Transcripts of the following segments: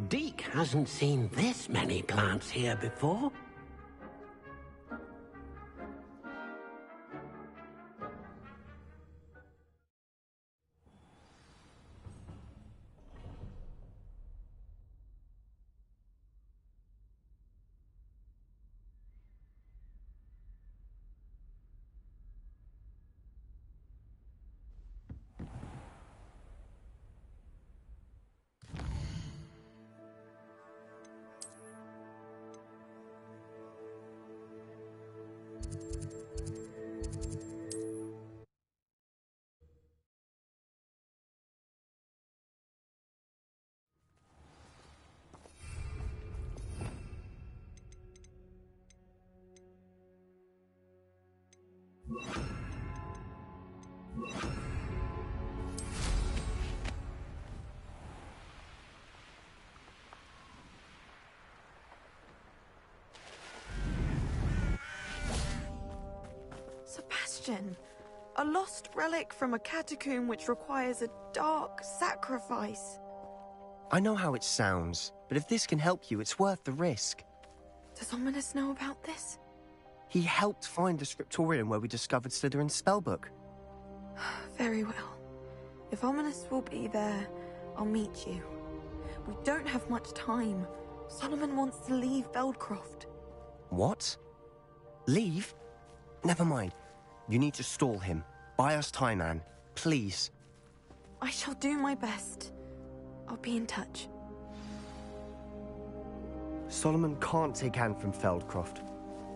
Deke hasn't seen this many plants here before. Sebastian, a lost relic from a catacomb which requires a dark sacrifice. I know how it sounds, but if this can help you, it's worth the risk. Does Ominous know about this? He helped find the scriptorium where we discovered Slytherin's spellbook. Very well. If Ominous will be there, I'll meet you. We don't have much time. Solomon wants to leave Feldcroft. What? Leave? Never mind. You need to stall him. Buy us time, Anne. Please. I shall do my best. I'll be in touch. Solomon can't take Anne from Feldcroft.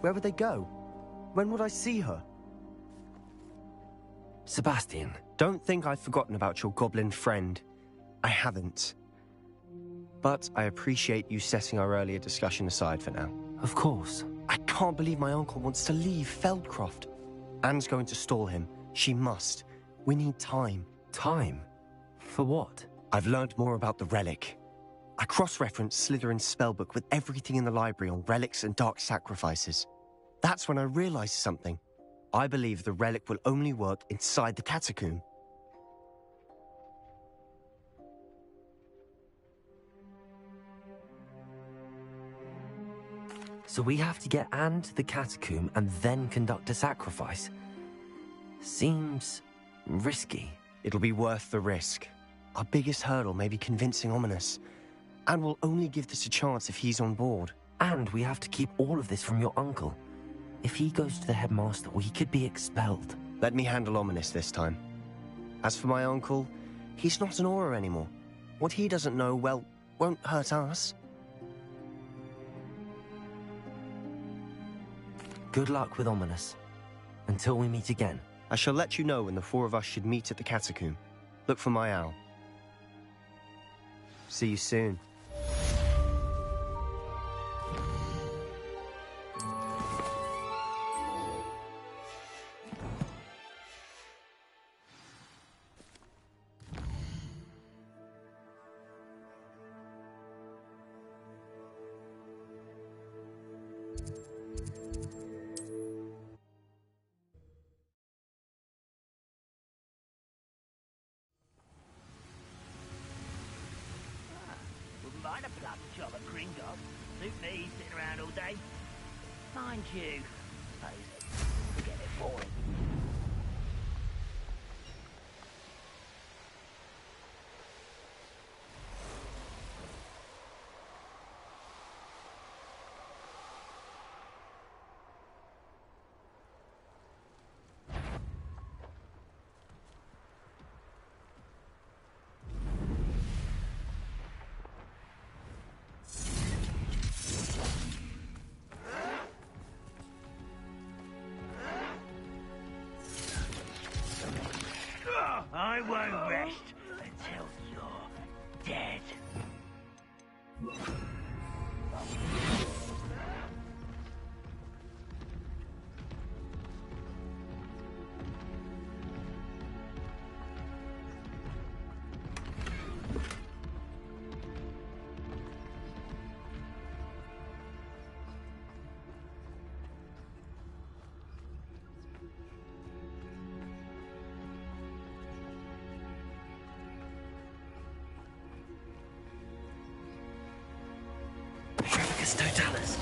Where would they go? When would I see her? Sebastian. Don't think I've forgotten about your goblin friend. I haven't. But I appreciate you setting our earlier discussion aside for now. Of course. I can't believe my uncle wants to leave Feldcroft. Anne's going to stall him. She must. We need time. Time? For what? I've learned more about the relic. I cross-referenced Slytherin's spellbook with everything in the library on relics and dark sacrifices. That's when I realized something. I believe the relic will only work inside the catacomb. So we have to get Anne to the catacomb and then conduct a sacrifice? Seems risky. It'll be worth the risk. Our biggest hurdle may be convincing Ominous. And we'll only give this a chance if he's on board. And we have to keep all of this from your uncle. If he goes to the headmaster, he could be expelled. Let me handle Ominous this time. As for my uncle, he's not an Auror anymore. What he doesn't know, well, won't hurt us. Good luck with Ominous. Until we meet again. I shall let you know when the four of us should meet at the catacomb. Look for my owl. See you soon. Mind a blood job at Gringotts. Suit me sitting around all day. Mind you, forget it, boy. Petrificus totalis.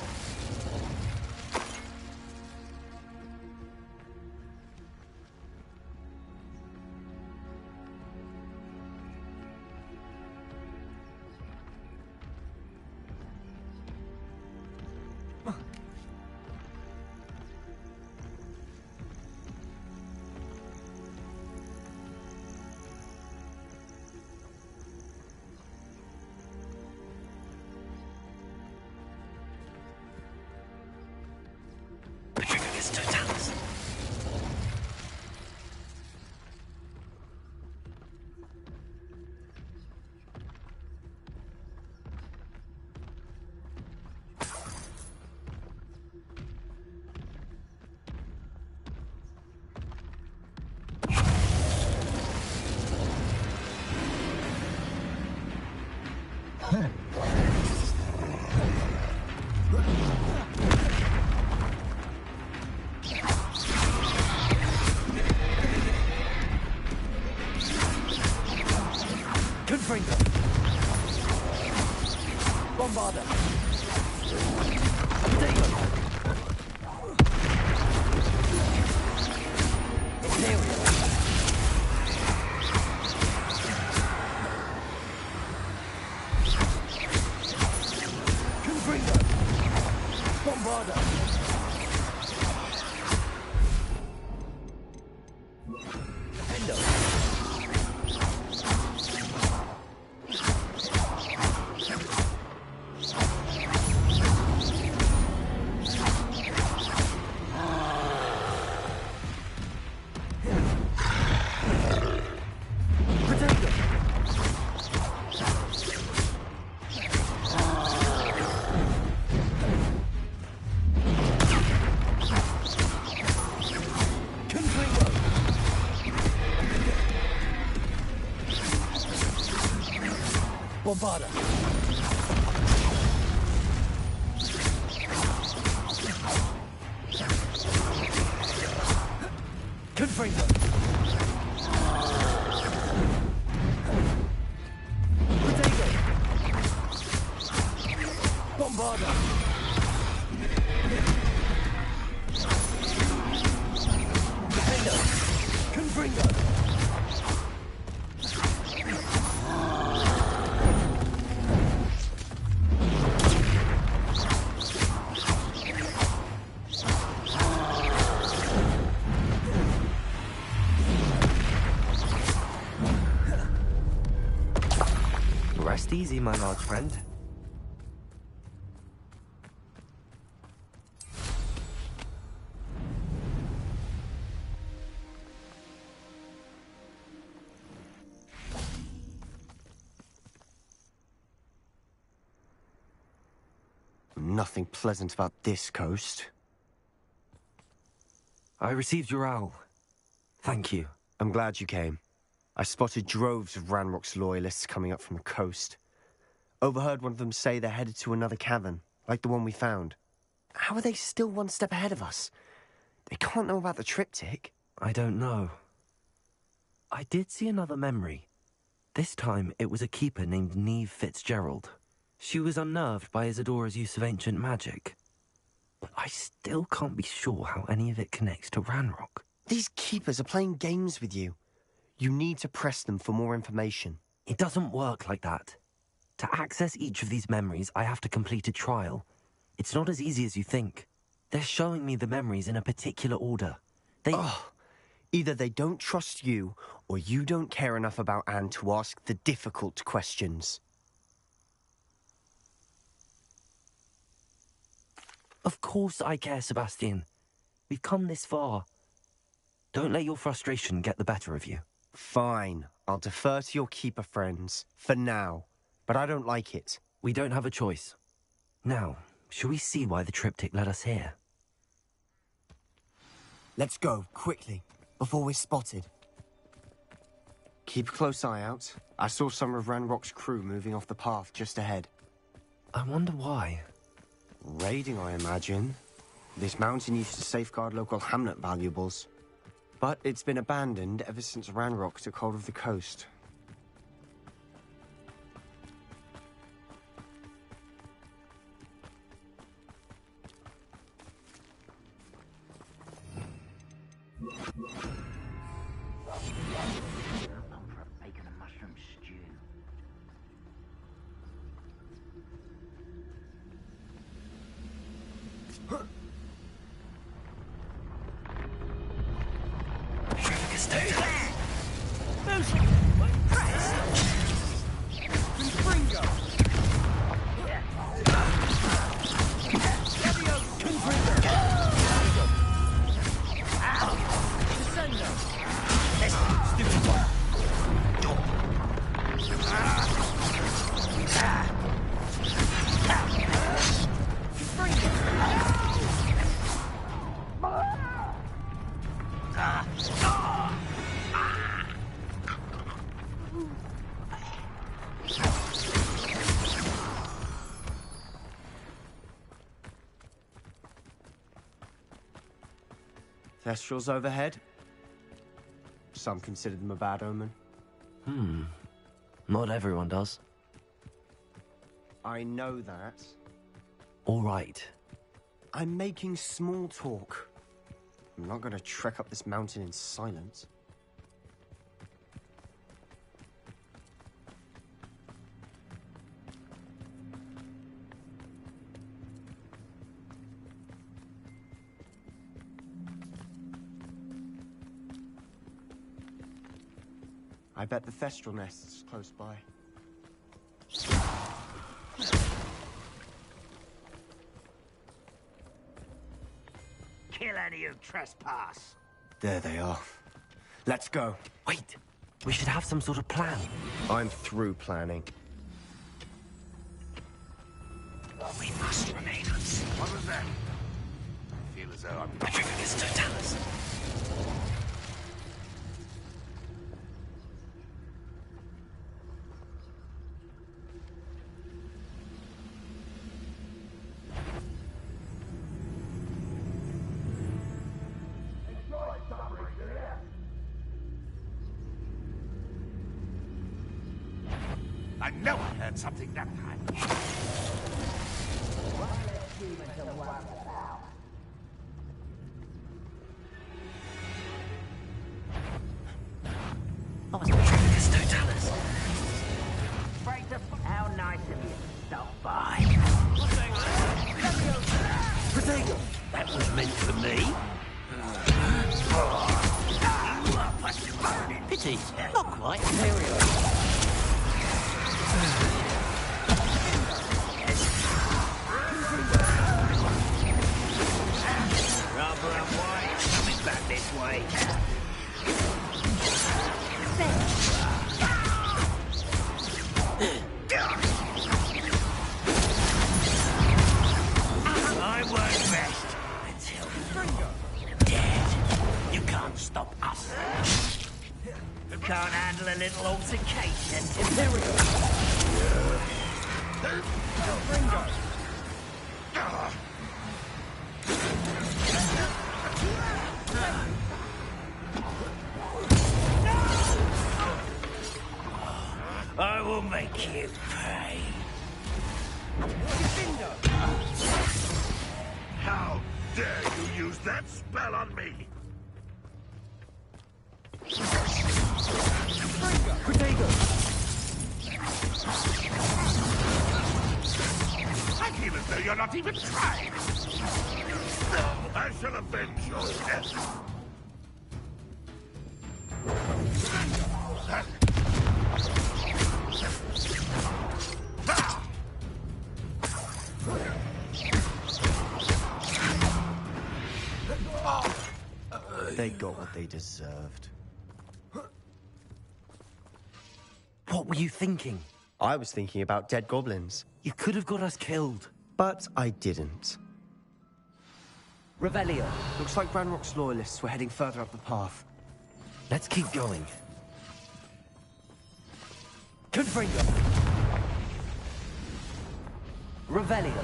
Petrificus totalis. Confringo. Bombarda. Dago. Imperial. Confringo. Bombarda. Endo. Bombarda. Confringo. Protego. Bombarda. Defender. Confringo. Rest easy, my large friend. Nothing pleasant about this coast. I received your owl. Thank you. I'm glad you came. I spotted droves of Ranrock's loyalists coming up from the coast. Overheard one of them say they're headed to another cavern, like the one we found. How are they still one step ahead of us? They can't know about the triptych. I don't know. I did see another memory. This time, it was a keeper named Neve Fitzgerald. She was unnerved by Isadora's use of ancient magic. But I still can't be sure how any of it connects to Ranrock. These keepers are playing games with you. You need to press them for more information. It doesn't work like that. To access each of these memories, I have to complete a trial. It's not as easy as you think. They're showing me the memories in a particular order. Either they don't trust you, or you don't care enough about Anne to ask the difficult questions. Of course I care, Sebastian. We've come this far. Don't let your frustration get the better of you. Fine. I'll defer to your keeper friends, for now. But I don't like it. We don't have a choice. Now, shall we see why the triptych led us here? Let's go, quickly, before we're spotted. Keep a close eye out. I saw some of Ranrock's crew moving off the path just ahead. I wonder why. Raiding, I imagine. This mountain used to safeguard local hamlet valuables. But it's been abandoned ever since Ranrock took hold of the coast. Thestrals overhead. Some consider them a bad omen. Not everyone does. I know that. All right. I'm making small talk. I'm not going to trek up this mountain in silence. I bet the Thestral nest's close by. Kill any who trespass. There they are. Let's go. Wait. We should have some sort of plan. I'm through planning. We must remain unseen. What was that? I feel as though I'm... Petrificus totalis. I know I heard something that time. Oh, it's Petrificus totalis. How nice of you to stop by. Protego! That was meant for me. Pity, not quite. Rubber and white, coming back this way. I won't rest until you're dead. You can't stop us. Can't handle a little altercation. I will make you pay. How dare you use that spell on me? I feel as though you're not even trying. I shall avenge your death. They got what they deserved. What were you thinking? I was thinking about dead goblins, You could have got us killed. but I didn't. Revelio. Looks like Ranrock's loyalists were heading further up the path. Let's keep going. Confringo. Revelio.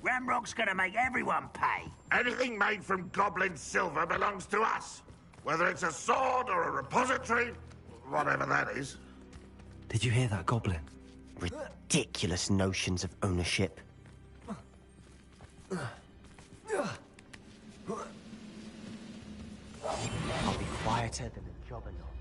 Ramrock's gonna make everyone pay. Anything made from goblin silver belongs to us. Whether it's a sword or a repository, whatever that is. Did you hear that, Goblin? Ridiculous notions of ownership. I'll be quieter than a jobberknoll.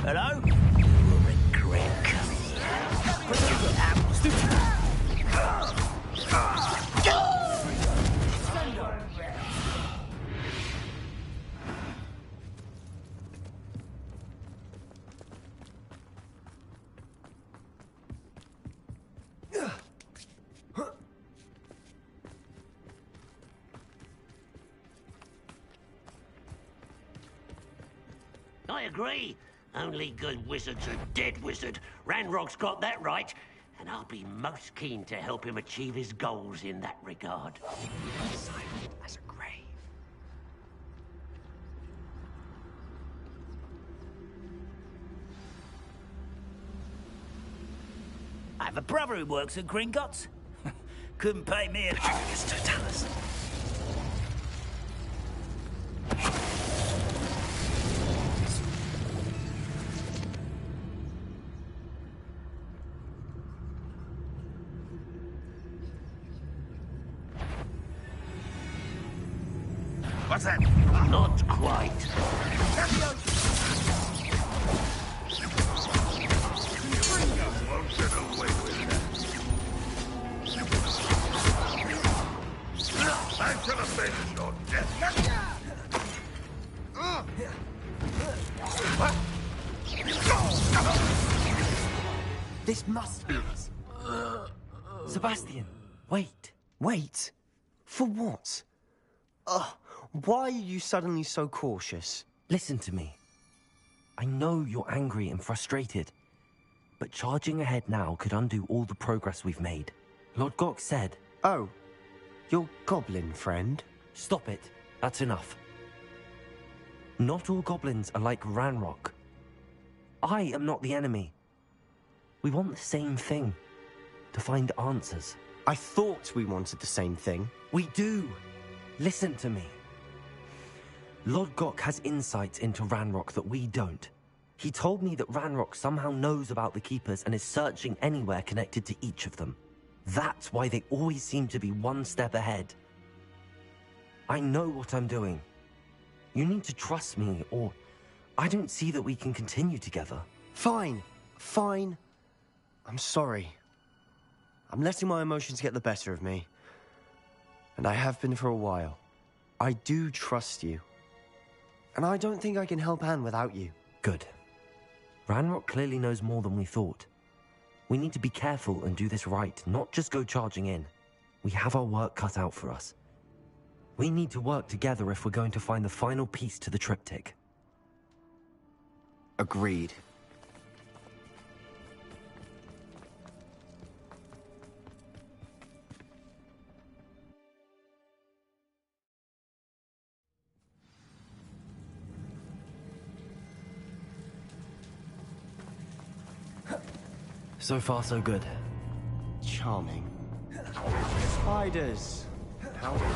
Hello? You will regret coming here. I agree. Only good wizards are dead wizard. Ranrock's got that right. And I'll be most keen to help him achieve his goals in that regard. Silent as a grave. I have a brother who works at Gringotts. Couldn't pay me a... Julius Totalis. What's that? Not quite. Won't get away with that. I shall avenge your death. This must be it. Sebastian, wait. Wait? For what? Ugh, why are you suddenly so cautious? Listen to me. I know you're angry and frustrated, but charging ahead now could undo all the progress we've made. Lord Gok said... Oh, your goblin friend? Stop it. That's enough. Not all goblins are like Ranrock. I am not the enemy. We want the same thing. To find answers. I thought we wanted the same thing. We do. Listen to me. Lord Gok has insights into Ranrock that we don't. He told me that Ranrock somehow knows about the Keepers and is searching anywhere connected to each of them. That's why they always seem to be one step ahead. I know what I'm doing. You need to trust me, or I don't see that we can continue together. Fine. Fine. I'm sorry. I'm letting my emotions get the better of me. And I have been for a while. I do trust you. And I don't think I can help Anne without you. Good. Ranrock clearly knows more than we thought. We need to be careful and do this right, not just go charging in. We have our work cut out for us. We need to work together if we're going to find the final piece to the triptych. Agreed. So far, so good. Charming. Spiders. How is it?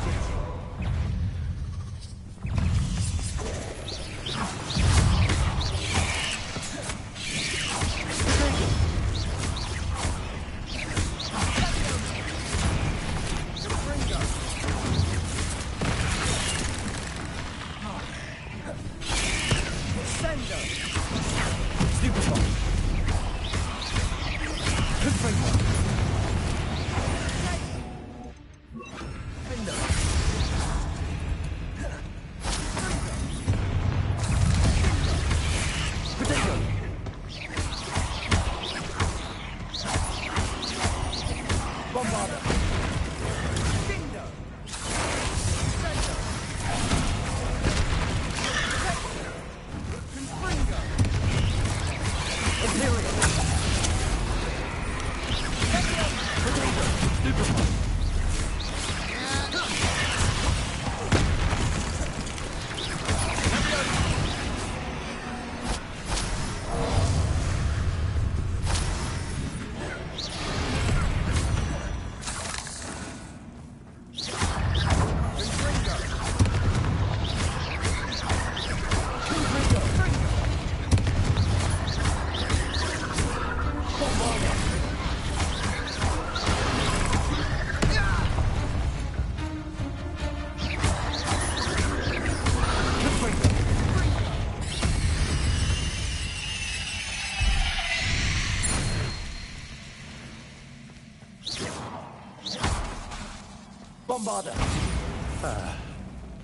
Bombarder.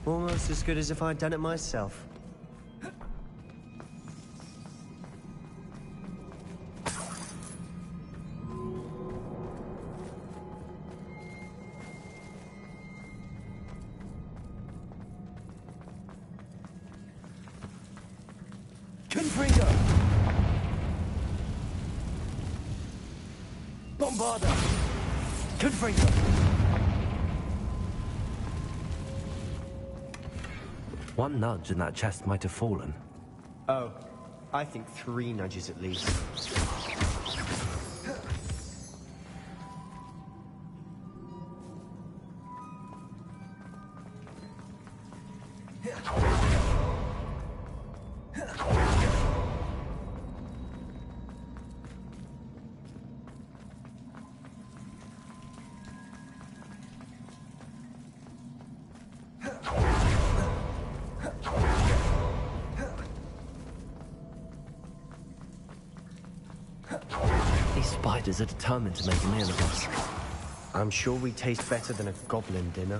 Almost as good as if I'd done it myself. Bombarda! Confringo! One nudge and that chest might have fallen. Oh, I think 3 nudges at least. These spiders are determined to make a meal of us. I'm sure we taste better than a goblin dinner.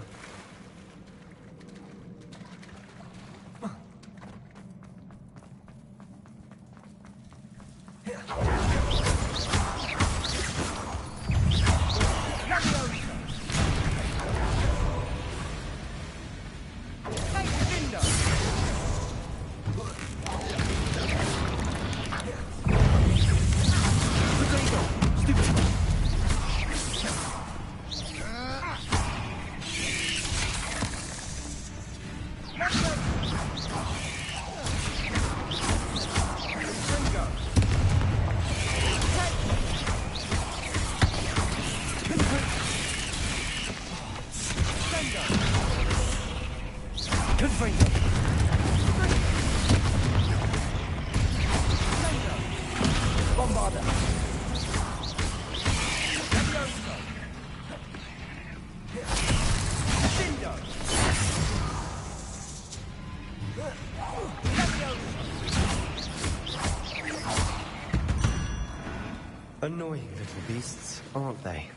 Annoying little beasts, aren't they?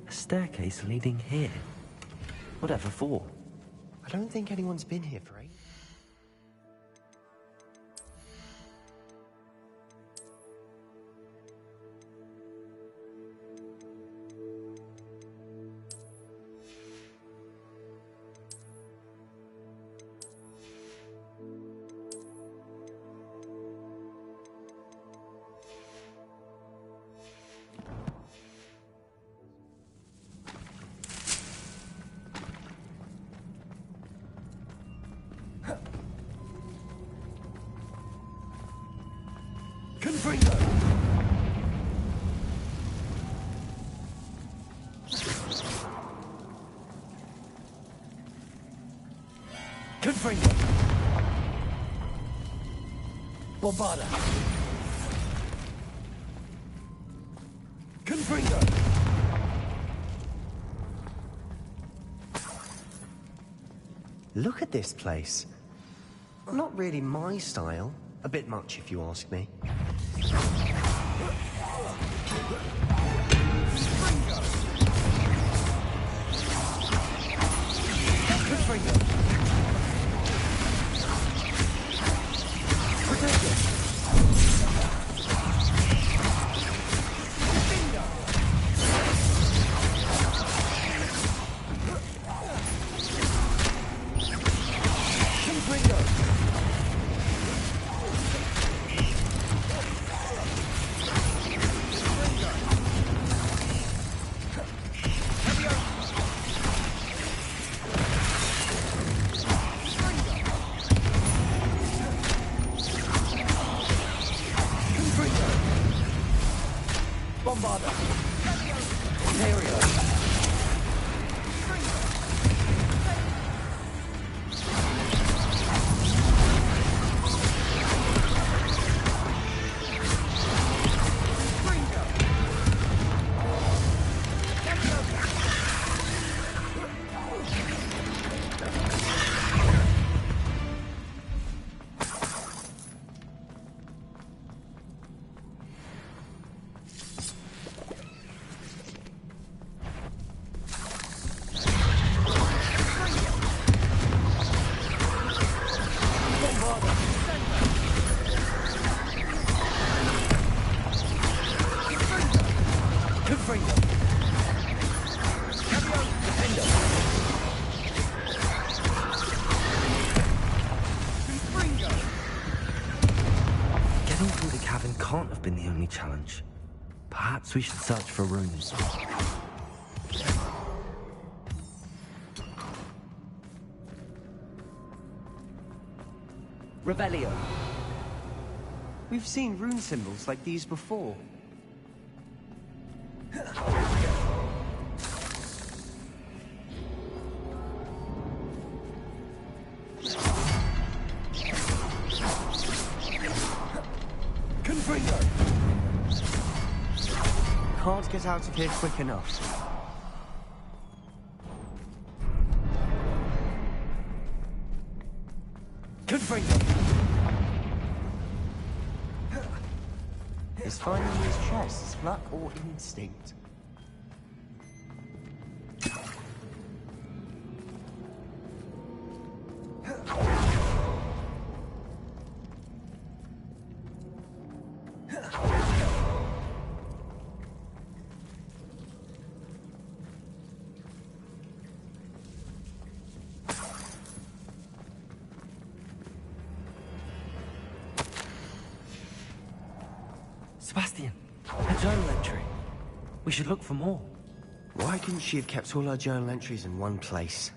A staircase leading here. Whatever for? I don't think anyone's been here for ages. Confringo! Bombarda! Confringo! Look at this place. Not really my style. A bit much, if you ask me. challenge. Perhaps we should search for runes. Revelio. We've seen rune symbols like these before. Can't get out of here quick enough. Is finding these chests luck or instinct? Sebastian, a journal entry. We should look for more. Why couldn't she have kept all her journal entries in one place?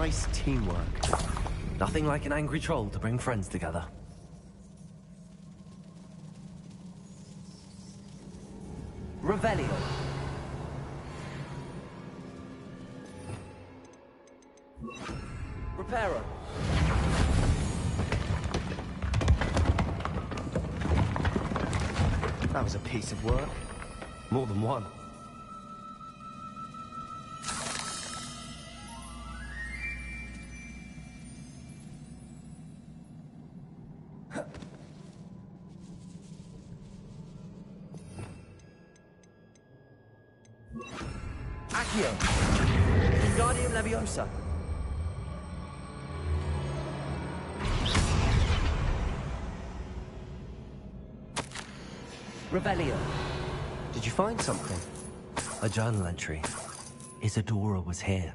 Nice teamwork. Nothing like an angry troll to bring friends together. Revelio. Reparo. That was a piece of work. More than one. Accio. Wingardium Leviosa. Revelio. Did you find something? A journal entry. Isadora was here.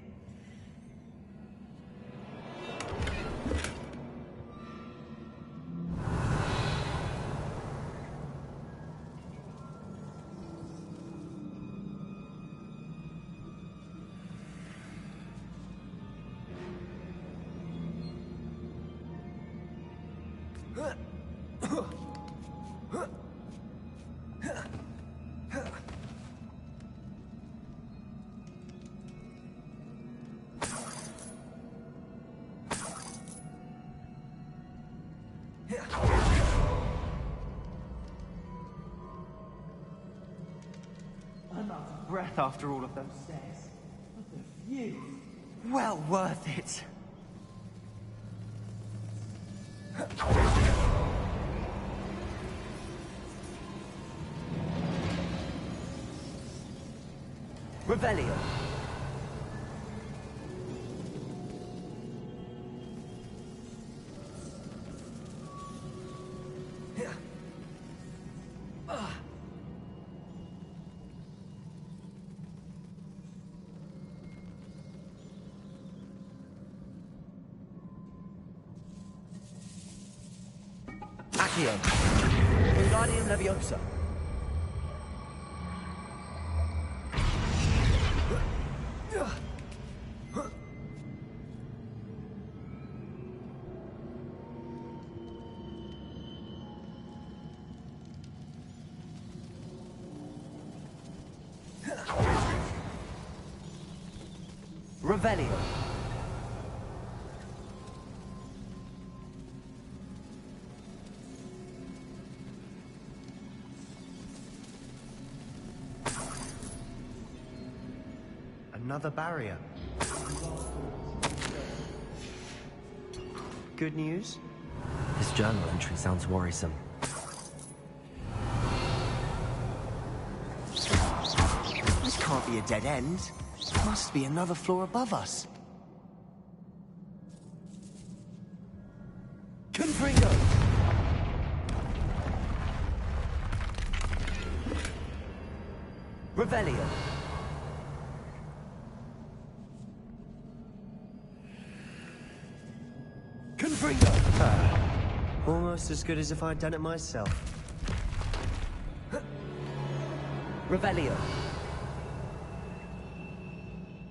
I'm out of breath after all of those stairs. What a view. Well worth it. Revelio. Accio. Wingardium Leviosa. Revelio. Another barrier. Good news? This journal entry sounds worrisome. This can't be a dead end. There must be another floor above us. Confringo. Revelio. Confringo. Almost as good as if I'd done it myself. Revelio.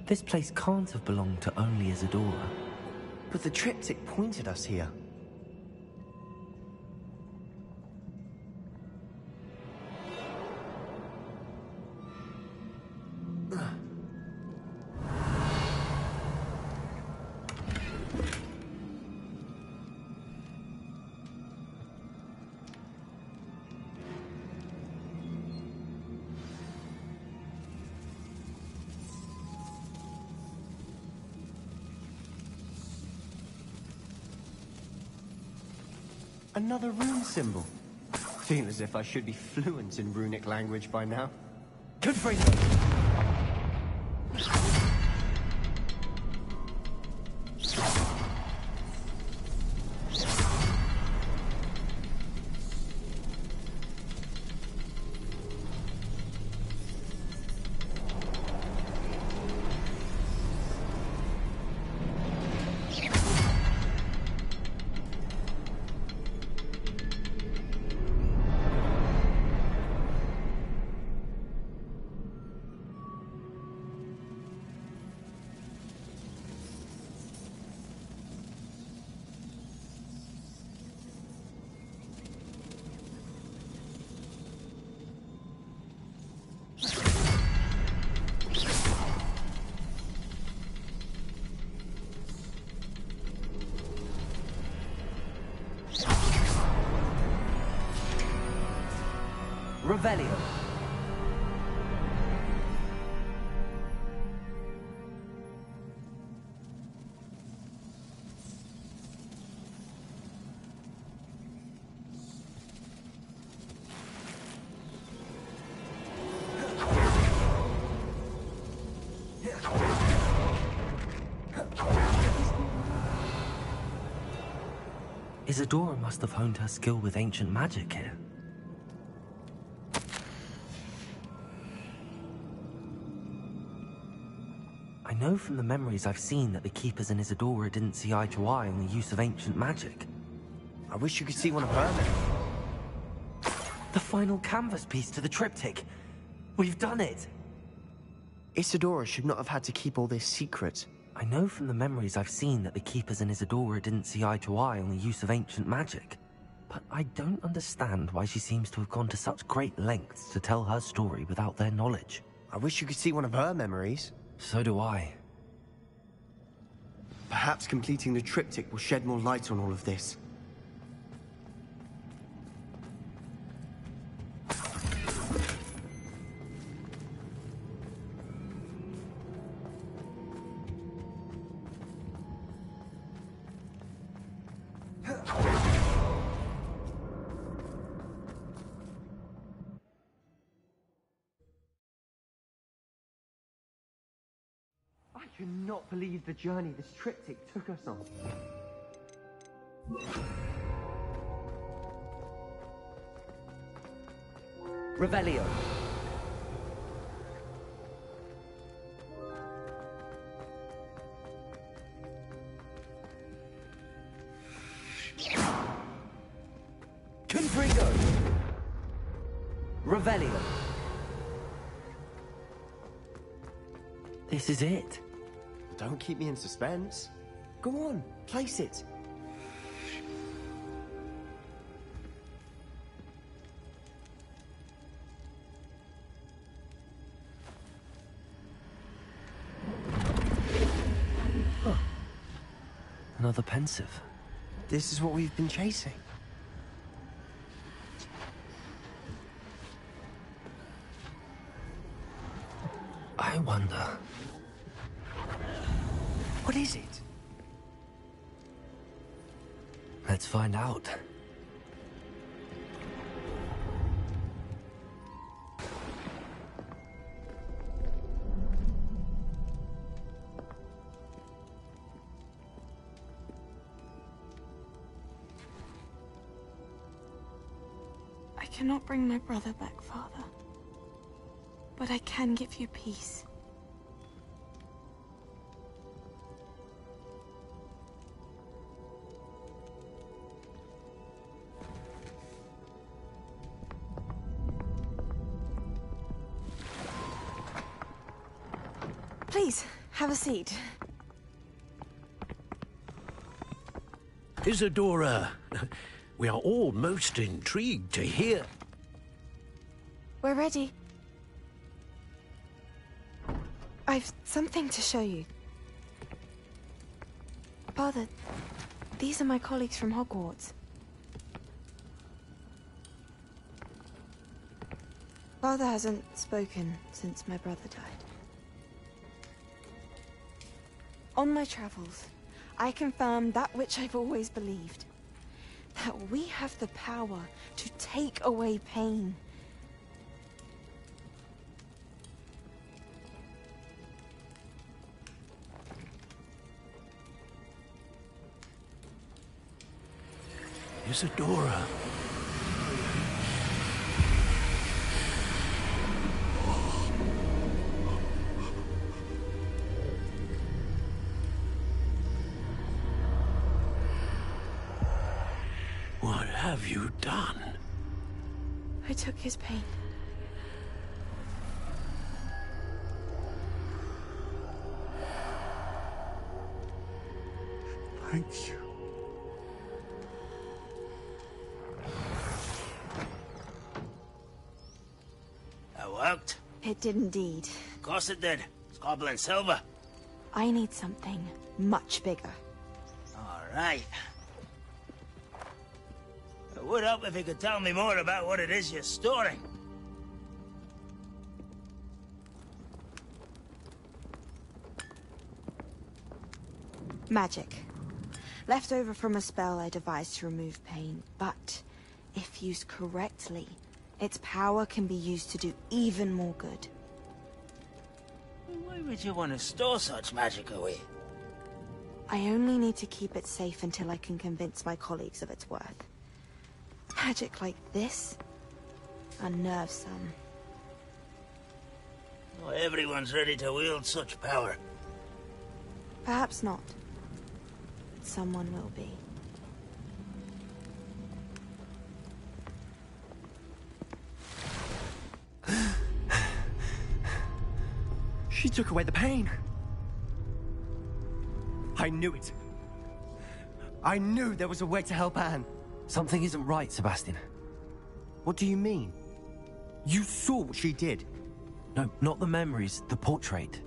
This place can't have belonged to only Isadora. But the triptych pointed us here. Another rune symbol. Feel as if I should be fluent in runic language by now. Confringo. Revelio. Isadora must have honed her skill with ancient magic here. I know from the memories I've seen that the Keepers and Isadora didn't see eye to eye on the use of ancient magic. I wish you could see one of her now. The final canvas piece to the triptych. We've done it! Isadora should not have had to keep all this secret. I know from the memories I've seen that the Keepers and Isadora didn't see eye to eye on the use of ancient magic. But I don't understand why she seems to have gone to such great lengths to tell her story without their knowledge. I wish you could see one of her memories. So do I. Perhaps completing the triptych will shed more light on all of this. I cannot believe the journey this triptych took us on. Revelio. Confringo. Revelio. This is it. Don't keep me in suspense. Go on, place it. Another pensive. This is what we've been chasing. I wonder... What is it? Let's find out. I cannot bring my brother back, Father. But I can give you peace. Please, have a seat. Isadora, we are all most intrigued to hear. We're ready. I've something to show you. Father, these are my colleagues from Hogwarts. Father hasn't spoken since my brother died. On my travels, I confirmed that which I've always believed. That we have the power to take away pain. Isadora. What have you done? I took his pain. Thank you. That worked. It did indeed. Of course it did. It's goblin silver. I need something much bigger. All right. It would help if you could tell me more about what it is you're storing. Magic. Left over from a spell I devised to remove pain, but if used correctly, its power can be used to do even more good. Why would you want to store such magic away? I only need to keep it safe until I can convince my colleagues of its worth. Magic like this unnerves some. Not everyone's ready to wield such power. Perhaps not. But someone will be. She took away the pain. I knew it. I knew there was a way to help Anne. Something isn't right, Sebastian. What do you mean? You saw what she did. No, not the memories, the portrait.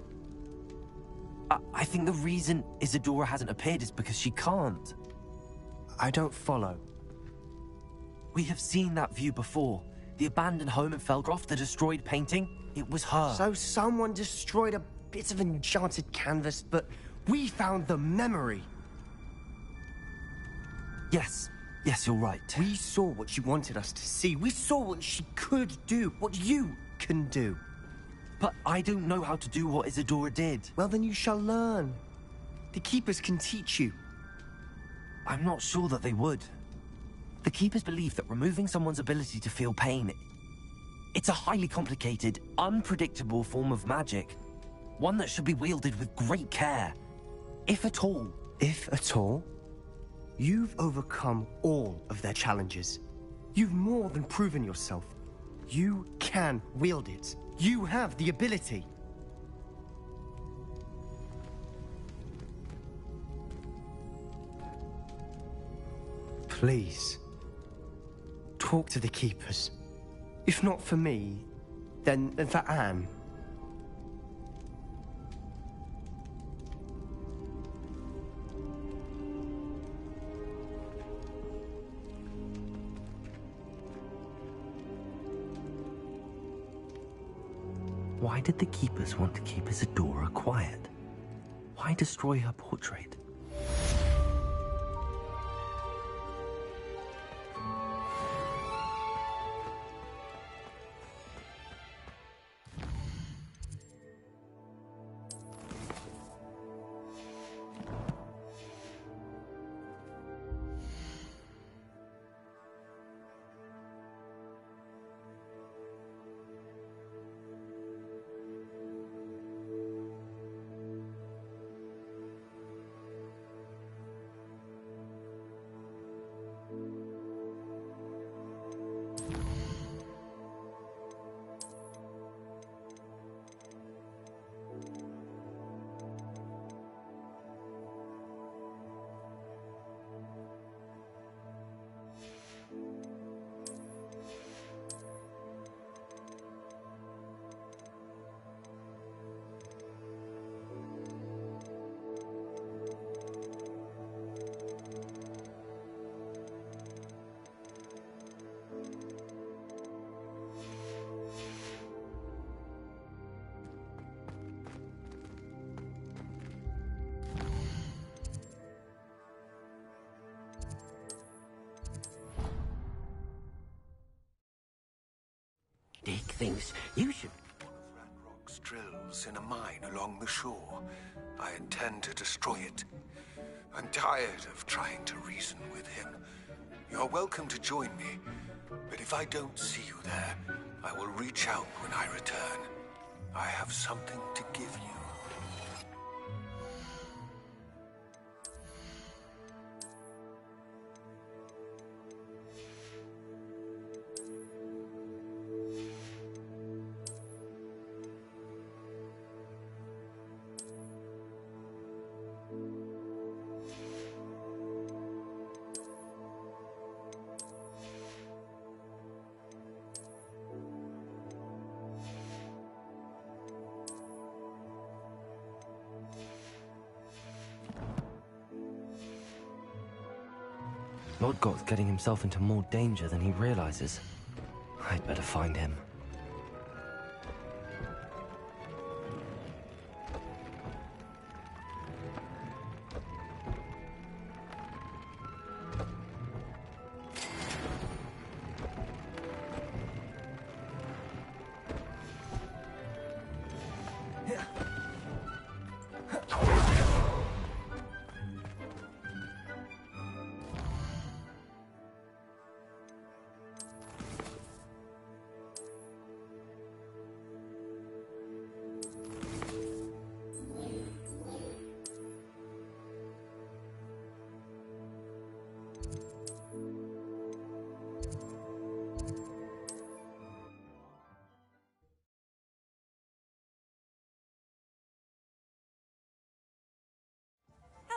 I think the reason Isadora hasn't appeared is because she can't. I don't follow. We have seen that view before. The abandoned home in Felgroth, the destroyed painting. It was her. So someone destroyed a bit of enchanted canvas, but we found the memory. Yes, you're right. We saw what she wanted us to see. We saw what she could do, what you can do. But I don't know how to do what Isadora did. Well, then you shall learn. The Keepers can teach you. I'm not sure that they would. The Keepers believe that removing someone's ability to feel pain, it's a highly complicated, unpredictable form of magic. One that should be wielded with great care. If at all. If at all? You've overcome all of their challenges. You've more than proven yourself. You can wield it. You have the ability. Please, talk to the Keepers. If not for me, then for Anne. Why did the Keepers want to keep Isadora quiet? Why destroy her portrait? Dick thinks you should... Ranrock's drills in a mine along the shore. I intend to destroy it. I'm tired of trying to reason with him. You're welcome to join me, but if I don't see you there, I will reach out when I return. I have something to give you. Lodgot's getting himself into more danger than he realizes. I'd better find him.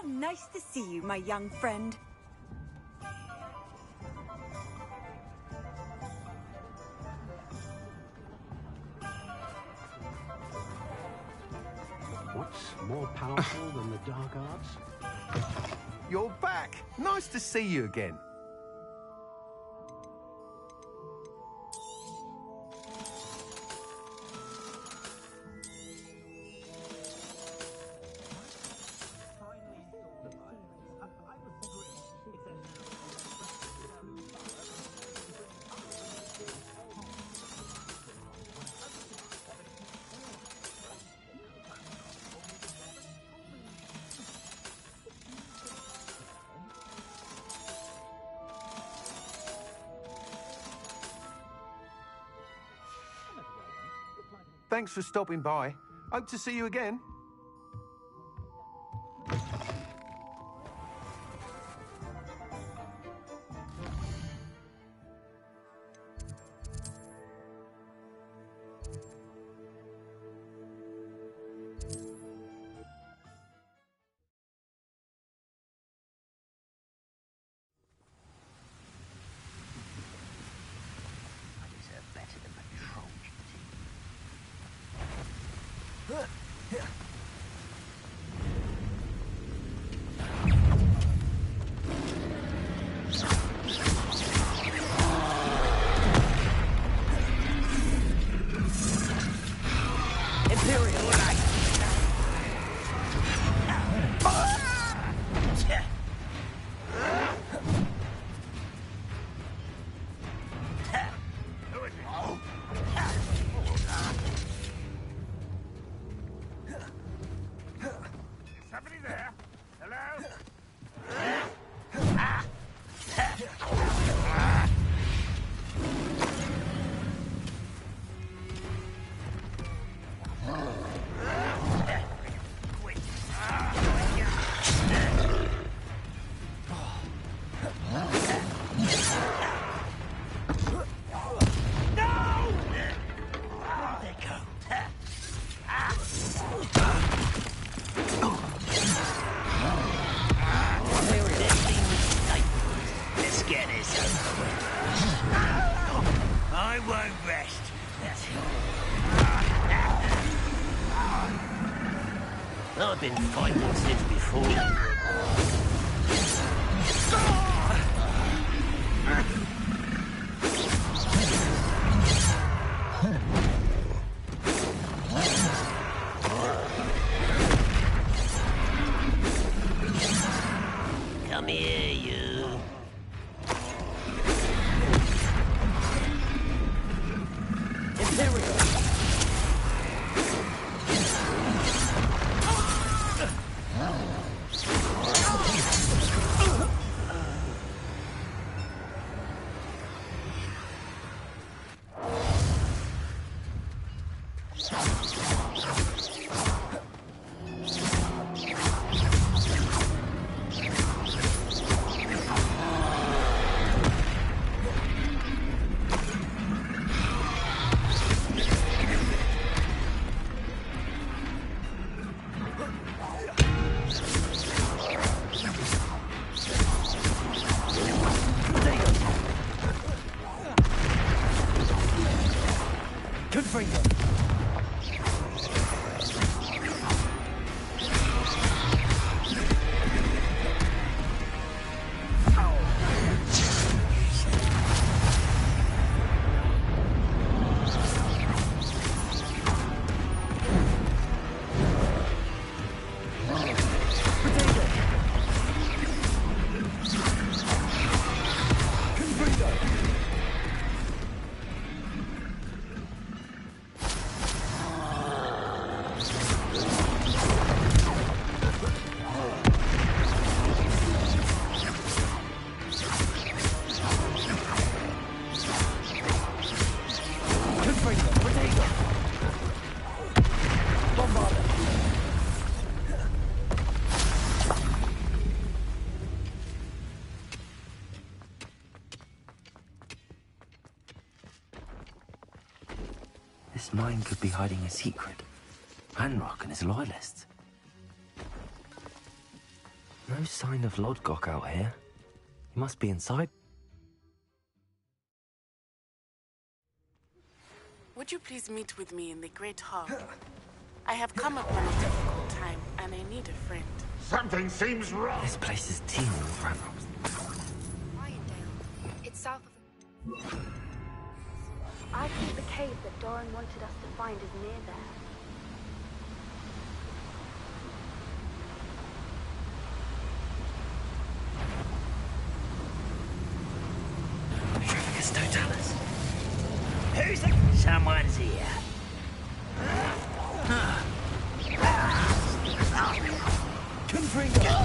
nice to see you, my young friend. What's more powerful than the dark arts? You're back. Nice to see you again. Thanks for stopping by. Hope to see you again. I deserve better than patrol duty. Somebody there? Hello? Let's get this over with. I won't rest. That's it. I've been fighting since before. Come here, you. Imperial! Confringo! This mine could be hiding a secret. Ranrock and his loyalists. No sign of Lodgok out here. He must be inside. Would you please meet with me in the Great Hall? I have come upon a difficult time, and I need a friend. Something seems wrong. This place is teeming with rat-rats. Lyondale. It's south of... I think the cave that Doran wanted us to find is near there. Who's it? Someone's here. Confringo!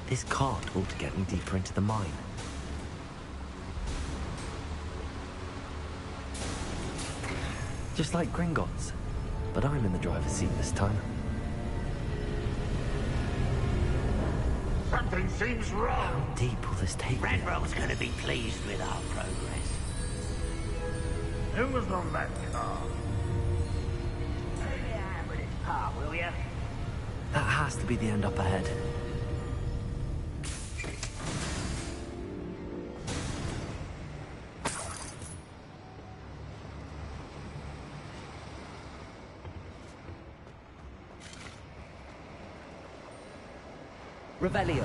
This cart ought to get me deeper into the mine. Just like Gringotts, but I'm in the driver's seat this time. Something seems wrong. How deep will this take me? Ranrock's gonna be pleased with our progress. Who was on that car? Take a hand with this part, will ya? That has to be the end up ahead. Revelio.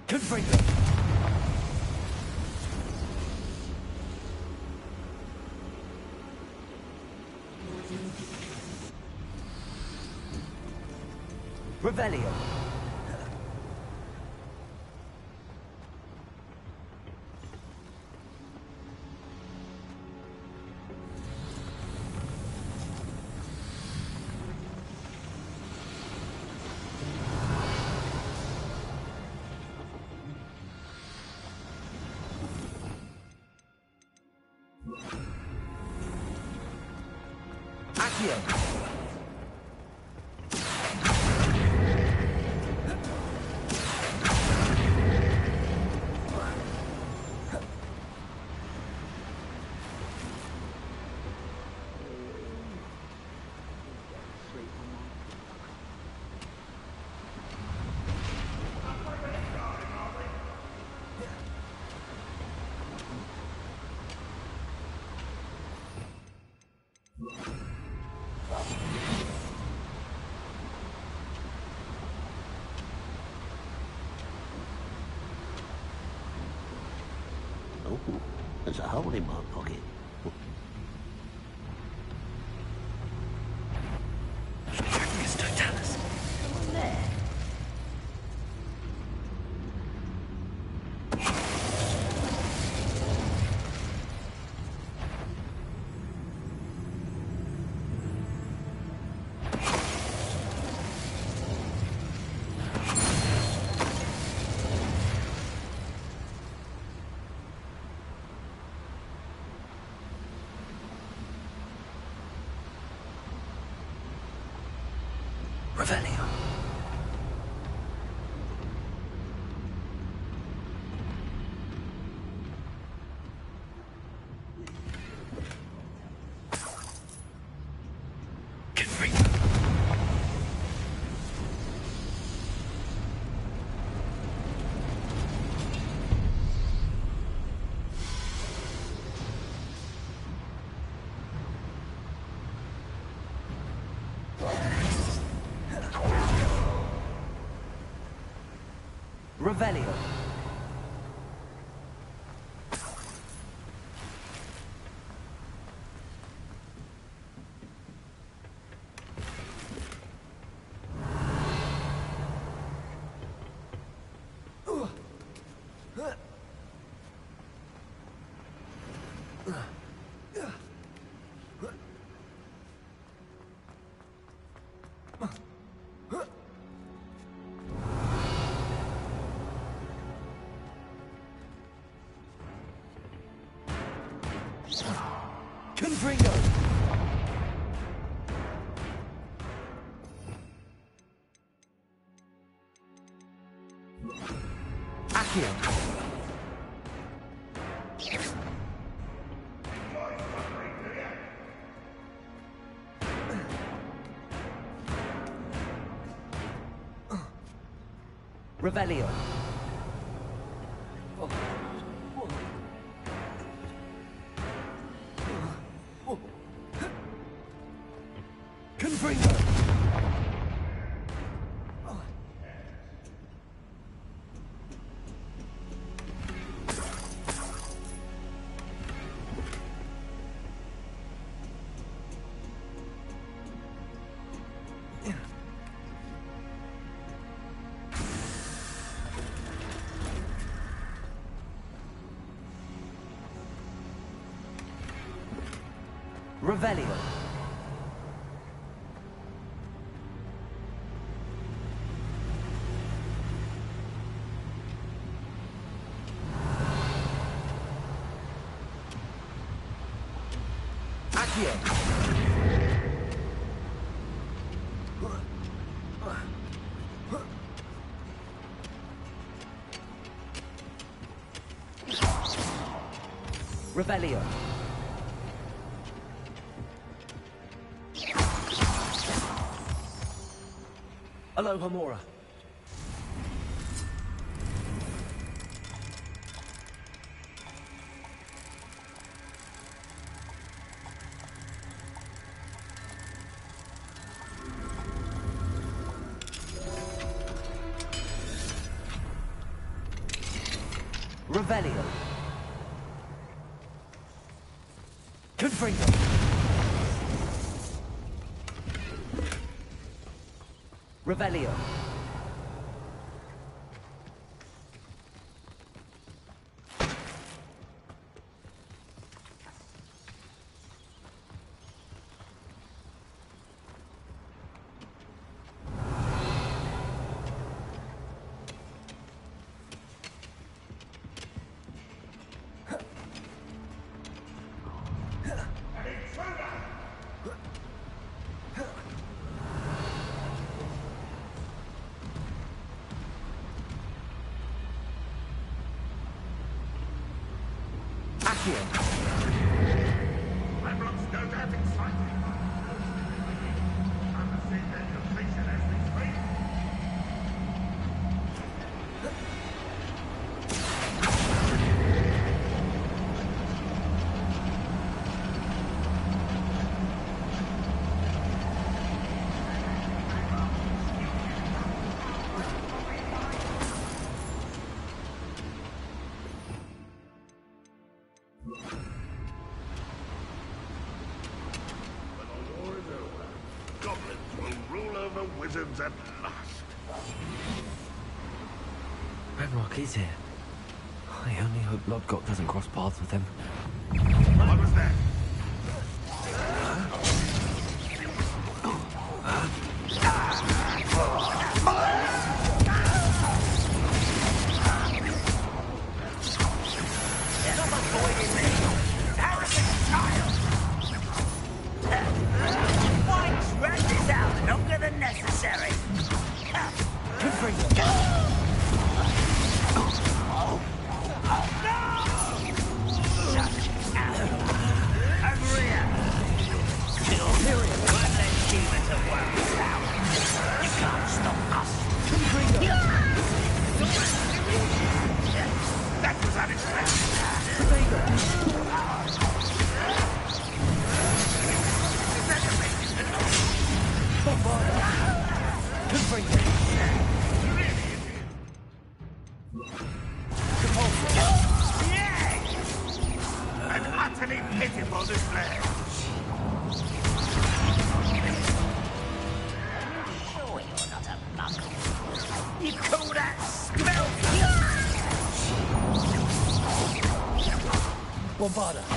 Confringo. Revelio. Accio. Oh, there's a hole in my pocket. Someone there. Revelio. Confringo. Revelio. Confringo. Accio. Revelio. Confringo. Revelio. Accio. Revelio. Aloha Mora. Revelio. Confringo. Revelio. Wizards at last. Ranrock is here. I only hope Lodgok doesn't cross paths with him. What was that? Stop avoiding me! Harrison's child! Why drag this out longer than necessary? Over here! Won't let demons of worms out. You can't stop us. That was unexpected. An utterly pitiful display. Sure you're not a muggle. You call that smell? Bombarda. I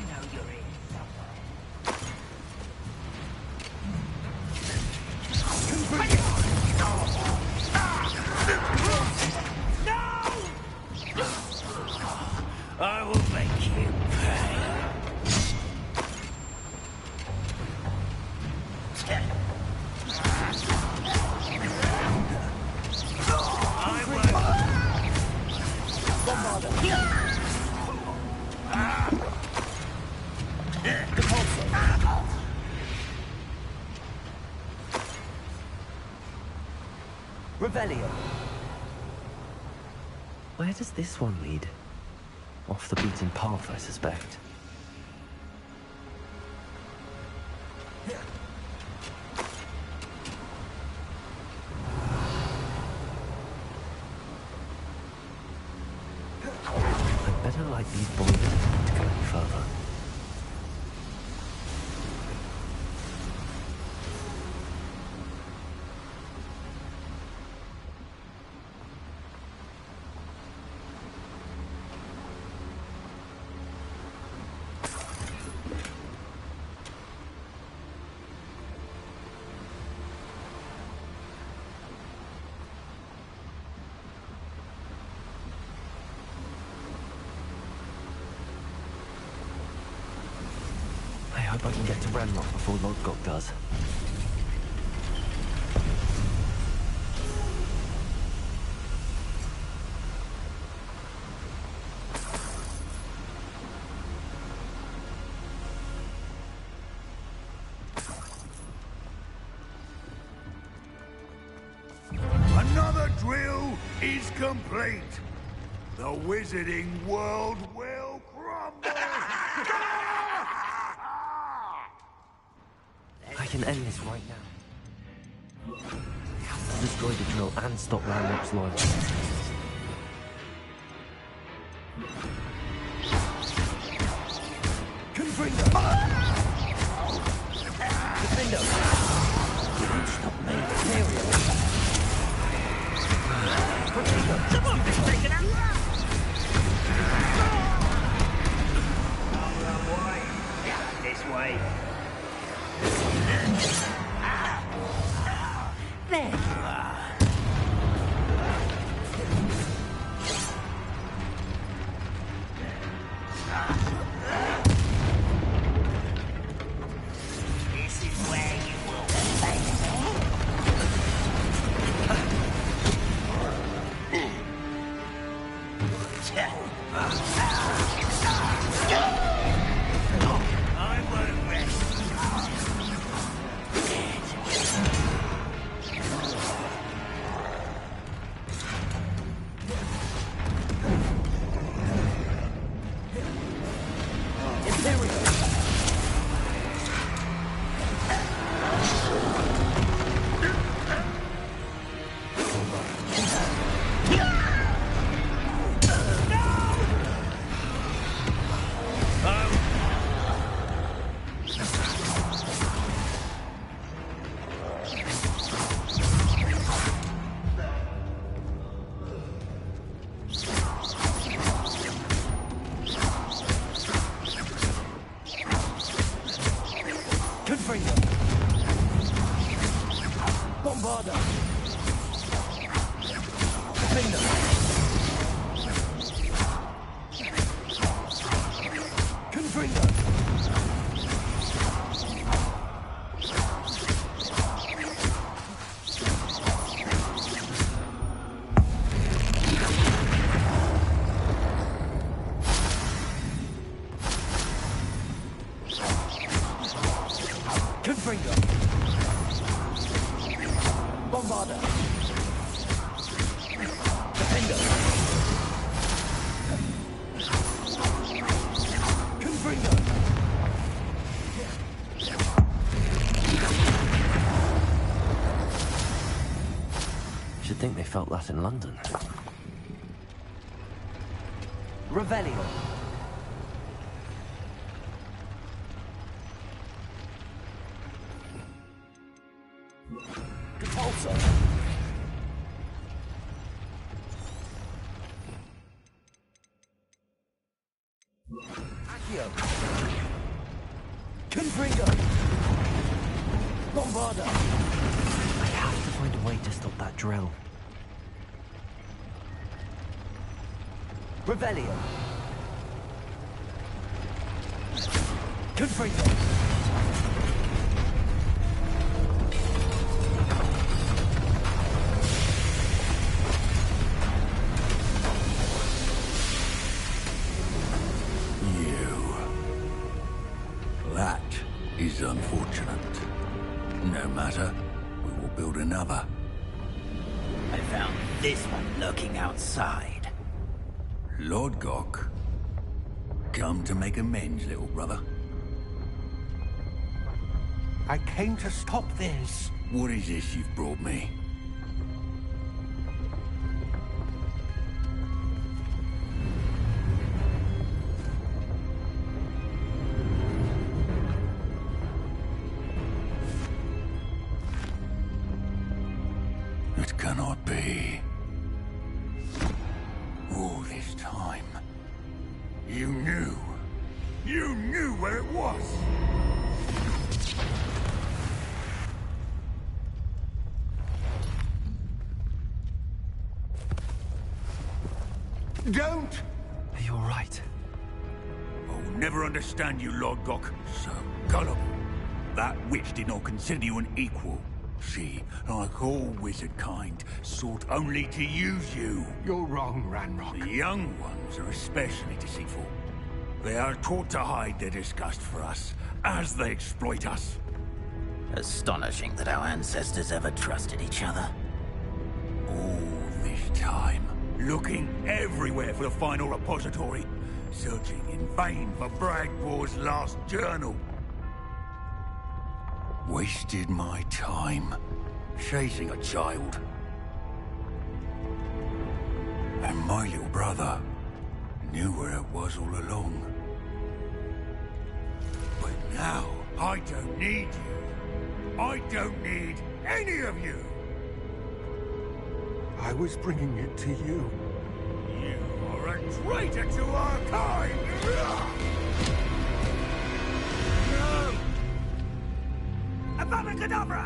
know you're in I will make you pay. I won't. Revelio. Where does this one lead? Off the beaten path, I suspect. I'd better light these boilers to go any further. I hope I can get to Ranrock before Lodgok does. Another drill is complete. The wizarding world will crumble. I can end this right now. I have to destroy the drill and stop Ranrock's loyalty. Confringo. Defendo. Don't stop me. Material. Confringo. Someone been taken out! This way. There you are. This is where you will I won't rest. Confringo. Bombarda. Defendo. Confringo. Confringo. Bombarda. Defendo. Confringo. Should think they felt that in London. Revelio. Compulso. Accio. Confringo. Bombarda. I have to find a way to stop that drill. Revelio. Confringo. That is unfortunate. No matter, we will build another. I This one lurking outside. Lord Gok, come to make amends, little brother. I came to stop this. What is this you've brought me? It cannot be. All this time, you knew where it was. Don't! Are you all right? I'll never understand you, Lord Gok. So gullible. That witch did not consider you an equal. She, like all wizard kind, sought only to use you. You're wrong, Ranrock. The young ones are especially deceitful. They are taught to hide their disgust for us, as they exploit us. Astonishing that our ancestors ever trusted each other. All this time, looking everywhere for the final repository, searching in vain for Bragbor's last journal. Wasted my time, chasing a child. And my little brother knew where it was all along. But now, I don't need you. I don't need any of you. I was bringing it to you. You are a traitor to our kind! No! Avada Kedavra!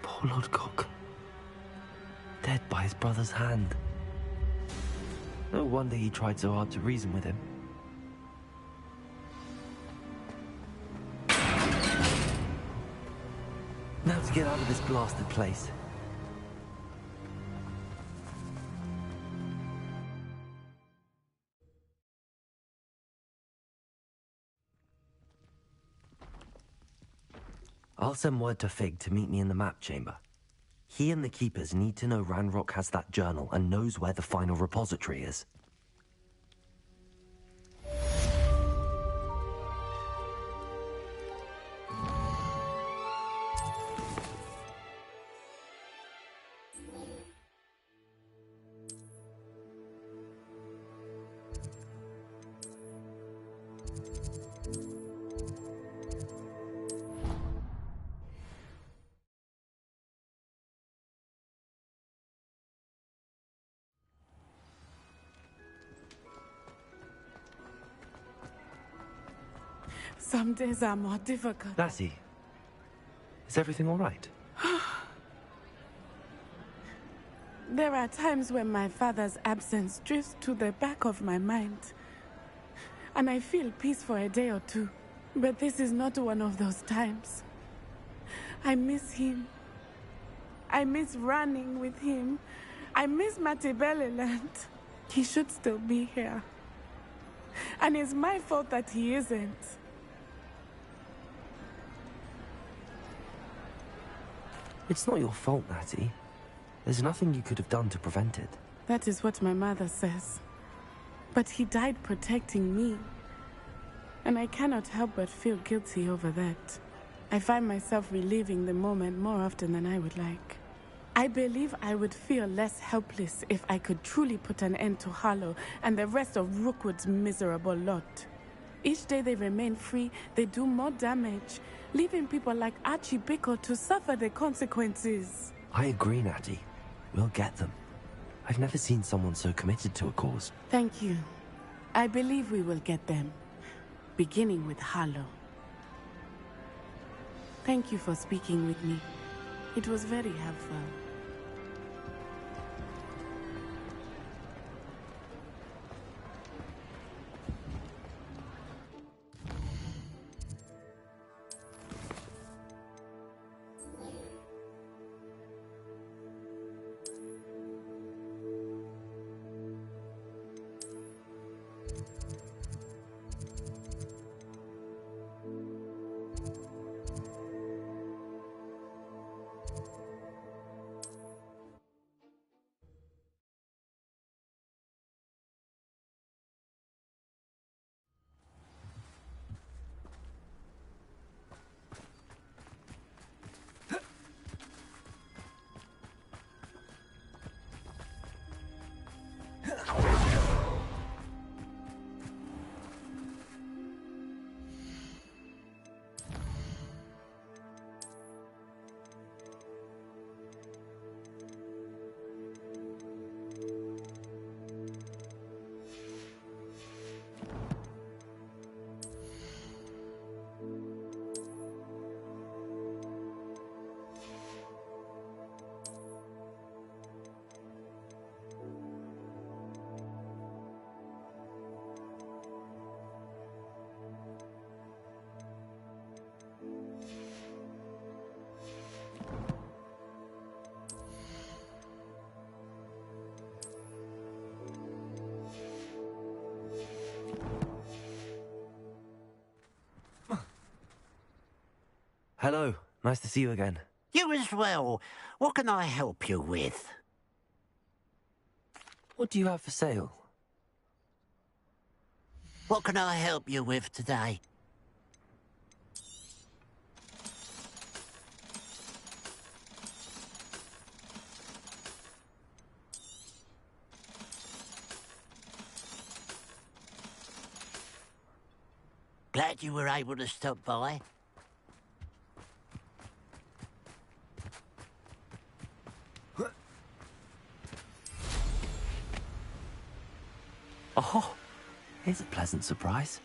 Poor Lord Gok. Dead by his brother's hand. No wonder he tried so hard to reason with him. Now to get out of this blasted place. I'll send word to Fig to meet me in the map chamber. He and the Keepers need to know Ranrock has that journal and knows where the final repository is. Some days are more difficult. Lassie, is everything all right? There are times when my father's absence drifts to the back of my mind. And I feel peace for a day or two. But this is not one of those times. I miss him. I miss running with him. I miss Matibeleland. He should still be here. And it's my fault that he isn't. It's not your fault, Natty. There's nothing you could have done to prevent it. That is what my mother says. But he died protecting me. And I cannot help but feel guilty over that. I find myself reliving the moment more often than I would like. I believe I would feel less helpless if I could truly put an end to Harlow and the rest of Rookwood's miserable lot. Each day they remain free, they do more damage, leaving people like Archie Bickle to suffer the consequences. I agree, Natty. We'll get them. I've never seen someone so committed to a cause. Thank you. I believe we will get them. Beginning with Harlow. Thank you for speaking with me. It was very helpful. Hello. Nice to see you again. You as well. What can I help you with? What do you have for sale? What can I help you with today? Glad you were able to stop by. Oh, here's a pleasant surprise.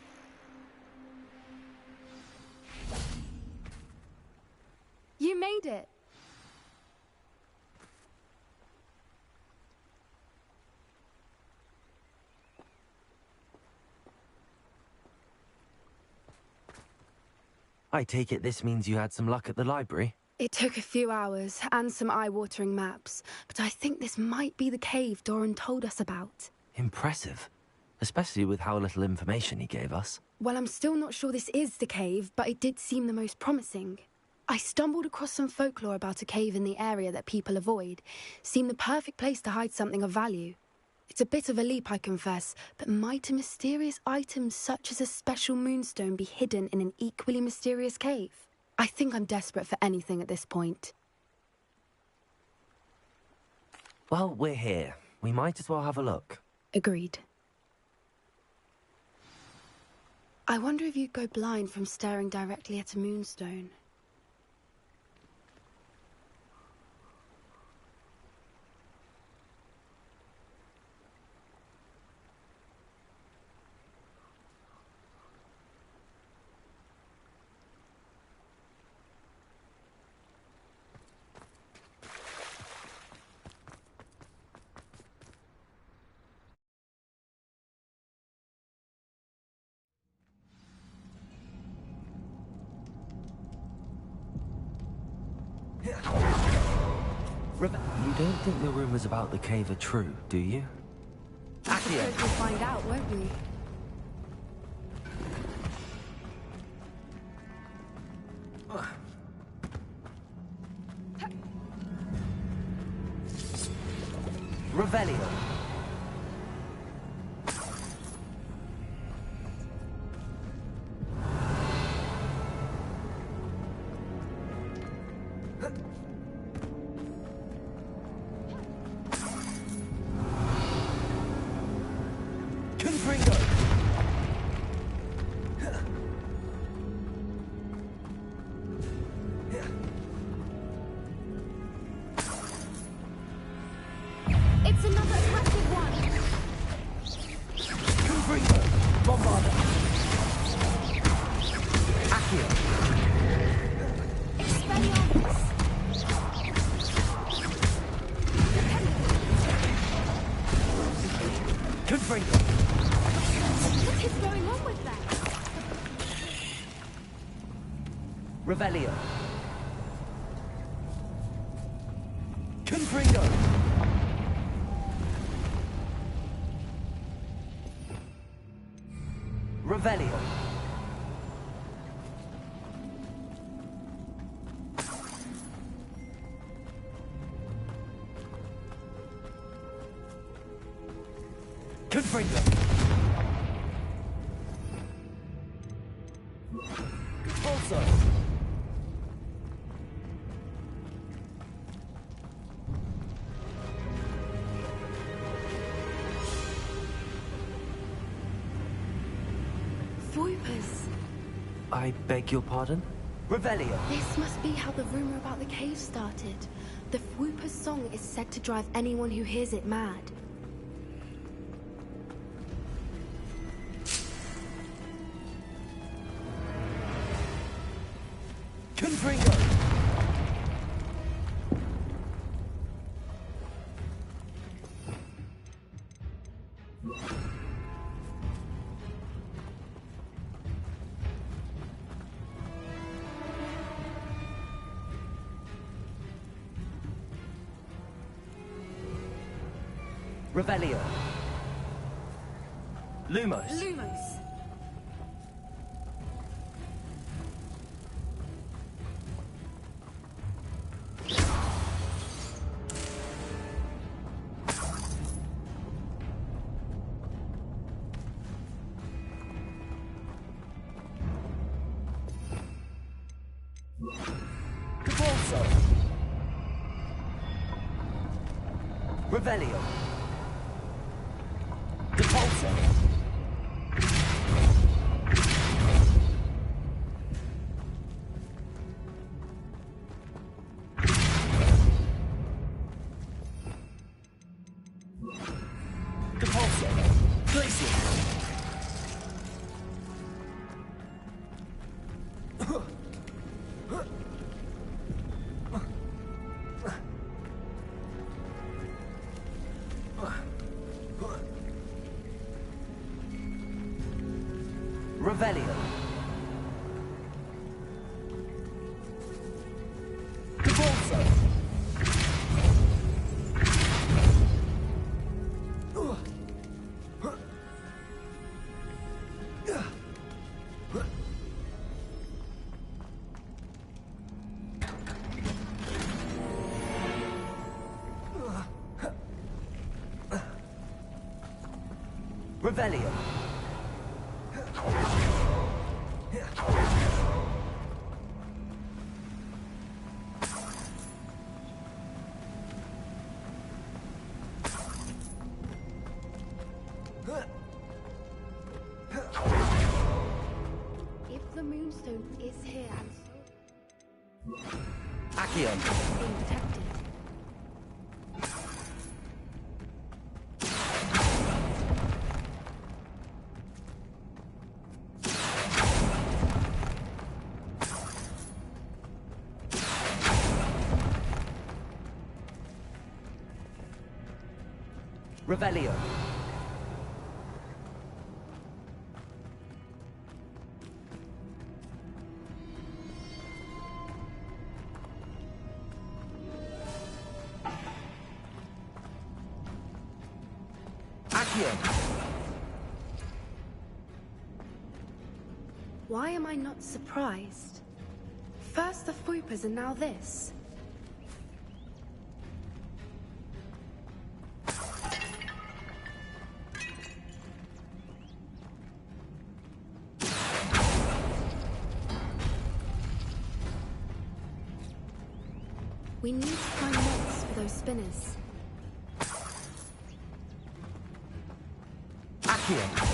You made it. I take it this means you had some luck at the library? It took a few hours and some eye-watering maps, but I think this might be the cave Doran told us about. Impressive. Especially with how little information he gave us. Well, I'm still not sure this is the cave, but it did seem the most promising. I stumbled across some folklore about a cave in the area that people avoid. Seemed the perfect place to hide something of value. It's a bit of a leap, I confess, but might a mysterious item such as a special moonstone be hidden in an equally mysterious cave? I think I'm desperate for anything at this point. Well, we're here. We might as well have a look. Agreed. I wonder if you'd go blind from staring directly at a moonstone. You don't think the rumors about the cave are true, do you? I suppose we'll find out, won't we? Revelio. It's another attractive one! Confringo! Bombarda! Accio! Expelliarmus! Confringo! What is going on with that? Revelio! Confringo! Revelio. Confringo. Also. I beg your pardon? Revelio. This must be how the rumor about the cave started. The Whooper's song is said to drive anyone who hears it mad. Confringo. Revelio. Lumos. Lumos. Revelio. Depulso. Revelio. Depulso. Revelio. If the Moonstone is here and so... Accio. being protected. Revelio. Accio. Why am I not surprised? First the Foopers and now this. We need to find mods for those spinners. Accio.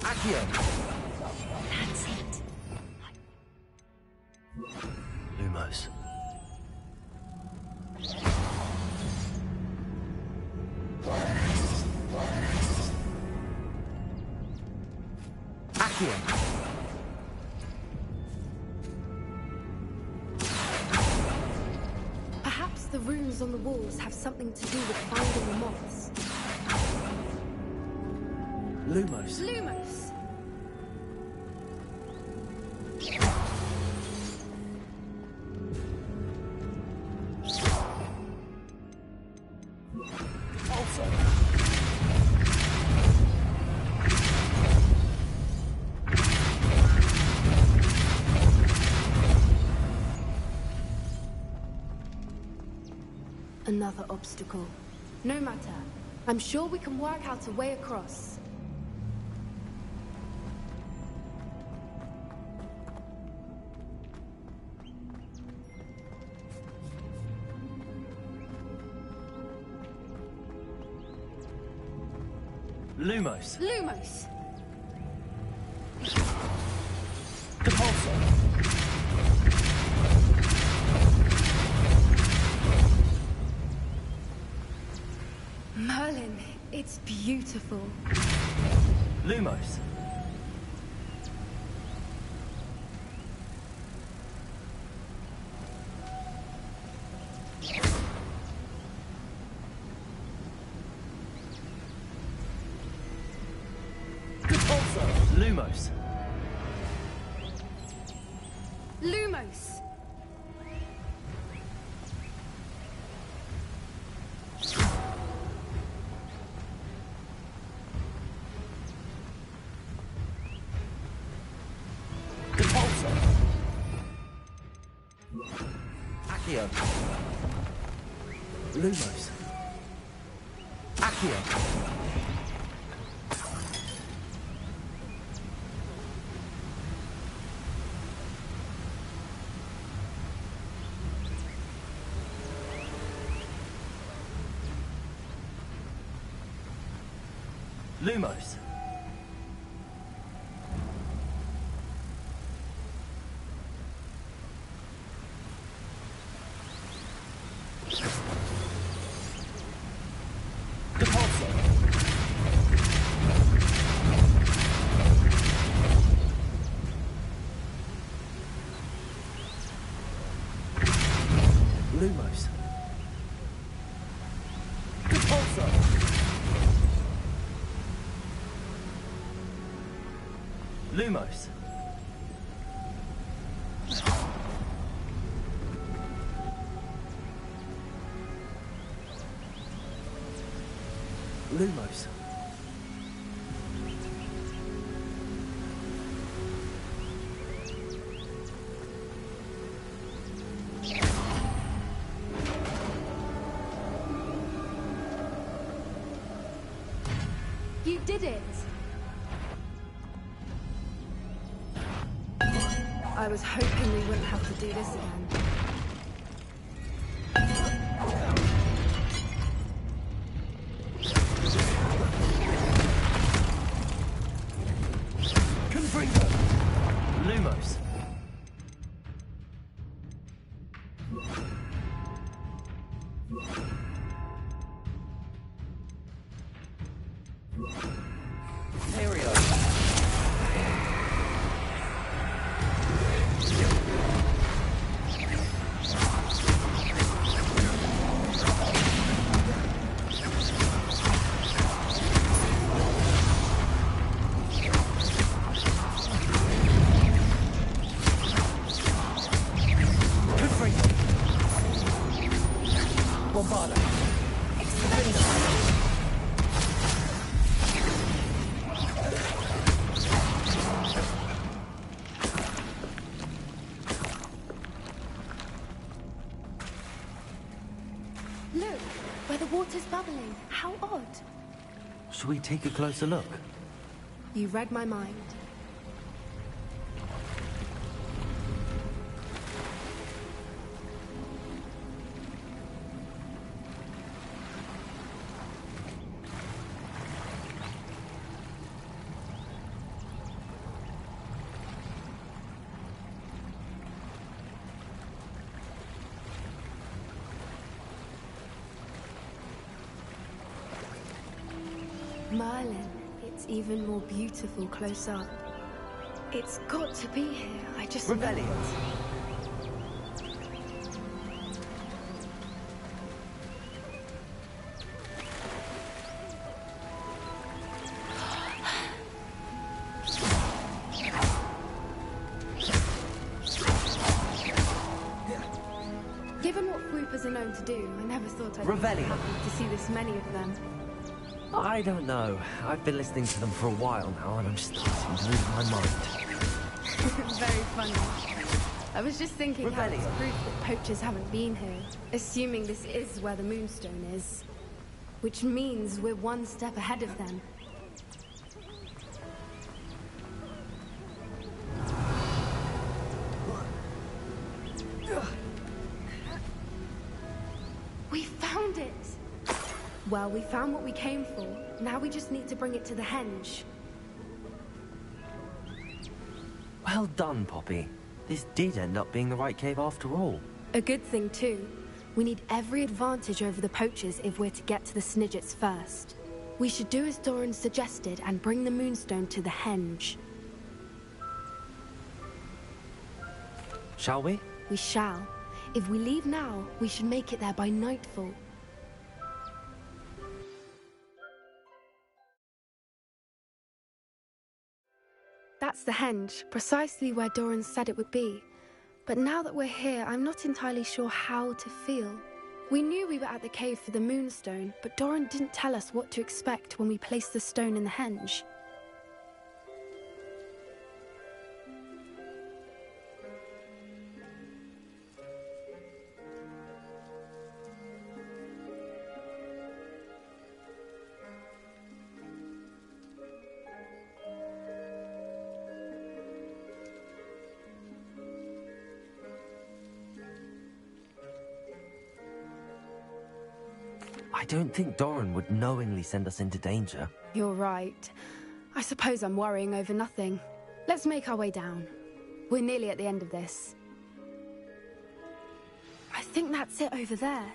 Accio. That's it. Lumos. Accio. Perhaps the runes on the walls have something to do with finding the mods. Lumos. Lumos! Another obstacle. No matter. I'm sure we can work out a way across. Lumos. Lumos! Depulso. Merlin, it's beautiful. Lumos. Depulso. Lumos. Lumos! Accio. Lumos. Accio. Lumos. Lumos. Repulsor. Lumos. Lumos. You did it! I was hoping we wouldn't have to do this again. Confringo. Lumos. Aereo. Bombarda. Look, where the water's bubbling. How odd. Should we take a closer look? You read my mind. Merlin, it's even more beautiful close up. It's got to be here. I just Rebellion. Given what Swoopers are known to do, I never thought I'd be Rebellion. happy to see this many of them. I don't know. I've been listening to them for a while now, and I'm starting to lose my mind. Very funny. I was just thinking how Rebellion. it's proof that poachers haven't been here, assuming this is where the Moonstone is. Which means we're one step ahead of them. We found it! Well, we found what we came for. Now we just need to bring it to the henge. Well done, Poppy. This did end up being the right cave after all. A good thing, too. We need every advantage over the poachers if we're to get to the Snidgets first. We should do as Doran suggested and bring the Moonstone to the henge. Shall we? We shall. If we leave now, we should make it there by nightfall. That's the henge, precisely where Doran said it would be. But now that we're here, I'm not entirely sure how to feel. We knew we were at the cave for the Moonstone, but Doran didn't tell us what to expect when we placed the stone in the henge. I don't think Doran would knowingly send us into danger. You're right. I suppose I'm worrying over nothing. Let's make our way down. We're nearly at the end of this. I think that's it over there.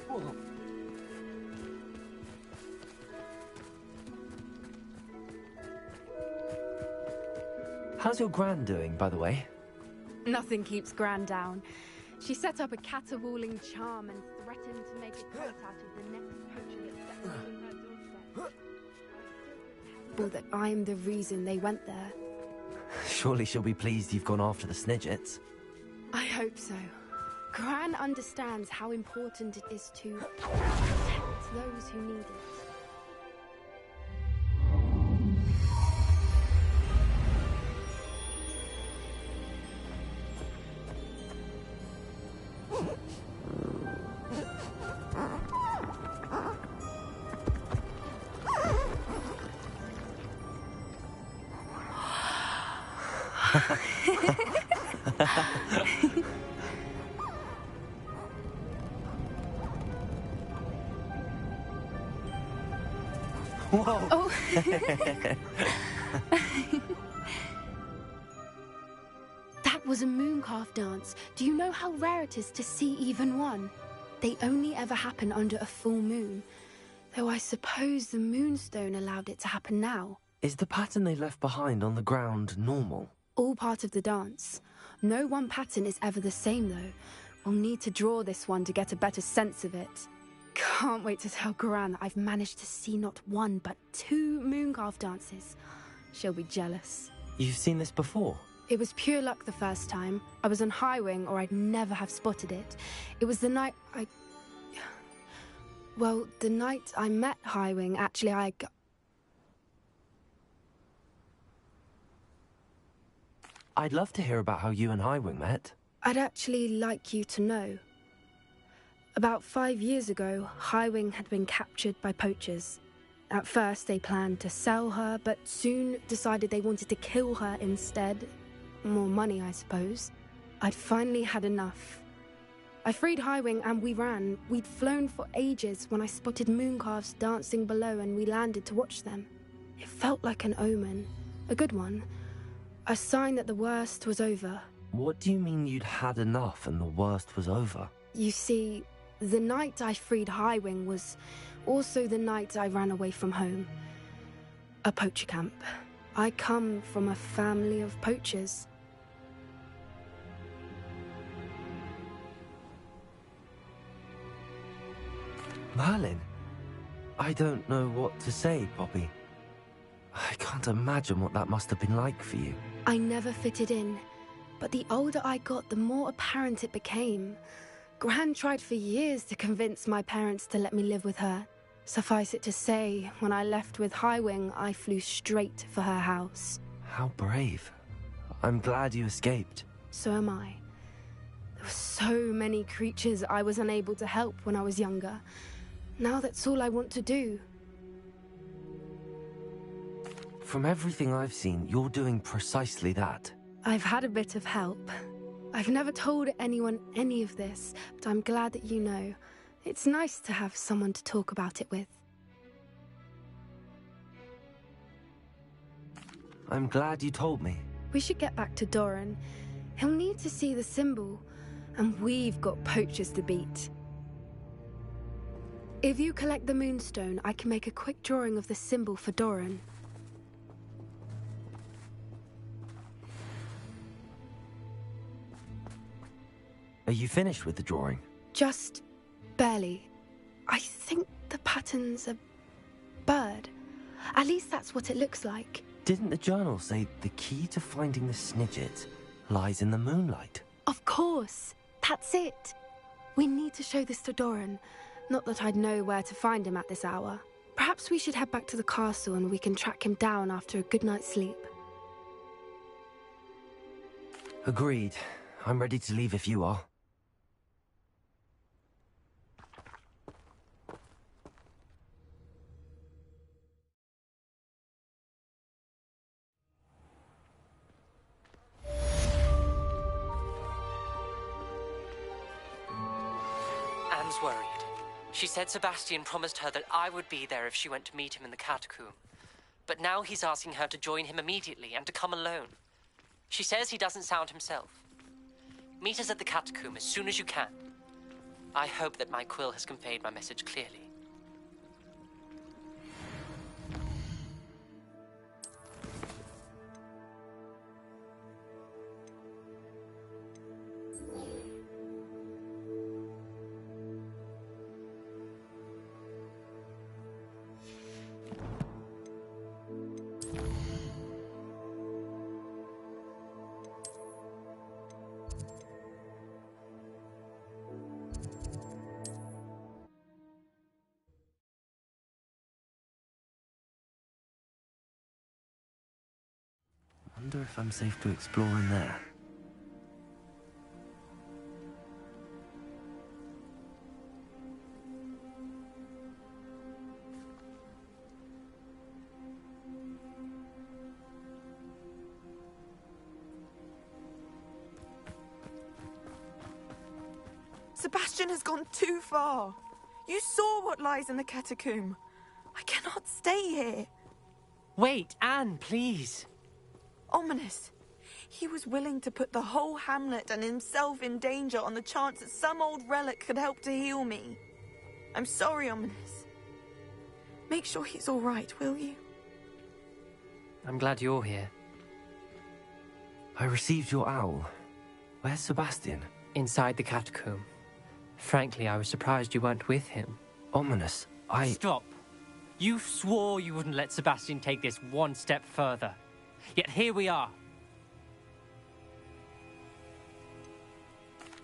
Whoa. How's your Gran doing, by the way? Nothing keeps Gran down. She set up a caterwauling charm and threatened to make a kite out of the next poacher that steps on her doorstep. Well, that I'm the reason they went there. Surely she'll be pleased you've gone after the Snidgets. I hope so. Gran understands how important it is to protect those who need it. Whoa! Oh. That was a mooncalf dance. Do you know how rare it is to see even one? They only ever happen under a full moon. Though I suppose the moonstone allowed it to happen now. Is the pattern they left behind on the ground normal? All part of the dance. No one pattern is ever the same, though. We'll need to draw this one to get a better sense of it. Can't wait to tell Gran that I've managed to see not one, but 2 mooncalf dances. She'll be jealous. You've seen this before? It was pure luck the first time. I was on Highwing, or I'd never have spotted it. It was the night Well, the night I met Highwing, actually, I'd love to hear about how you and Highwing met. I'd actually like you to know. About 5 years ago, Highwing had been captured by poachers. At first, they planned to sell her, but soon decided they wanted to kill her instead. More money, I suppose. I'd finally had enough. I freed Highwing and we ran. We'd flown for ages when I spotted mooncalves dancing below and we landed to watch them. It felt like an omen. A good one. A sign that the worst was over. What do you mean you'd had enough and the worst was over? You see, the night I freed Highwing was also the night I ran away from home. A poacher camp. I come from a family of poachers. Merlin? I don't know what to say, Poppy. I can't imagine what that must have been like for you. I never fitted in, but the older I got, the more apparent it became. Gran tried for years to convince my parents to let me live with her. Suffice it to say, when I left with Highwing, I flew straight for her house. How brave. I'm glad you escaped. So am I. There were so many creatures I was unable to help when I was younger. Now that's all I want to do. From everything I've seen, you're doing precisely that. I've had a bit of help. I've never told anyone any of this, but I'm glad that you know. It's nice to have someone to talk about it with. I'm glad you told me. We should get back to Doran. He'll need to see the symbol, and we've got poachers to beat. If you collect the moonstone, I can make a quick drawing of the symbol for Doran. Are you finished with the drawing? Just barely. I think the pattern's a bird. At least that's what it looks like. Didn't the journal say the key to finding the Snidget lies in the moonlight? Of course. That's it. We need to show this to Doran. Not that I'd know where to find him at this hour. Perhaps we should head back to the castle and we can track him down after a good night's sleep. Agreed. I'm ready to leave if you are. was worried. She said Sebastian promised her that I would be there if she went to meet him in the catacomb. But now he's asking her to join him immediately and to come alone. She says he doesn't sound himself. Meet us at the catacomb as soon as you can. I hope that my quill has conveyed my message clearly. I wonder if I'm safe to explore in there. Sebastian has gone too far. You saw what lies in the catacomb. I cannot stay here. Wait, Anne, please. Ominous. He was willing to put the whole hamlet and himself in danger on the chance that some old relic could help to heal me. I'm sorry, Ominous. Make sure he's all right, will you? I'm glad you're here. I received your owl. Where's Sebastian? Inside the catacomb. Frankly, I was surprised you weren't with him. Ominous, Stop. You swore you wouldn't let Sebastian take this one step further. Yet here we are.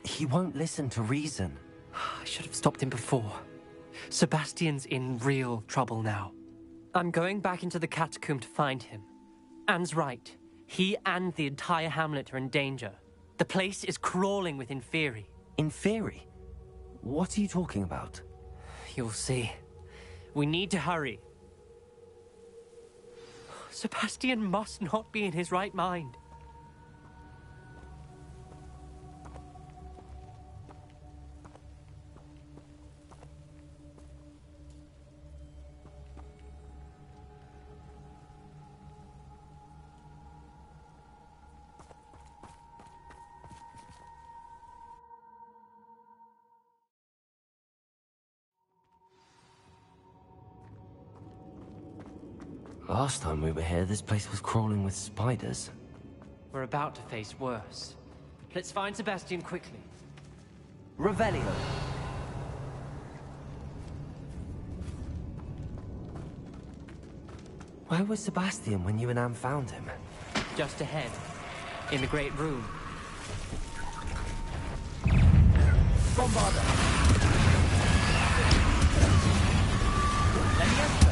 He won't listen to reason. I should have stopped him before. Sebastian's in real trouble now. I'm going back into the catacomb to find him. Anne's right. He and the entire hamlet are in danger. The place is crawling with Inferi. Inferi? What are you talking about? You'll see. We need to hurry. Sebastian must not be in his right mind. Last time we were here, this place was crawling with spiders. We're about to face worse. Let's find Sebastian quickly. Revelio! Where was Sebastian when you and Anne found him? Just ahead, in the great room. Bombarda! Let me enter.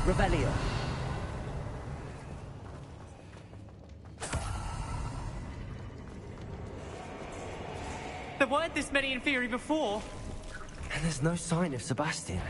Revelio. There weren't this many Inferi before. And there's no sign of Sebastian.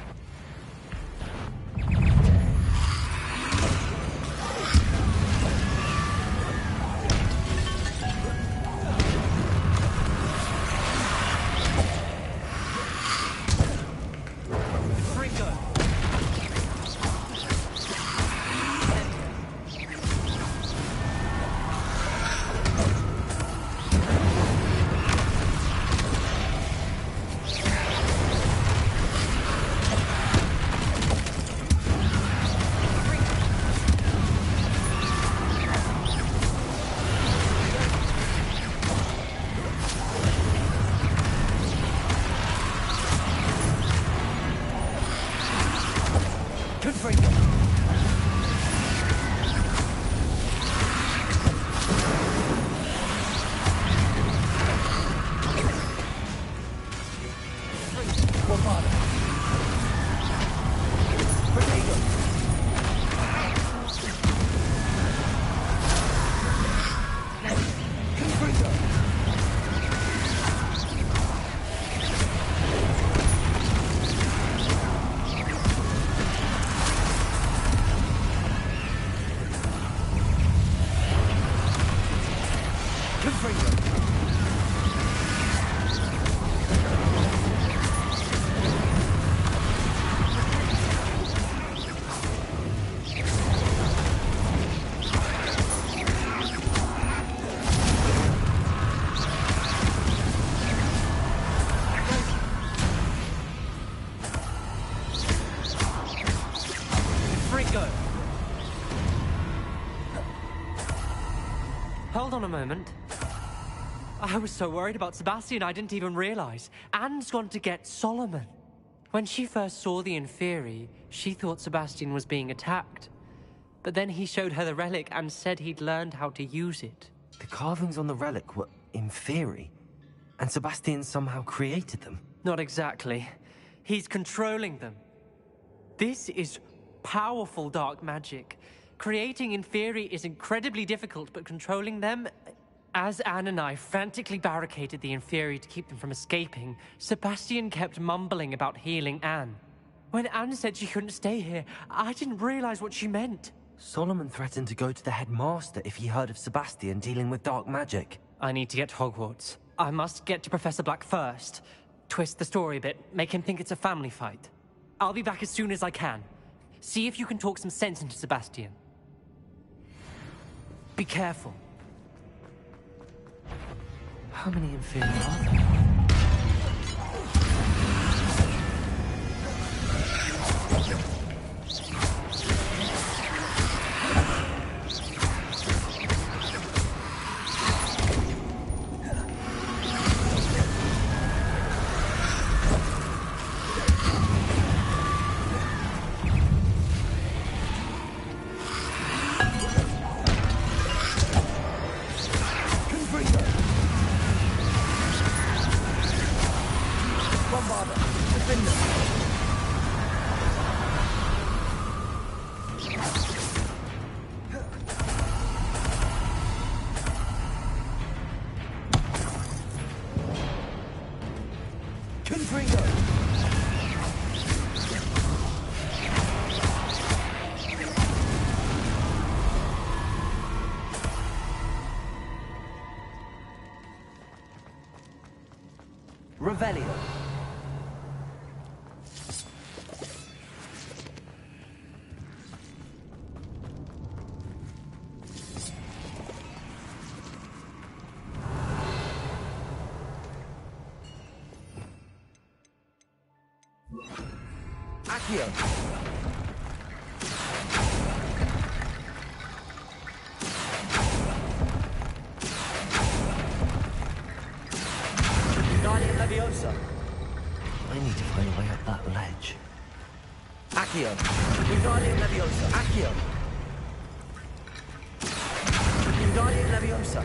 Hold on a moment. I was so worried about Sebastian I didn't even realize. Anne's gone to get Solomon. When she first saw the Inferi, she thought Sebastian was being attacked. But then he showed her the relic and said he'd learned how to use it. The carvings on the relic were Inferi, and Sebastian somehow created them. Not exactly. He's controlling them. This is powerful dark magic. Creating Inferi is incredibly difficult, but controlling them... As Anne and I frantically barricaded the Inferi to keep them from escaping, Sebastian kept mumbling about healing Anne. When Anne said she couldn't stay here, I didn't realize what she meant. Solomon threatened to go to the headmaster if he heard of Sebastian dealing with dark magic. I need to get to Hogwarts. I must get to Professor Black first. Twist the story a bit, make him think it's a family fight. I'll be back as soon as I can. See if you can talk some sense into Sebastian. Be careful. How many Inferi are there? Revelio. Accio. Leviosa. I need to find a way up that ledge. Accio. Wingardium Leviosa. Accio. Wingardium Leviosa.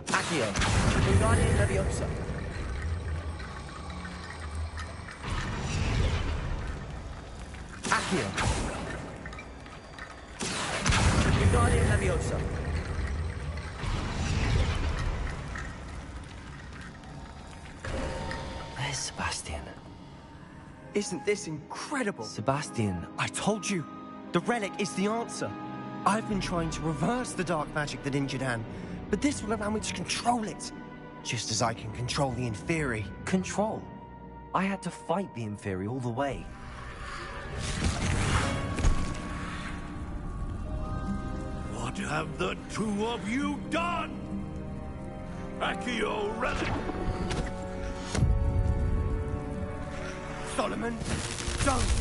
Accio. Wingardium Leviosa. Accio. Wingardium Leviosa. There's Sebastian. Isn't this incredible? Sebastian. I told you. The relic is the answer. I've been trying to reverse the dark magic that injured Anne, but this will allow me to control it. Just as I can control the Inferi. Control? I had to fight the Inferi all the way. What have the two of you done? Accio relic! Solomon, don't!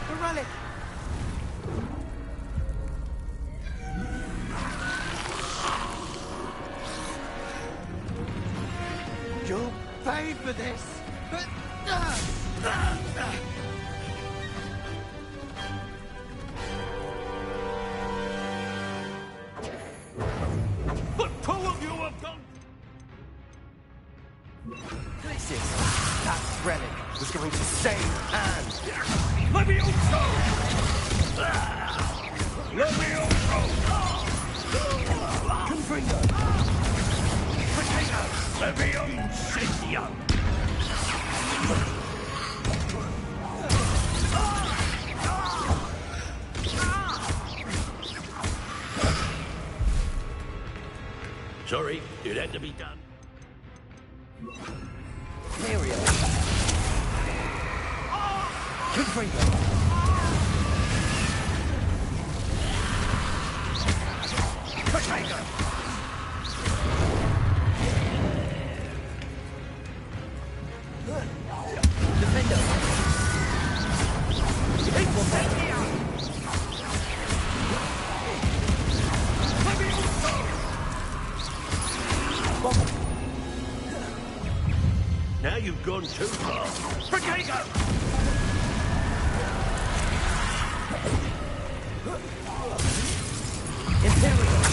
The relic! You'll pay for this! The two of you have done... That relic was going to save Anne! Levioso! Levioso! Confringo! Potato! Levioso! Sorry, it had to be done. Area. Confringo. Potato. Defender. Now you've gone too far. Potato! Imperial.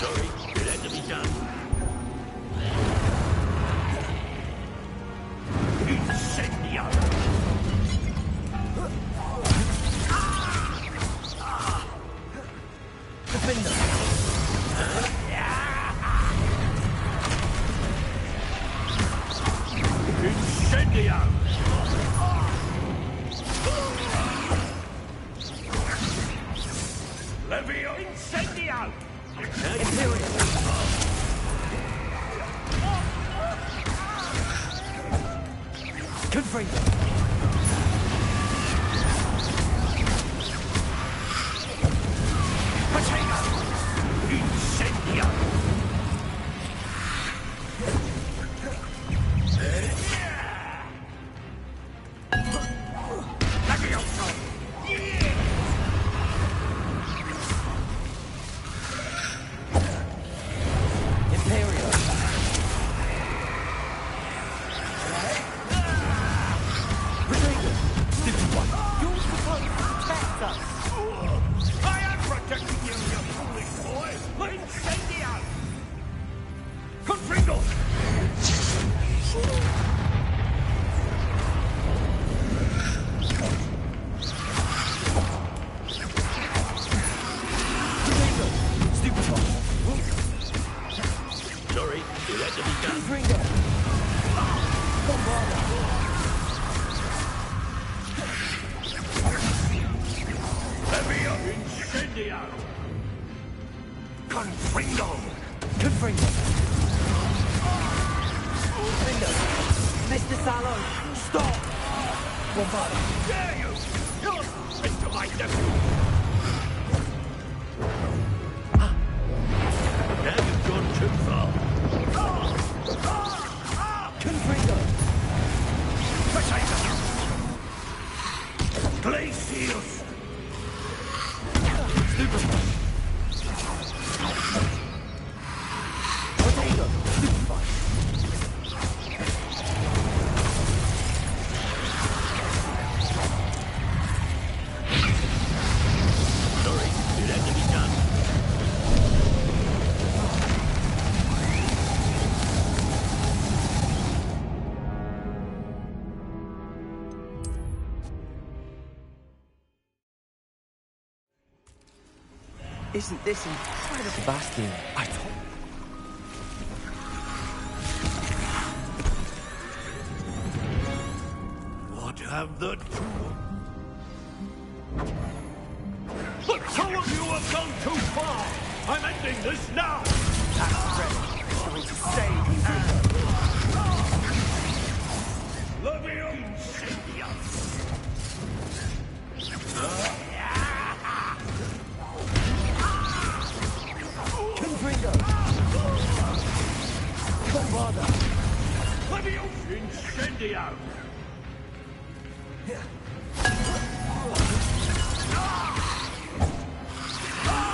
Sorry, it had to be done. Incendio! Defender. Incendio! Levio! Incendio! Imperial. Confringo. Potato! Incendio! Levioso! Imperial. Potato. Stupid one. You're supposed to protect us. I am protecting you, you foolish boy! Incendio! Confringo! Potato. Stupid one. Sorry, it had to be done. Confringo. Bombarda. Levio! Incendio! Confringo! Confringo. Defender. Mr. Salo. Stop. Bombarda. Dare you! You're into my nephew! Now you've gone too far. Confringo. Potato! Glacius! Stupid one. Potato. Stupid one. Sorry, it had to be done. Isn't this incredible? Sebastian. I told What have the two... The two of you have gone too far! I'm ending this now! that relic is going to save Anne. Levio Incendio! Confringo. Bombarda. Levio Incendio!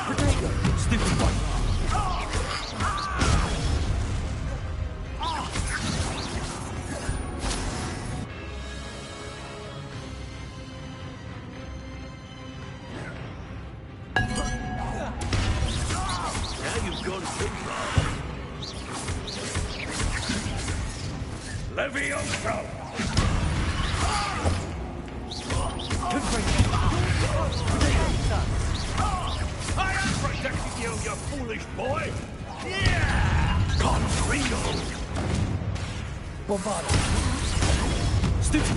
Potato. Stupid one. Now you've gone too far. Levioso! Confringo. I am protecting you, you foolish boy! Yeah! Confringo! Bombardo! Stupefy!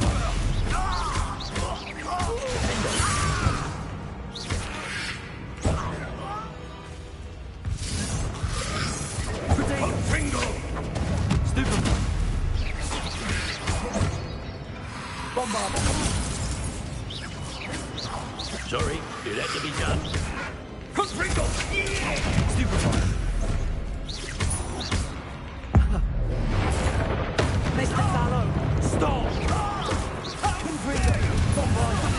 Confringo! Stupefy! Bombardo! Sorry, it had to be done. Confringo! Stupefy! Mr. Sallow! Stop! Confringo! Bombardo!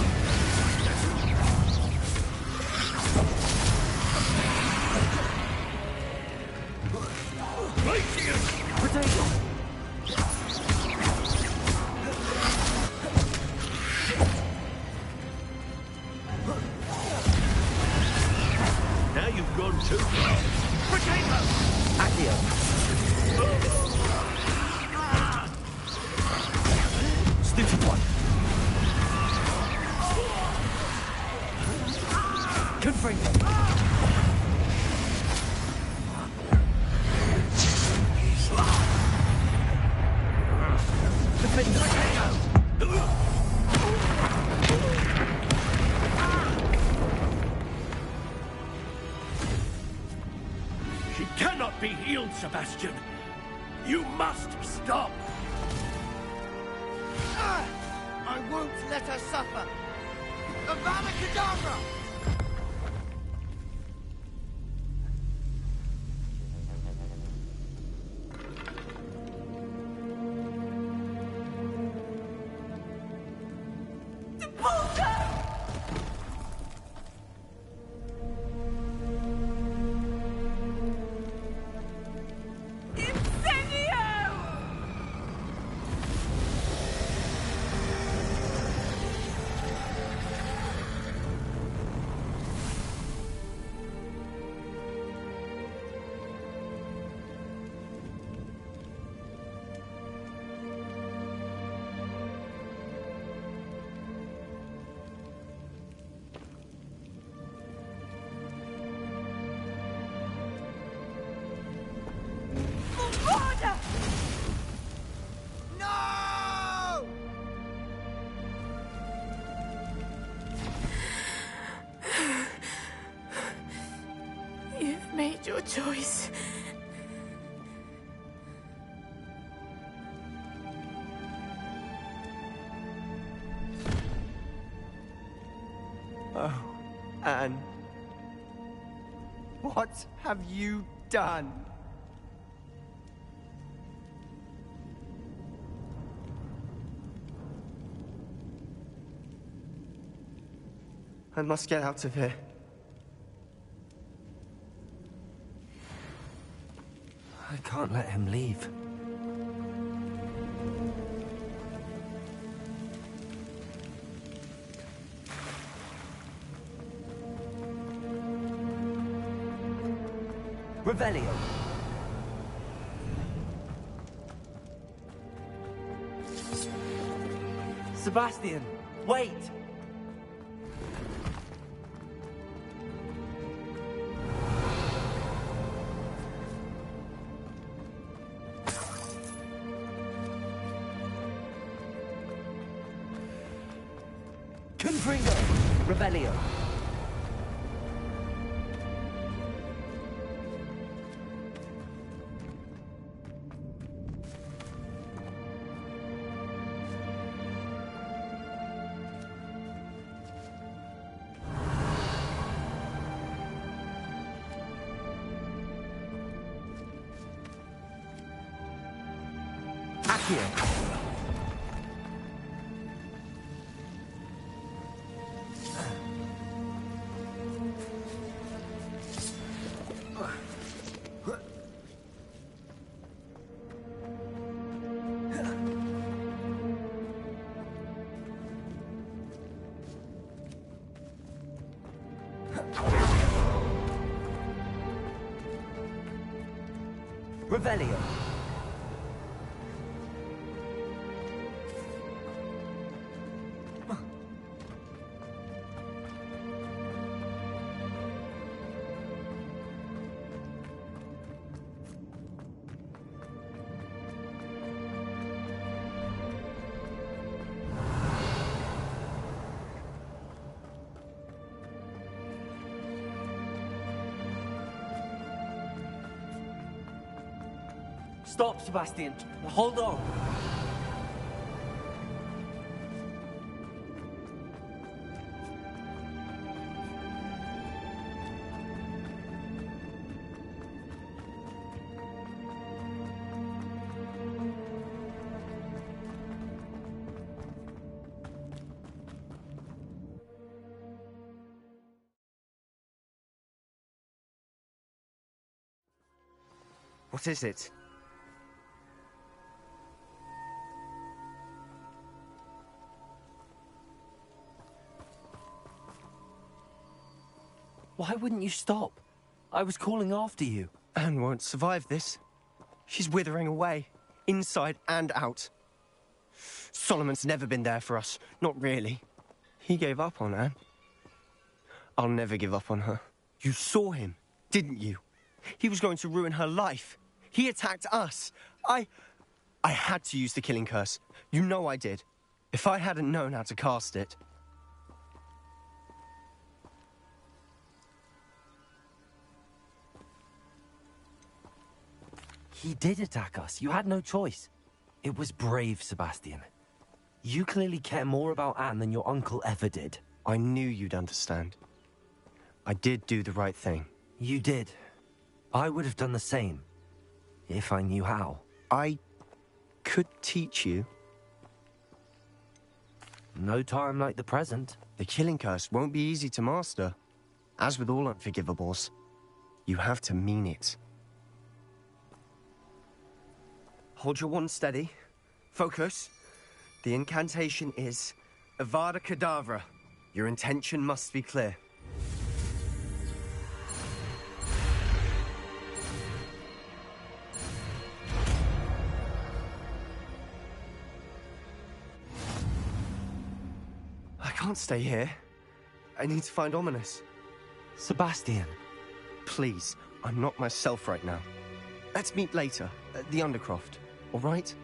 Potato! Now you've gone too far. Potato! Accio! Stupefy! Confringo! She cannot be healed, Sebastian. You must stop. I won't let her suffer. Avada Kedavra! No! You've made your choice. Oh, Anne. What have you done? I must get out of here. I can't let him leave. Revelio. Sebastian, wait! Confringo! Revelio. Accio. Revelio. Stop, Sebastian. Hold on. What is it? Why wouldn't you stop? I was calling after you. Anne won't survive this. She's withering away, inside and out. Solomon's never been there for us, not really. He gave up on Anne. I'll never give up on her. You saw him, didn't you? He was going to ruin her life. He attacked us. I had to use the killing curse. You know I did. If I hadn't known how to cast it... He did attack us. You had no choice. It was brave, Sebastian. You clearly care more about Anne than your uncle ever did. I knew you'd understand. I did do the right thing. You did. I would have done the same. If I knew how. I could teach you. No time like the present. The killing curse won't be easy to master. As with all unforgivables, you have to mean it. Hold your wand steady. Focus. The incantation is Avada Kedavra. Your intention must be clear. I can't stay here. I need to find Ominous. Sebastian. Please, I'm not myself right now. Let's meet later, at the Undercroft, all right?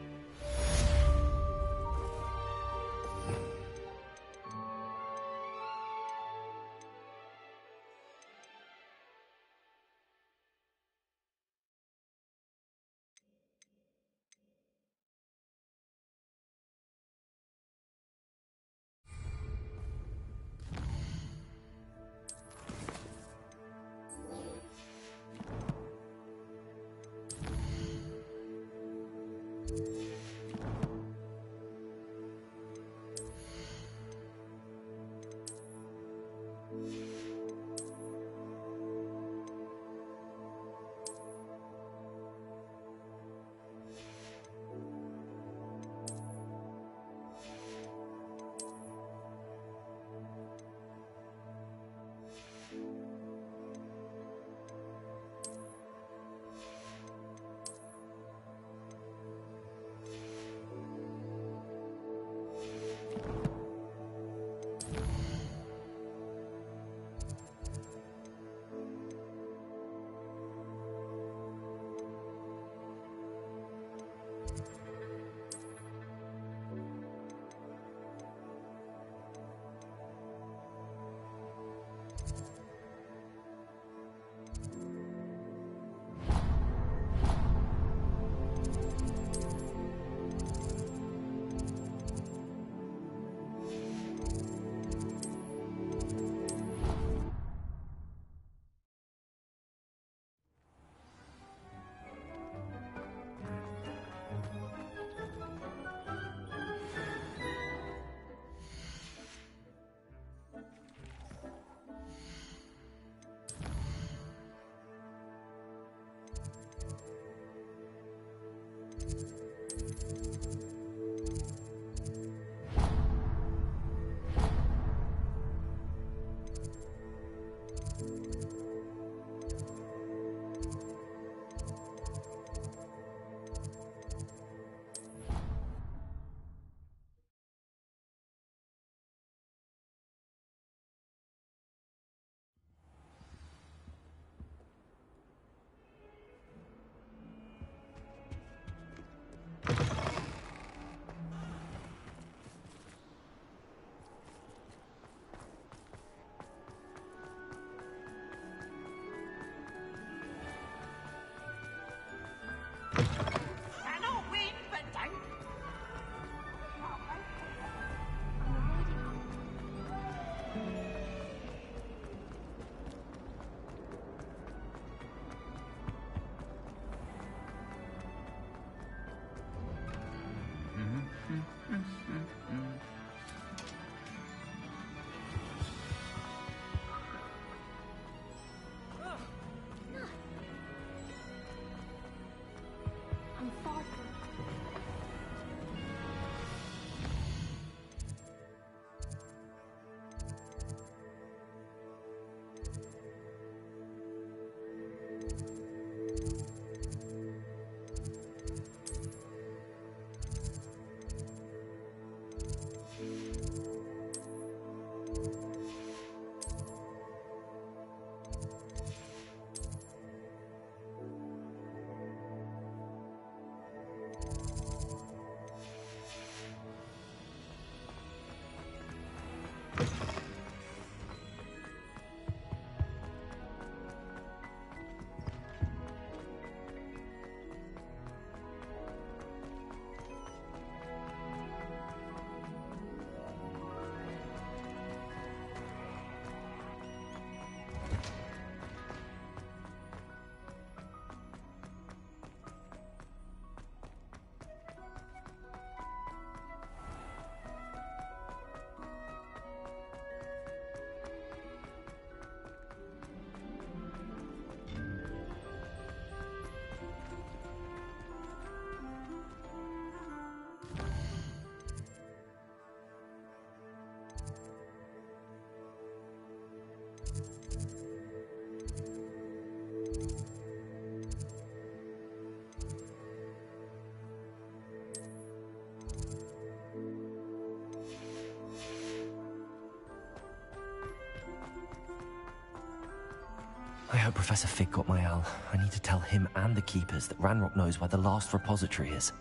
I hope Professor Fig got my owl. I need to tell him and the Keepers that Ranrock knows where the last repository is.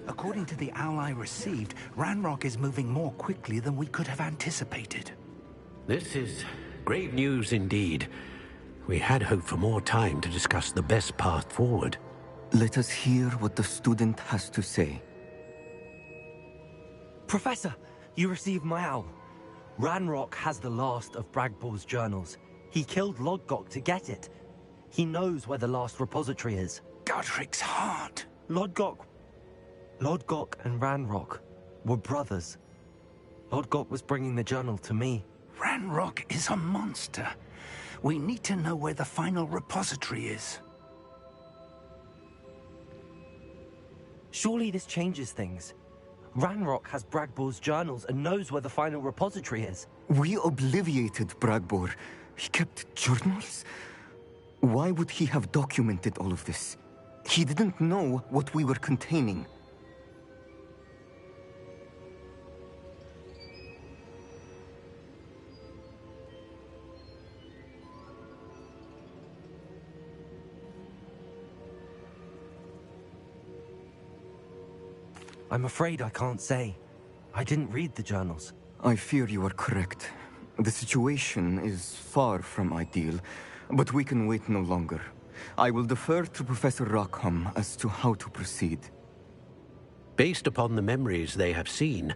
According to the owl I received, Ranrock is moving more quickly than we could have anticipated. This is grave news indeed. We had hoped for more time to discuss the best path forward. Let us hear what the student has to say. Professor, you received my owl. Ranrock has the last of Bragbor's journals. He killed Lodgok to get it. He knows where the last repository is. Godric's heart. Lodgok and Ranrock were brothers. Lodgok was bringing the journal to me. Ranrock is a monster. We need to know where the final repository is. Surely this changes things. Ranrock has Bragbor's journals and knows where the final repository is. We obliviated Bragbor. He kept journals? Why would he have documented all of this? He didn't know what we were containing. I'm afraid I can't say. I didn't read the journals. I fear you are correct. The situation is far from ideal, but we can wait no longer. I will defer to Professor Rockham as to how to proceed. Based upon the memories they have seen,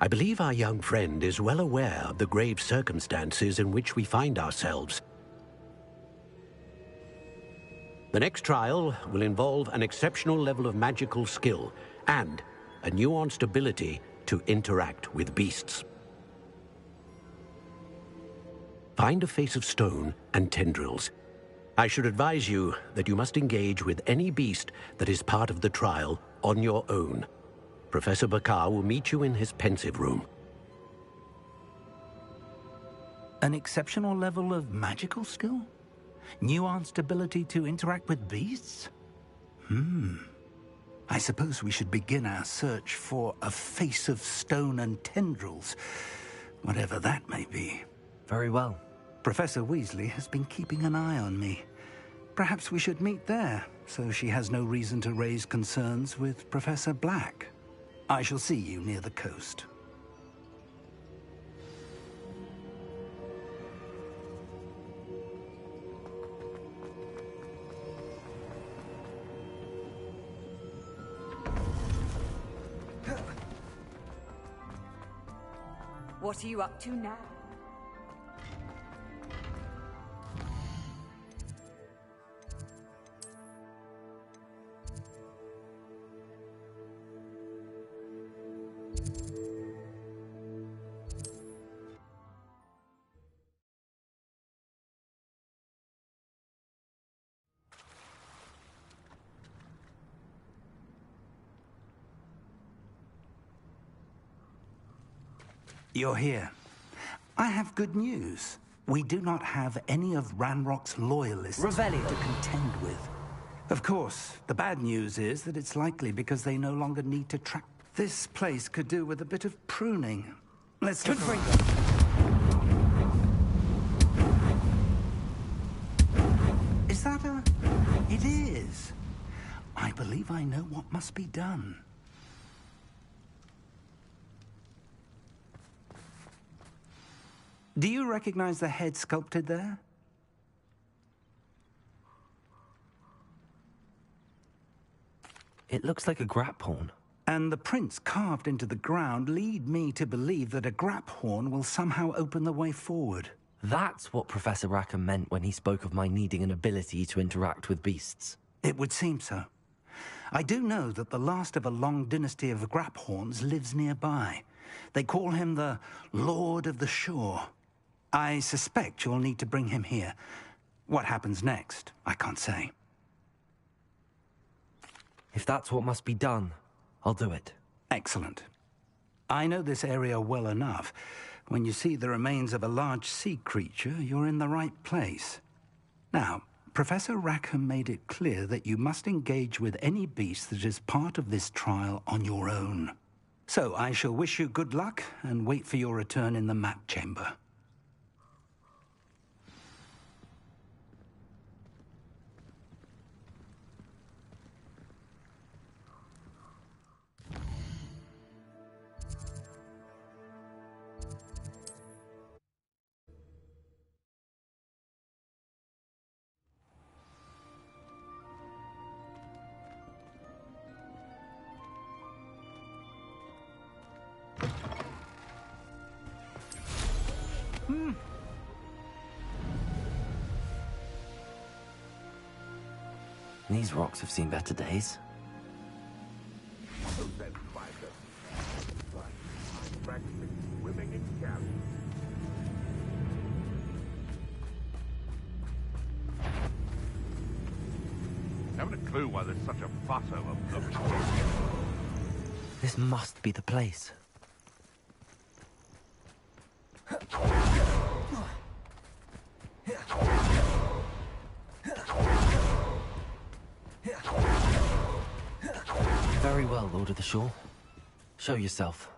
I believe our young friend is well aware of the grave circumstances in which we find ourselves. The next trial will involve an exceptional level of magical skill and a nuanced ability to interact with beasts. Find a face of stone and tendrils. I should advise you that you must engage with any beast that is part of the trial on your own. Professor Bakar will meet you in his pensive room. An exceptional level of magical skill? Nuanced ability to interact with beasts? I suppose we should begin our search for a face of stone and tendrils, whatever that may be. Very well. Professor Weasley has been keeping an eye on me. Perhaps we should meet there, so she has no reason to raise concerns with Professor Black. I shall see you near the coast. What are you up to now? You're here. I have good news. We do not have any of Ranrock's loyalists Revelio to contend with. Of course, the bad news is that it's likely because they no longer need to track. This place could do with a bit of pruning. Let's look around. Is that a... It is. I believe I know what must be done. Do you recognize the head sculpted there? It looks like a grap horn. And the prints carved into the ground lead me to believe that a grap horn will somehow open the way forward. That's what Professor Rackham meant when he spoke of my needing an ability to interact with beasts. It would seem so. I do know that the last of a long dynasty of Graphorns lives nearby. They call him the Lord of the Shore. I suspect you'll need to bring him here. What happens next, I can't say. If that's what must be done, I'll do it. Excellent. I know this area well enough. When you see the remains of a large sea creature, you're in the right place. Now, Professor Rackham made it clear that you must engage with any beast that is part of this trial on your own. So I shall wish you good luck and wait for your return in the map chamber. These rocks have seen better days. Haven't a clue why there's such a fuss over them. This must be the place. Very well, Lord of the Shore. Show yourself.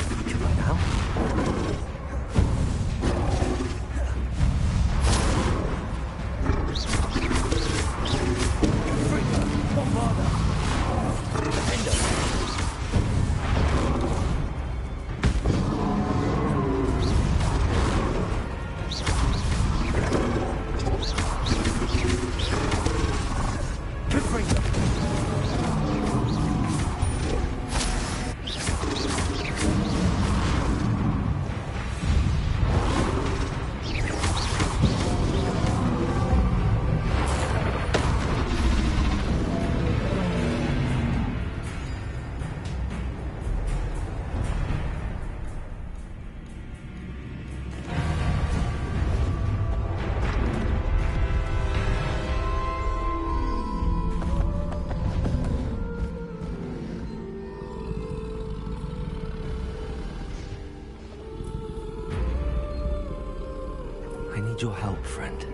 beat you right now. I need your help, friend.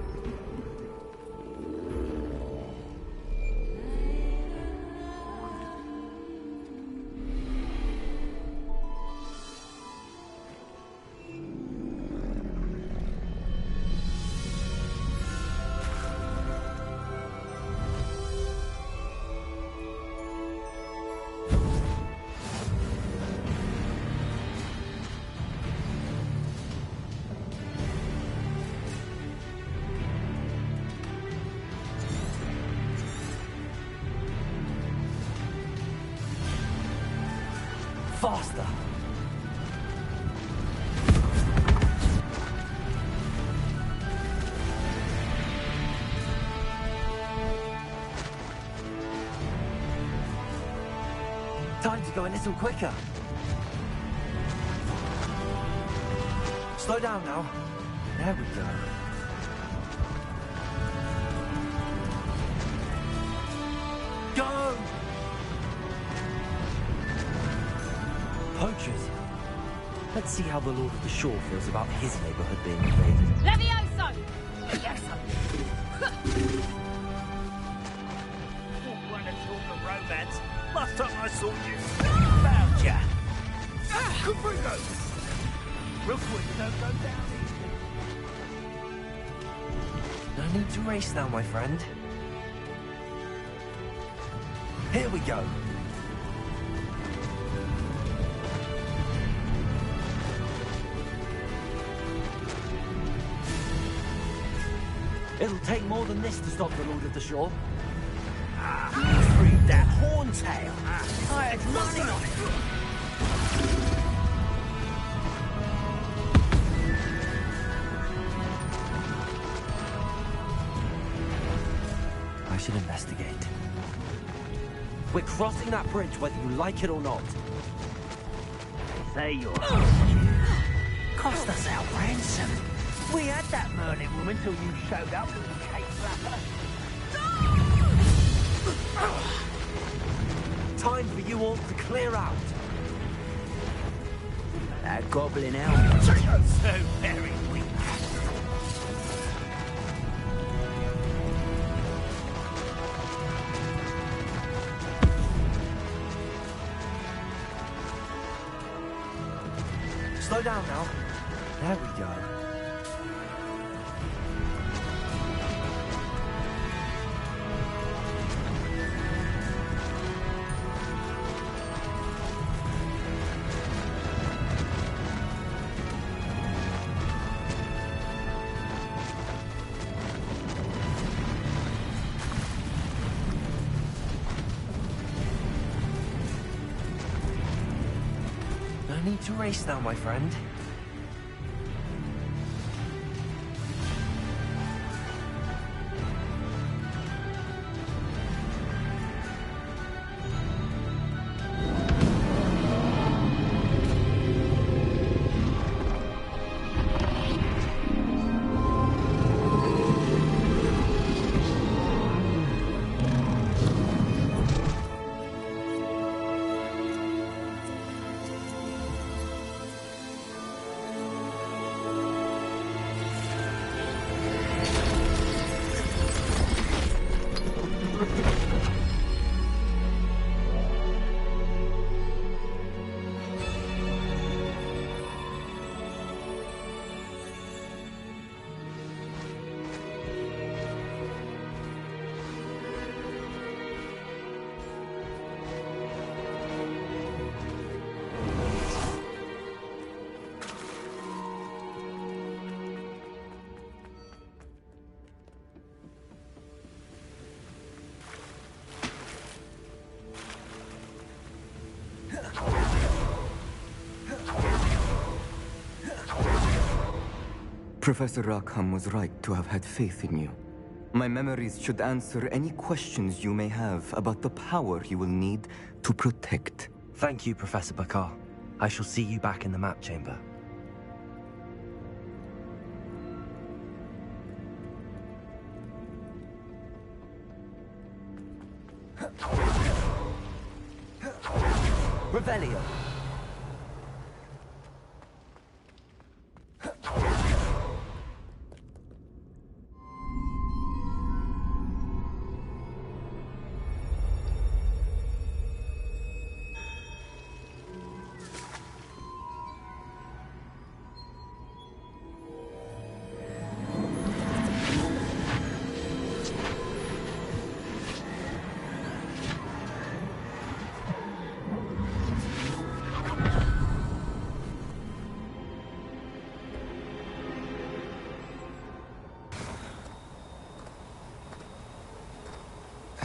Faster! Time to go a little quicker. Slow down now. There we go. Go! Poachers. Let's see how the Lord of the Shore feels about his neighborhood being invaded. Levioso! Want to talk of romance? Last time I saw you, found ya. Confringo! Rookwood don't go down easy. No need to race now, my friend. Here we go. It'll take more than this to stop the Lord of the Shore. You freed that horntail. I had money on it. I should investigate. We're crossing that bridge whether you like it or not. Say you're cost us our ransom. We had that Merlin woman till you showed up with the cake flapper. Time for you all to clear out. That goblin elf. So very weak. Slow down now. There we go. No need to race now, my friend. Professor Rackham was right to have had faith in you. My memories should answer any questions you may have about the power you will need to protect. Thank you, Professor Bakar. I shall see you back in the map chamber. Revelio.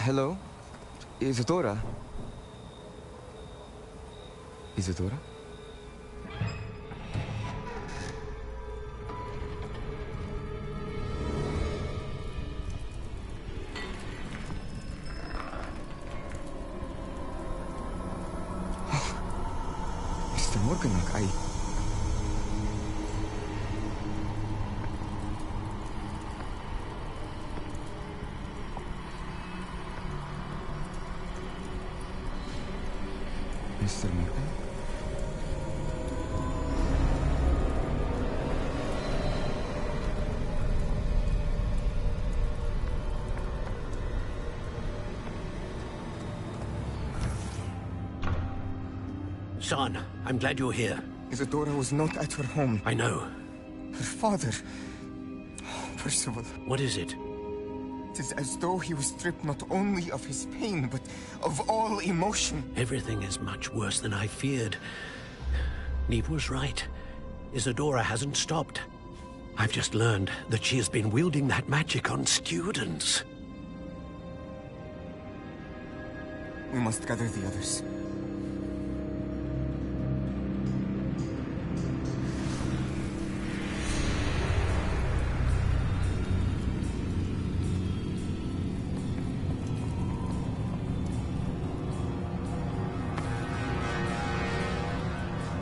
Hello? Isadora? Isadora? Mr. Morganach, Mr. Morgan? Son, I'm glad you're here. Isadora was not at her home. I know. Her father... Percival. What is it? It is as though he was stripped not only of his pain, but of all emotion. Everything is much worse than I feared. Neve was right. Isadora hasn't stopped. I've just learned that she has been wielding that magic on students. We must gather the others.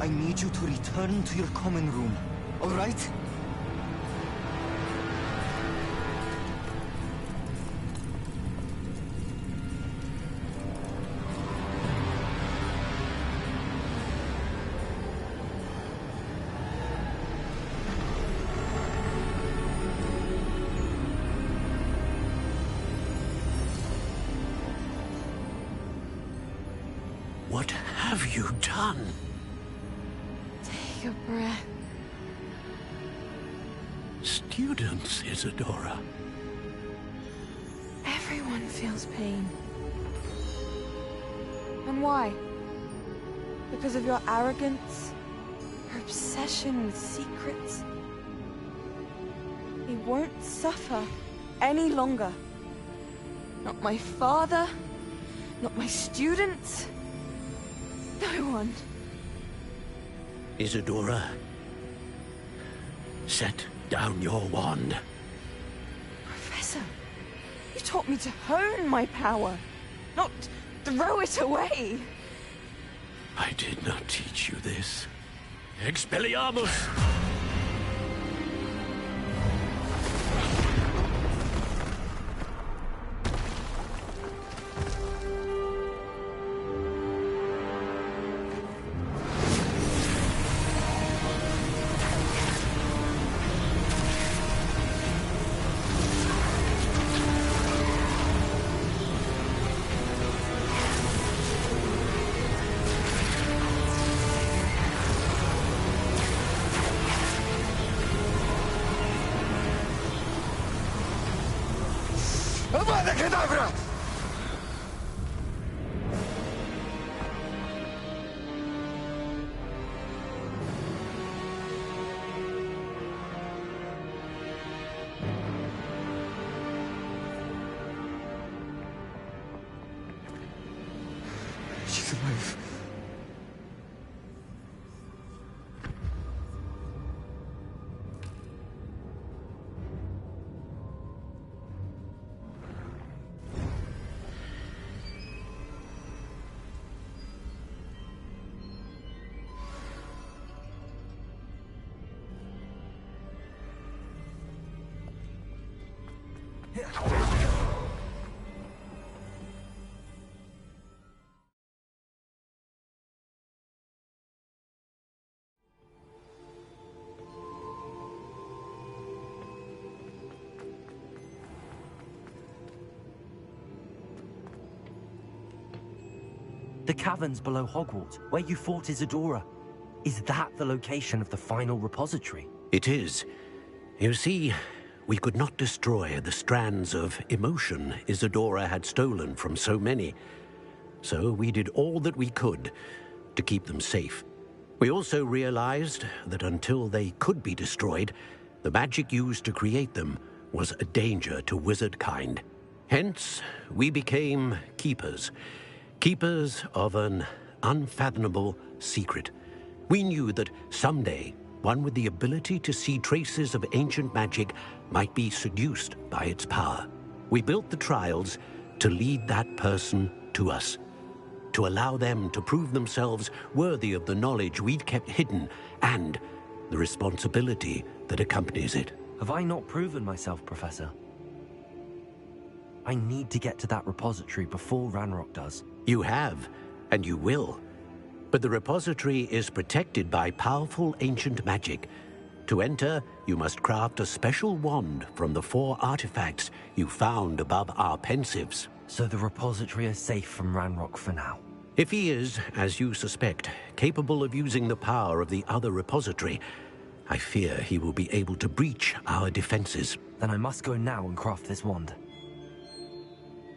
I need you to return to your common room, all right? What have you done? Take a breath. Students, Isadora. Everyone feels pain. And why? Because of your arrogance? Your obsession with secrets? He won't suffer any longer. Not my father, not my students, no one. Isadora, set down your wand. Professor, you taught me to hone my power, not throw it away. I did not teach you this. Expelliarmus! Avada Kedavra! She's alive. The caverns below Hogwarts, where you fought Isadora. Is that the location of the final repository? It is. You see, we could not destroy the strands of emotion Isadora had stolen from so many. So we did all that we could to keep them safe. We also realized that until they could be destroyed, the magic used to create them was a danger to wizard kind. Hence, we became keepers. Keepers of an unfathomable secret. We knew that someday, one with the ability to see traces of ancient magic might be seduced by its power. We built the trials to lead that person to us, to allow them to prove themselves worthy of the knowledge we'd kept hidden and the responsibility that accompanies it. Have I not proven myself, Professor? I need to get to that repository before Ranrock does. You have, and you will. But the repository is protected by powerful ancient magic. To enter, you must craft a special wand from the 4 artifacts you found above our pensives. So the repository is safe from Ranrock for now? If he is, as you suspect, capable of using the power of the other repository, I fear he will be able to breach our defenses. Then I must go now and craft this wand.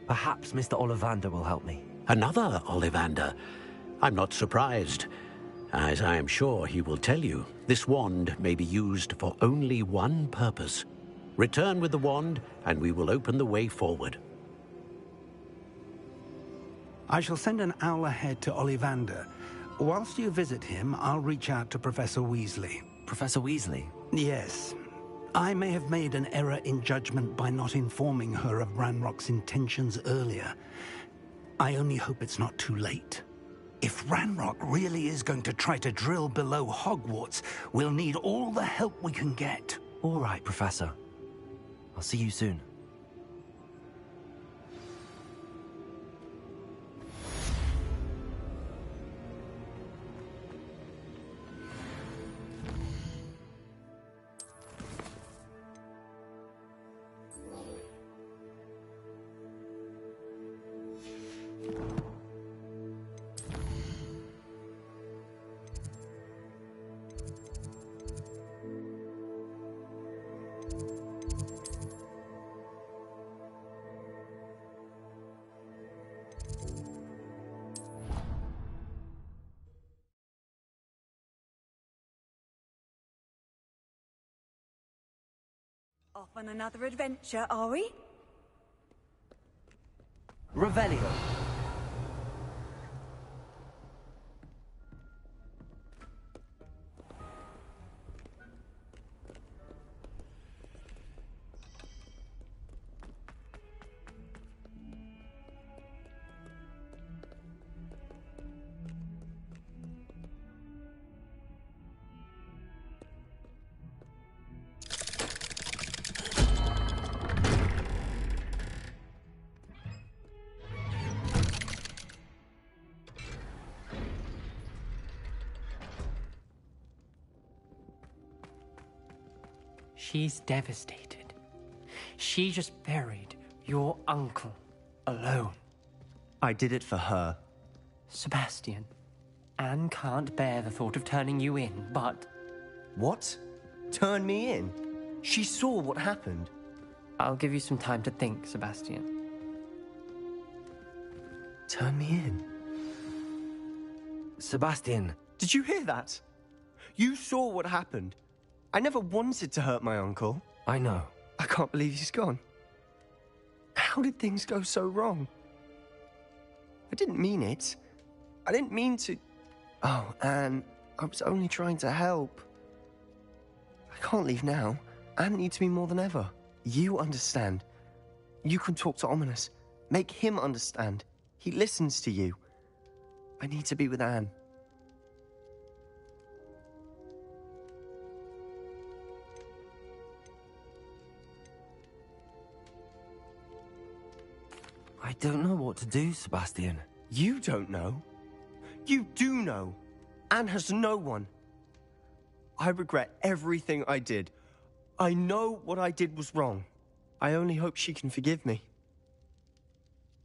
Perhaps Mr. Ollivander will help me. Another Ollivander? I'm not surprised. As I am sure he will tell you, this wand may be used for only one purpose. Return with the wand, and we will open the way forward. I shall send an owl ahead to Ollivander. Whilst you visit him, I'll reach out to Professor Weasley. Professor Weasley? Yes. I may have made an error in judgment by not informing her of Ranrock's intentions earlier. I only hope it's not too late. If Ranrock really is going to try to drill below Hogwarts, we'll need all the help we can get. All right, Professor. I'll see you soon. Off on another adventure, are we? Revelio. She's devastated. She just buried your uncle alone. I did it for her. Sebastian, Anne can't bear the thought of turning you in, but... What? Turn me in? She saw what happened. I'll give you some time to think, Sebastian. Turn me in? Sebastian. Did you hear that? You saw what happened. I never wanted to hurt my uncle. I know. I can't believe he's gone. How did things go so wrong? I didn't mean it. I didn't mean to... Oh, Anne, I was only trying to help. I can't leave now. Anne needs me more than ever. You understand. You can talk to Ominous. Make him understand. He listens to you. I need to be with Anne. I don't know what to do, Sebastian. You don't know. You do know. Anne has no one. I regret everything I did. I know what I did was wrong. I only hope she can forgive me.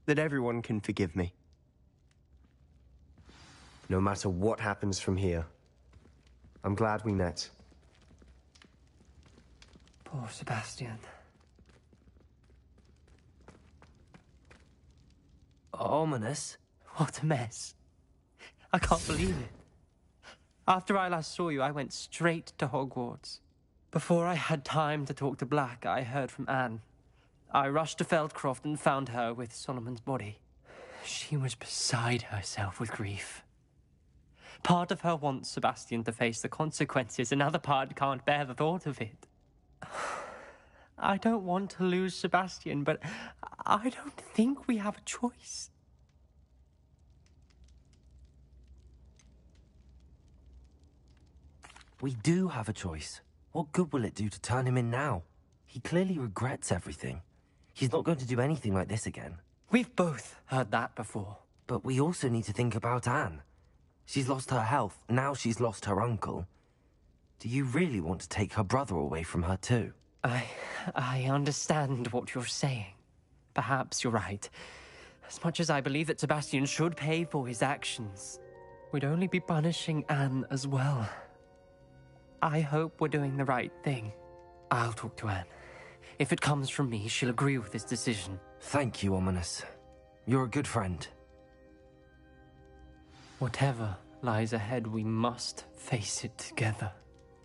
That everyone can forgive me. No matter what happens from here. I'm glad we met. Poor Sebastian. Ominous? What a mess. I can't believe it. After I last saw you, I went straight to Hogwarts. Before I had time to talk to Black, I heard from Anne. I rushed to Feldcroft and found her with Solomon's body. She was beside herself with grief. Part of her wants Sebastian to face the consequences, another part can't bear the thought of it. I don't want to lose Sebastian, but I don't think we have a choice. We do have a choice. What good will it do to turn him in now? He clearly regrets everything. He's not going to do anything like this again. We've both heard that before. But we also need to think about Anne. She's lost her health, now she's lost her uncle. Do you really want to take her brother away from her too? I understand what you're saying. Perhaps you're right. As much as I believe that Sebastian should pay for his actions, we'd only be punishing Anne as well. I hope we're doing the right thing. I'll talk to Anne. If it comes from me, she'll agree with this decision. Thank you, Ominous. You're a good friend. Whatever lies ahead, we must face it together.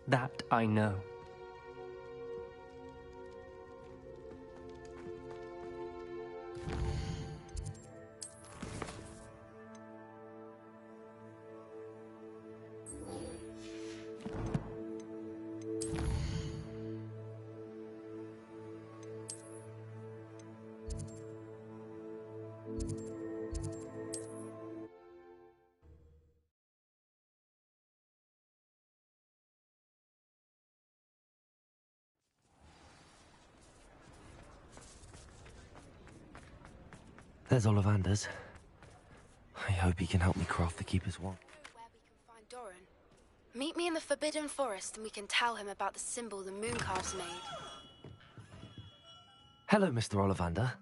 That I know. There's Ollivander's. I hope he can help me craft the Keeper's wand. Where we can find Doran. Meet me in the Forbidden Forest and we can tell him about the symbol the Mooncalves made. Hello, Mr. Ollivander.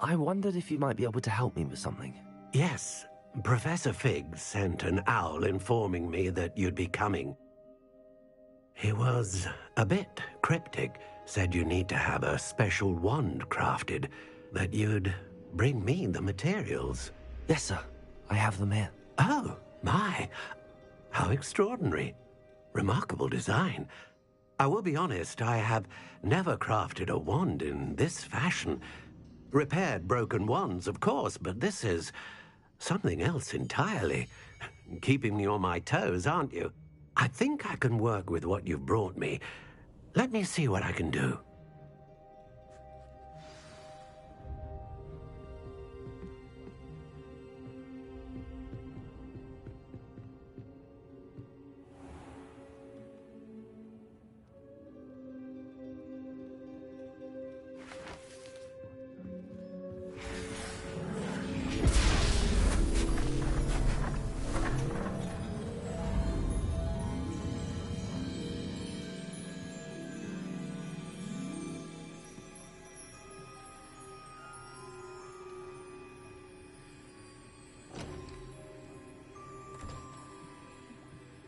I wondered if you might be able to help me with something. Yes, Professor Fig sent an owl informing me that you'd be coming. He was a bit cryptic, said you need to have a special wand crafted, that you'd bring me the materials. Yes, sir. I have them here. Oh, my. How extraordinary. Remarkable design. I will be honest, I have never crafted a wand in this fashion. Repaired broken wands, of course, but this is something else entirely. Keeping me on my toes, aren't you? I think I can work with what you've brought me. Let me see what I can do.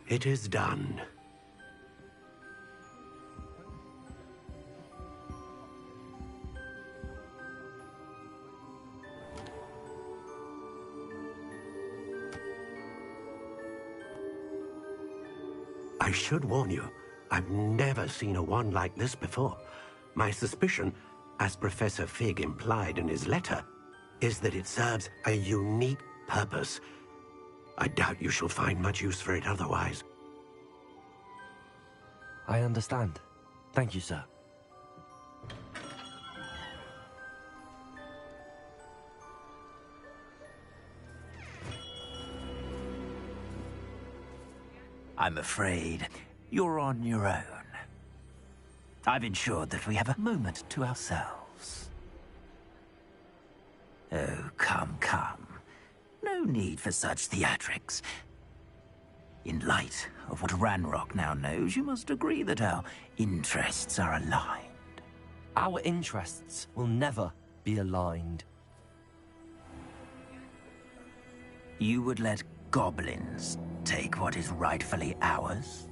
It is done. I should warn you, I've never seen a wand like this before. My suspicion, as Professor Fig implied in his letter, is that it serves a unique purpose. I doubt you shall find much use for it otherwise. I understand. Thank you, sir. I'm afraid you're on your own. I've ensured that we have a moment to ourselves. Oh, come. No need for such theatrics. In light of what Ranrock now knows, you must agree that our interests are aligned. Our interests will never be aligned. You would let goblins take what is rightfully ours?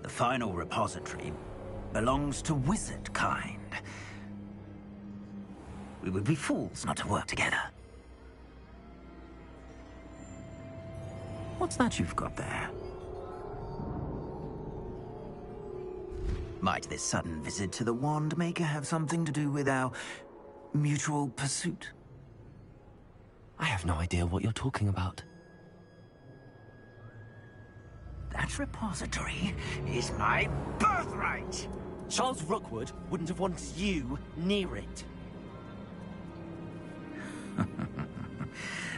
The final repository belongs to wizard kind. We would be fools not to work together. What's that you've got there? Might this sudden visit to the Wand Maker have something to do with our mutual pursuit? I have no idea what you're talking about. That repository is my birthright! Charles Rookwood wouldn't have wanted you near it.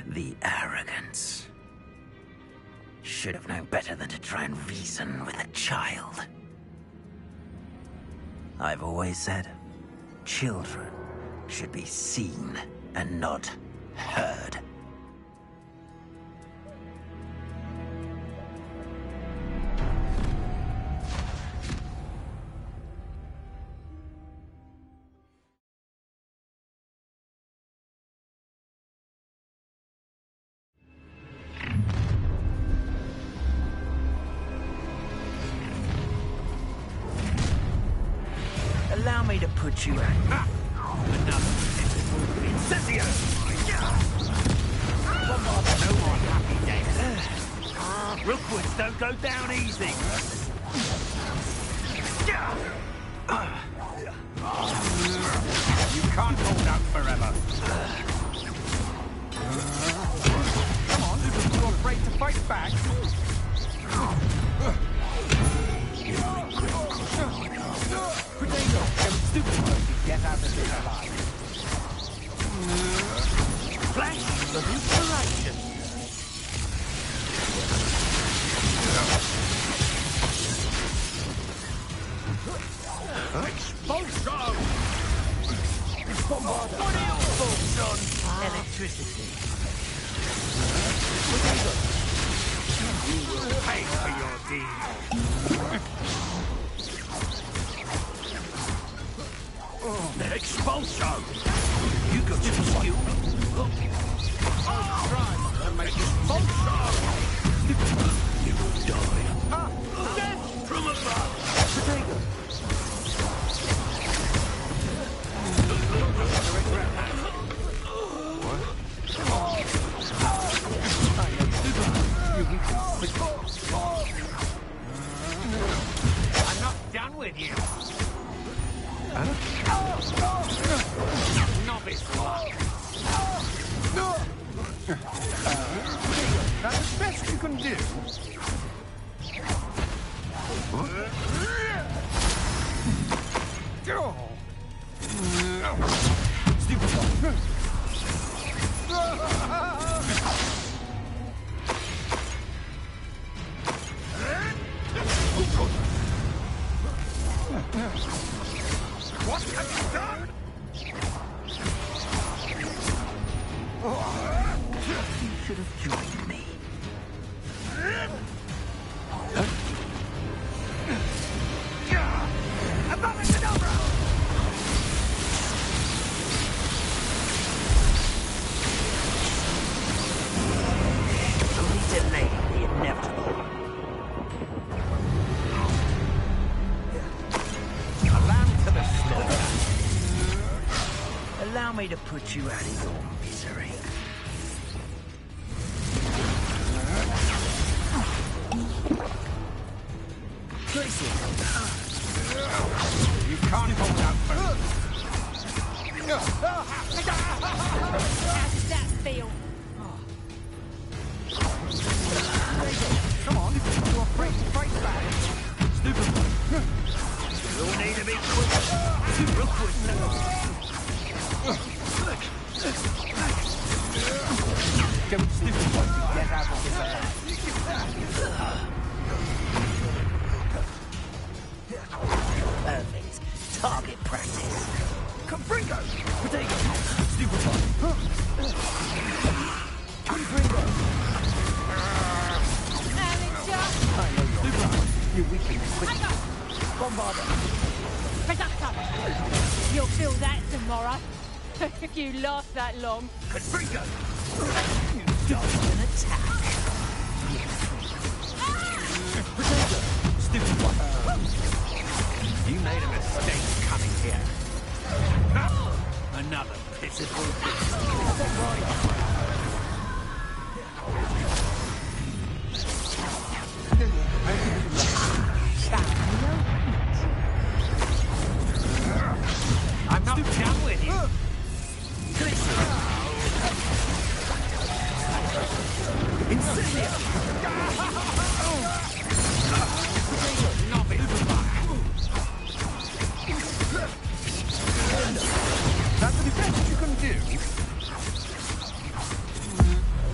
The arrogance. Should have known better than to try and reason with a child. I've always said, children should be seen and not heard. Allow me to put you out. Incendio! No more happy days. Rookwoods don't go down easy. You can't hold out forever. Come on, you're afraid to fight back. Get out of this alive. Flash of inspiration. Expulsion! What are your thoughts on electricity? You will pay for your deed. Expulsion! You got your skill. I'll try to make expulsion! You will die. Death from above! Potato! I'm not done with you. Novice luck. That's the best you can do. What have you done? You should have joined me. Only delay the inevitable. A lamb to the slaughter. Allow me to put you out of your misery. You can't hold out forever. How does that feel? Come on, you're afraid to fight back. You'll need to be quick. Real quick. Don't stupid one to get out of this alive. Perfect. Target practice. Confringo! Stupid one. You'll feel that tomorrow. If you last that long. Confringo! You dodged an attack. Stupid one. You made a mistake coming here. Another pitiful beast. I'm not done with you. Incendio! That's the defense you can do.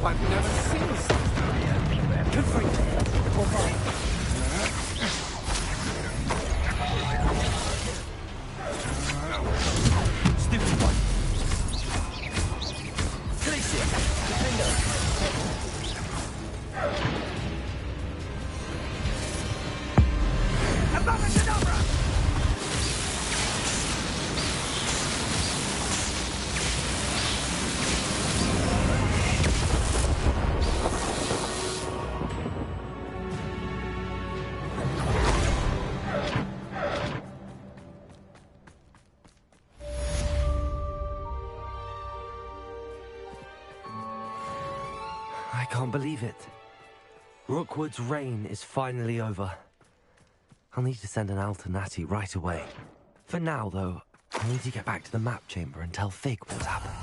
I've never seen something yet. Good for you. Stupid one. Glacier. Defender. Abracadabra! I can't believe it. Rookwood's reign is finally over. I'll need to send an alternati right away. For now, though, I need to get back to the map chamber and tell Fig what's happened.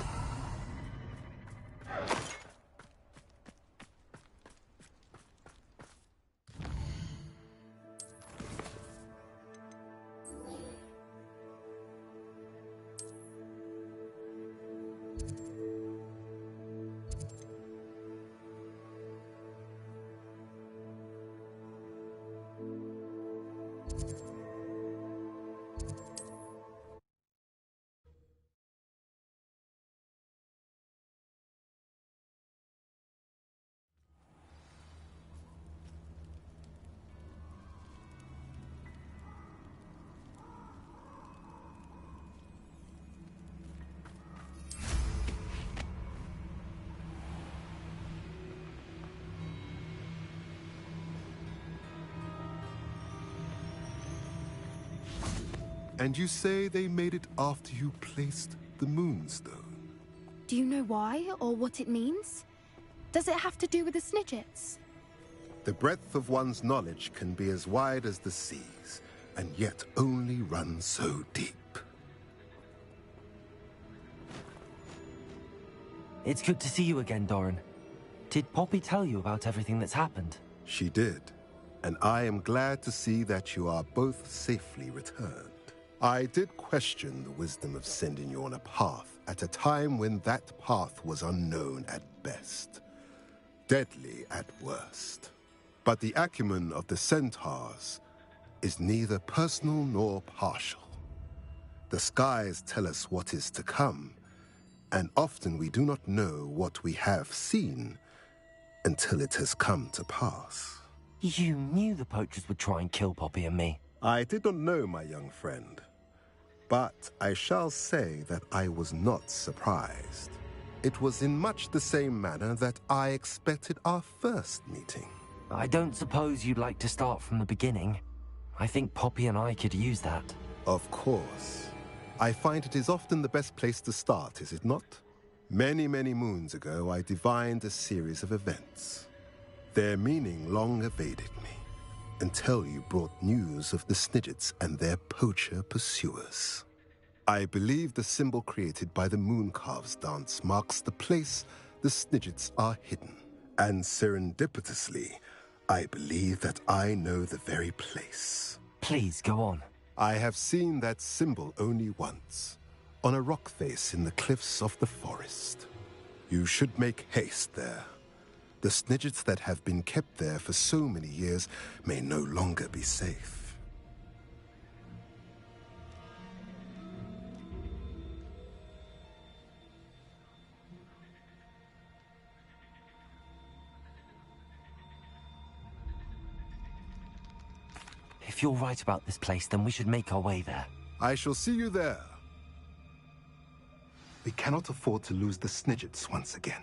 And you say they made it after you placed the Moonstone? Do you know why, or what it means? Does it have to do with the Snidgets? The breadth of one's knowledge can be as wide as the seas, and yet only run so deep. It's good to see you again, Doran. Did Poppy tell you about everything that's happened? She did, and I am glad to see that you are both safely returned. I did question the wisdom of sending you on a path at a time when that path was unknown at best, deadly at worst. But the acumen of the centaurs is neither personal nor partial. The skies tell us what is to come, and often we do not know what we have seen until it has come to pass. You knew the poachers would try and kill Poppy and me. I did not know, my young friend, but I shall say that I was not surprised. It was in much the same manner that I expected our first meeting. I don't suppose you'd like to start from the beginning. I think Poppy and I could use that. Of course. I find it is often the best place to start, is it not? Many, many moons ago, I divined a series of events. Their meaning long evaded me, until you brought news of the Snidgets and their poacher pursuers. I believe the symbol created by the Mooncalves dance marks the place the Snidgets are hidden. And serendipitously, I believe that I know the very place. Please, go on. I have seen that symbol only once, on a rock face in the cliffs of the forest. You should make haste there. The Snidgets that have been kept there for so many years may no longer be safe. If you're right about this place, then we should make our way there. I shall see you there. We cannot afford to lose the Snidgets once again.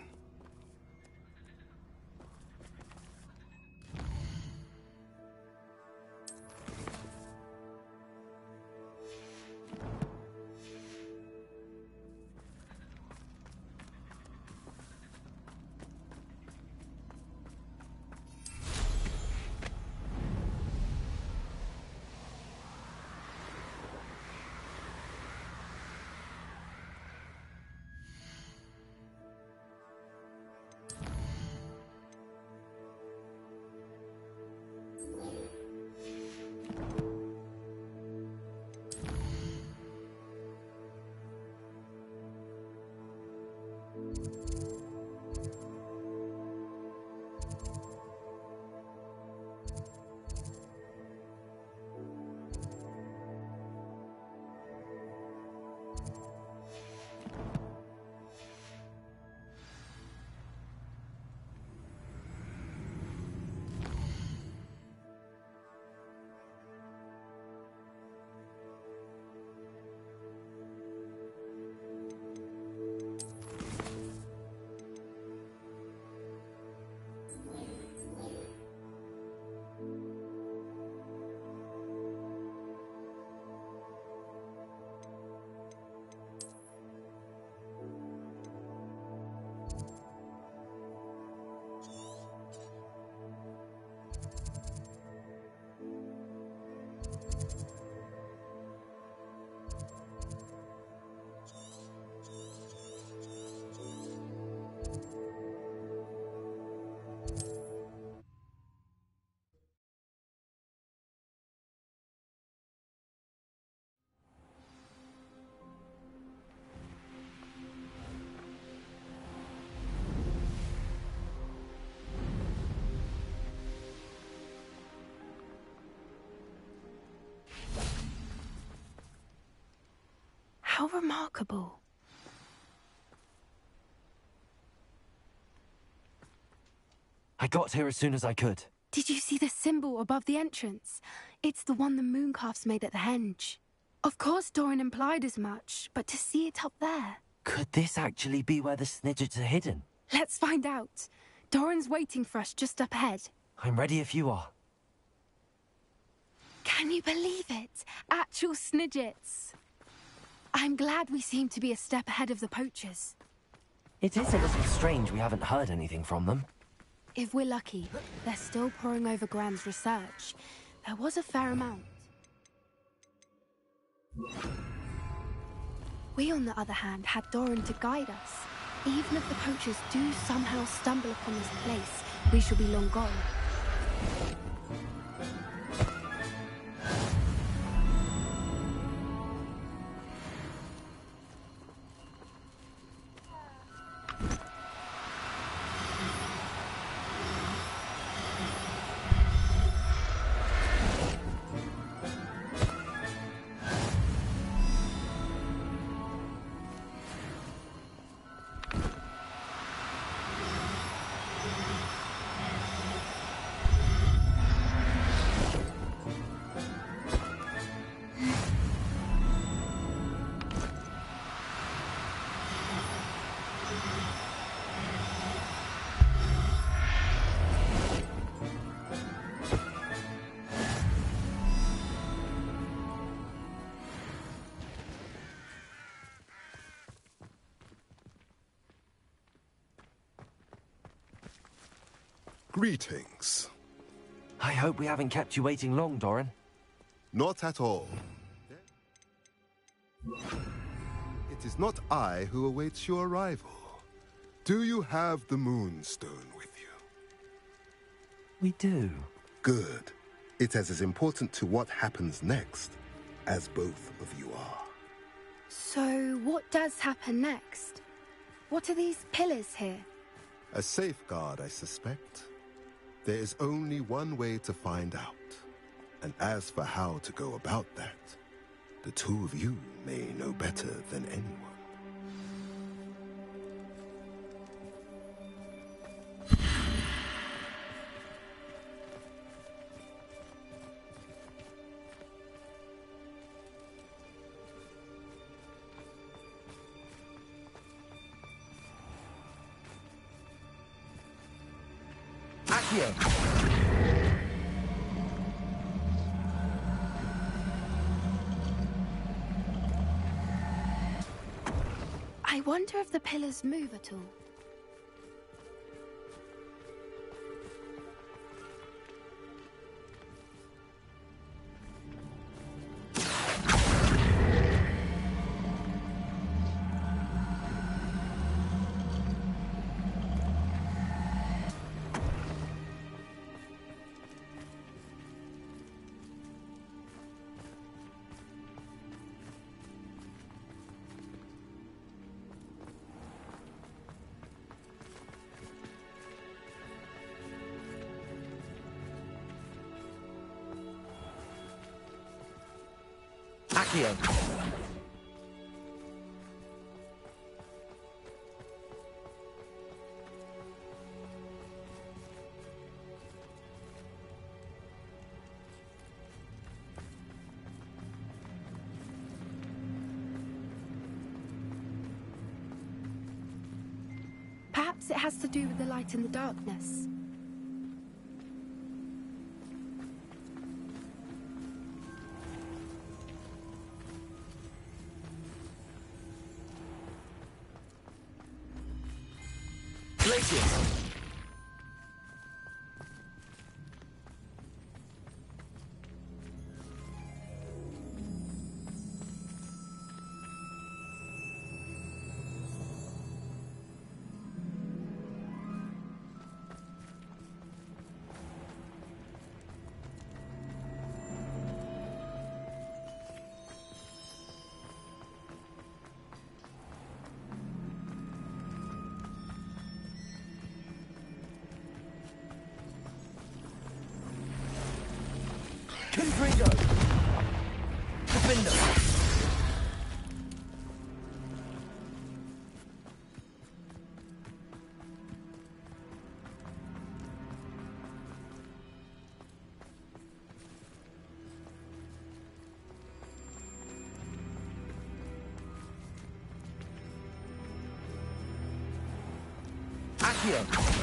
How remarkable. I got here as soon as I could. Did you see the symbol above the entrance? It's the one the mooncalfs made at the henge. Of course Doran implied as much, but to see it up there... Could this actually be where the Snidgets are hidden? Let's find out. Doran's waiting for us just up ahead. I'm ready if you are. Can you believe it? Actual Snidgets. I'm glad we seem to be a step ahead of the poachers. It is a little strange we haven't heard anything from them. If we're lucky, they're still poring over Gran's research. There was a fair amount. We, on the other hand, had Doran to guide us. Even if the poachers do somehow stumble upon this place, we shall be long gone. Greetings. I hope we haven't kept you waiting long, Doran. Not at all. It is not I who awaits your arrival. Do you have the Moonstone with you? We do. Good. It is as important to what happens next as both of you are. So, what does happen next? What are these pillars here? A safeguard, I suspect. There is only one way to find out. And as for how to go about that, the two of you may know better than anyone. Accio! I wonder if the pillars move at all. Accio! Perhaps it has to do with the light and the darkness. Glacius! Confringo! Defender! Accio!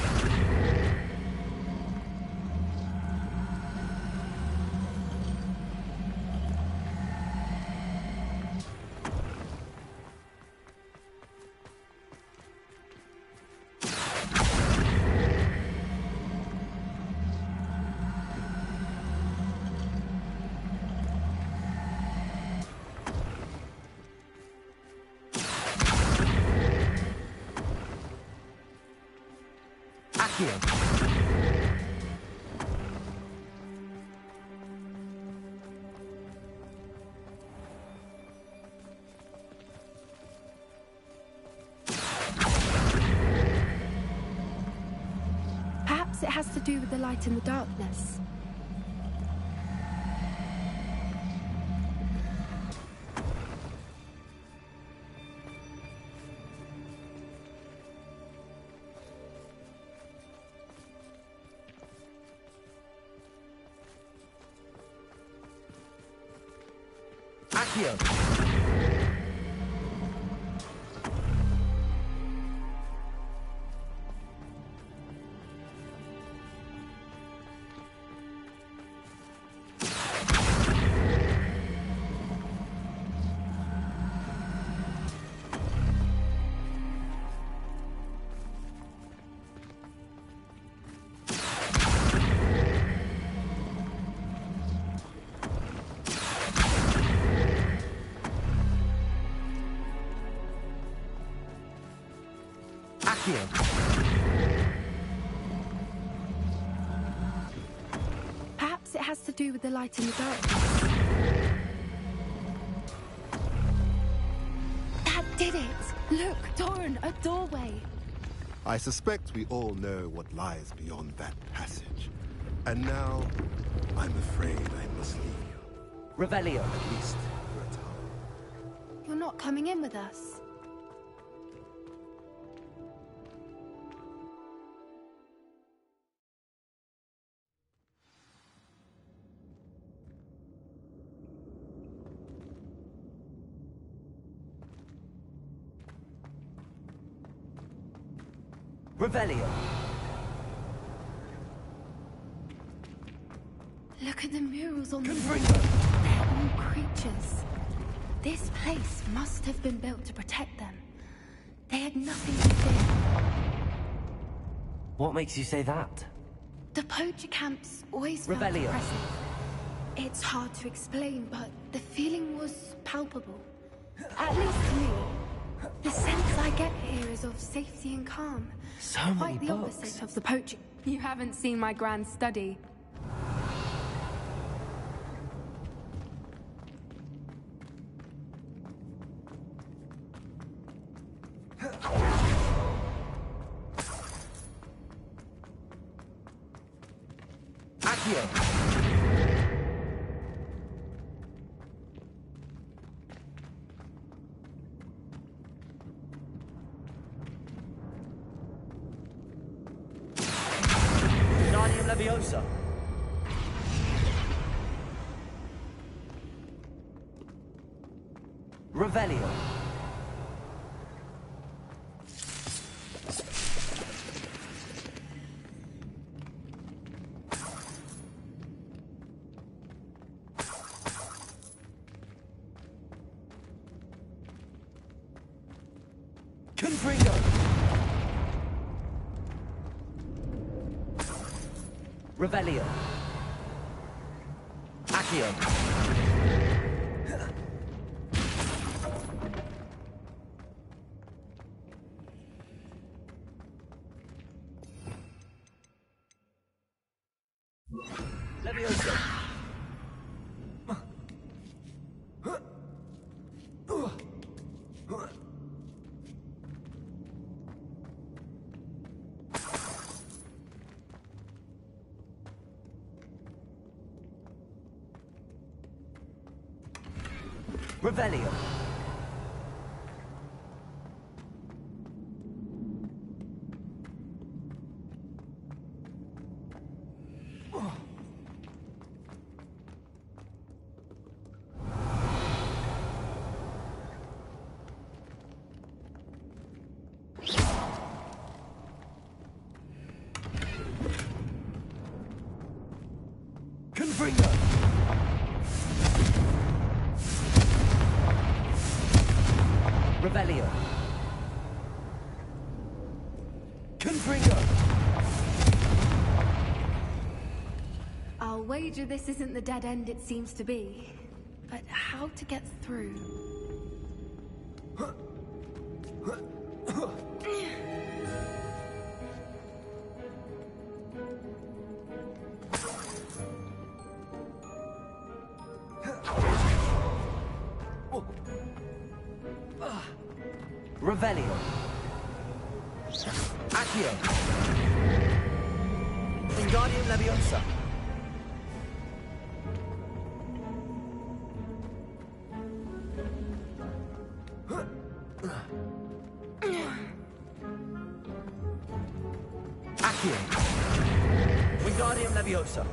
Perhaps it has to do with the light and the darkness. Accio! Perhaps it has to do with the light and the darkness. That did it! Look, Doran, a doorway. I suspect we all know what lies beyond that passage. And now, I'm afraid I must leave you. Revelio, at least. You're not coming in with us. Revelio. Look at the murals on the wall. They're all creatures. This place must have been built to protect them. They had nothing to fear. What makes you say that? The poacher camps always felt Revelio. oppressive. It's hard to explain, but the feeling was palpable. At least to me. The sense I get here is of safety and calm. So many Quite the books. opposite of the poacher. You haven't seen my grand study. Wingardium Leviosa. Revelio. Confringo. Revelio. Accio. Leviosa. Revelio. Confringo. Revelio. Confringo. I'll wager this isn't the dead end it seems to be. But how to get through? Revelio. Accio. Wingardium Leviosa. Accio. Wingardium Leviosa.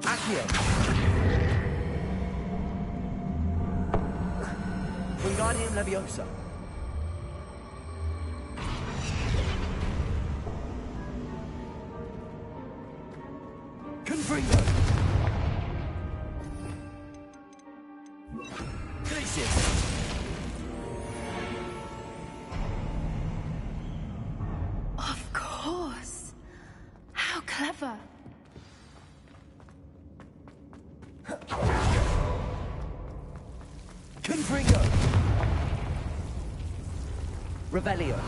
Accio. Wingardium Leviosa. Confringo. Glacius. Of course. How clever. Confringo. Revelio.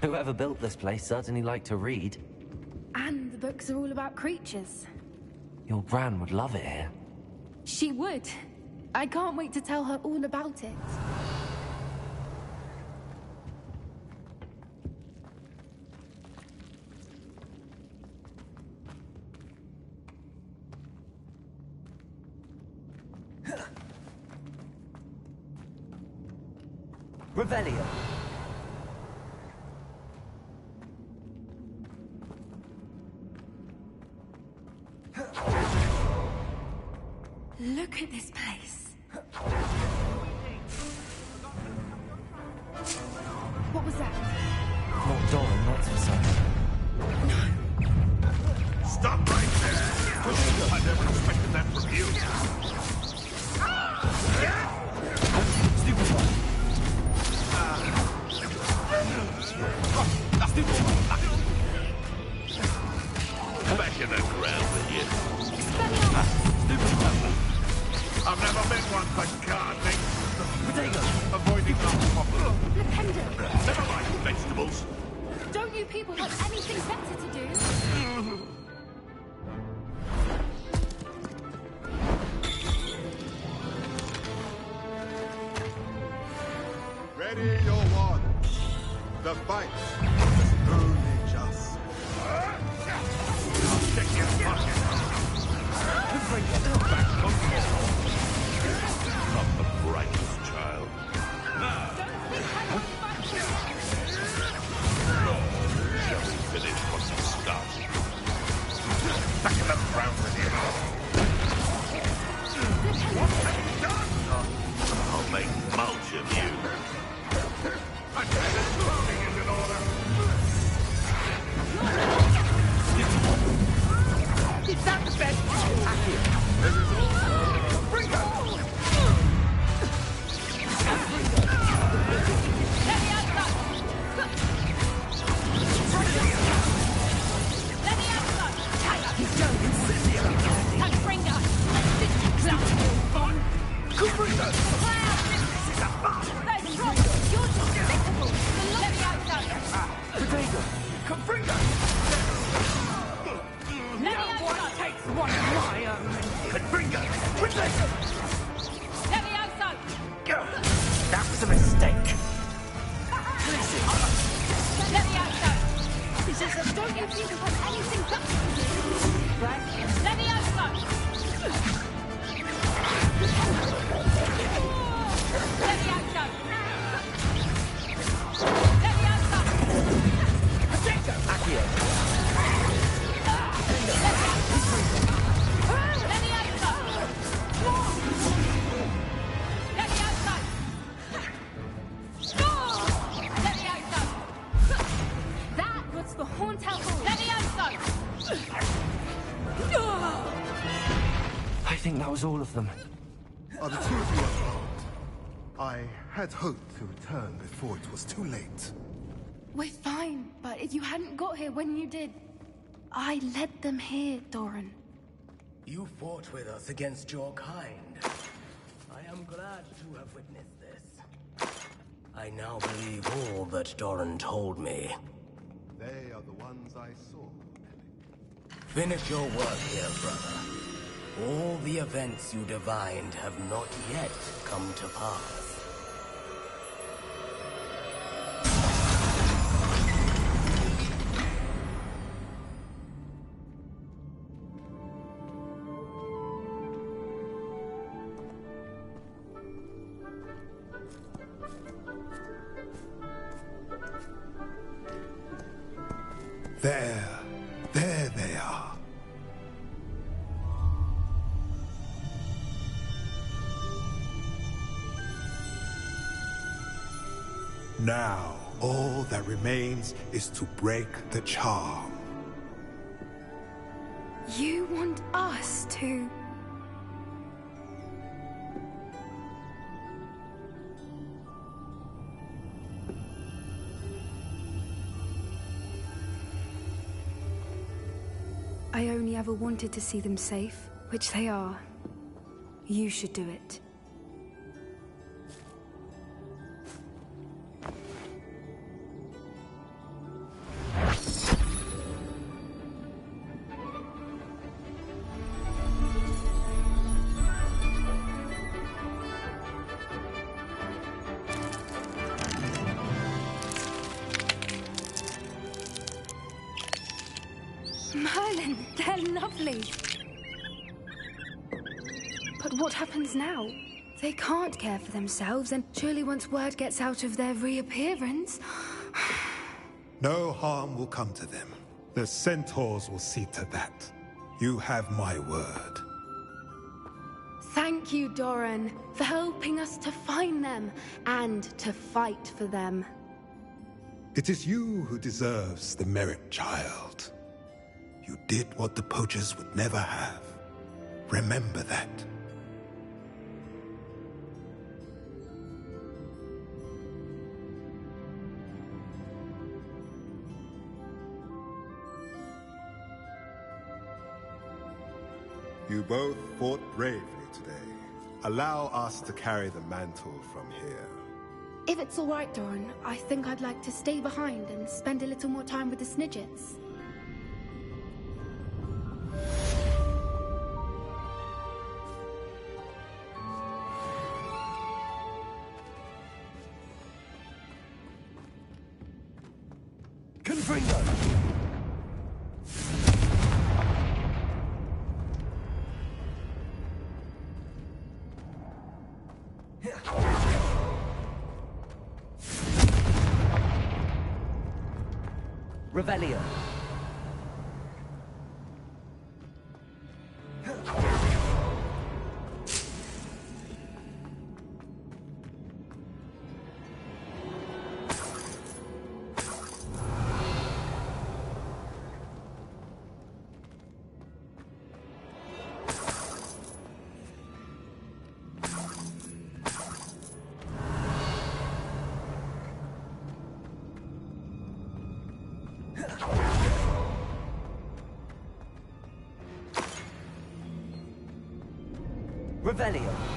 Whoever built this place certainly liked to read. And the books are all about creatures. Your Gran would love it here. She would. I can't wait to tell her all about it. Revelio. Look at this place. What was that? Not Doran, that's for certain. Stop right there! I never expected that from you. Back in the ground with you. I've never met one for gardening. Avoiding unpopular. Never mind vegetables. Don't you people have anything better to do? Ready your wands. The fight is only just. I'll check your pocket. Not the brightest child. Shall we finish what you started? Back in the ground with you. What have you done? I'll make mulch of you. I tell you, clothing is in order. Is that the best? Bring her! Let me outside! Let me outside! He's young and sissy about that. And bring her! This is fun! Kubriga! This is a fun! Those trolls! You're despicable! Let me outside! Potato! Kubriga! Let me outside! Takes one lion and Kubriga! Potato! Let me outside! That was a mistake. Let me outside! Don't you people have anything better to do? Right? Let me outside! Let me outside! Let me outside! Potato! Let Accio! me outside! Let me outside! Let me outside! That was for Haunt House. Let me outside! I think that was all of them. Are the two of you unarmed? I had hoped to return before it was too late. We're fine, but if you hadn't got here when you did, I led them here, Doran. You fought with us against your kind. I am glad to have witnessed this. I now believe all that Doran told me. They are the ones I saw. Finish your work here, brother. All the events you divined have not yet come to pass. There they are. Now, all that remains is to break the charm. You want us to... I only ever wanted to see them safe, which they are. You should do it. Merlin, they're lovely. But what happens now? They can't care for themselves, and surely once word gets out of their reappearance... No harm will come to them. The centaurs will see to that. You have my word. Thank you, Doran, for helping us to find them and to fight for them. It is you who deserves the merit, child. You did what the poachers would never have. Remember that. You both fought bravely today. Allow us to carry the mantle from here. If it's all right, Doran, I think I'd like to stay behind and spend a little more time with the Snidgets. Confringo! Revelio. Revelio.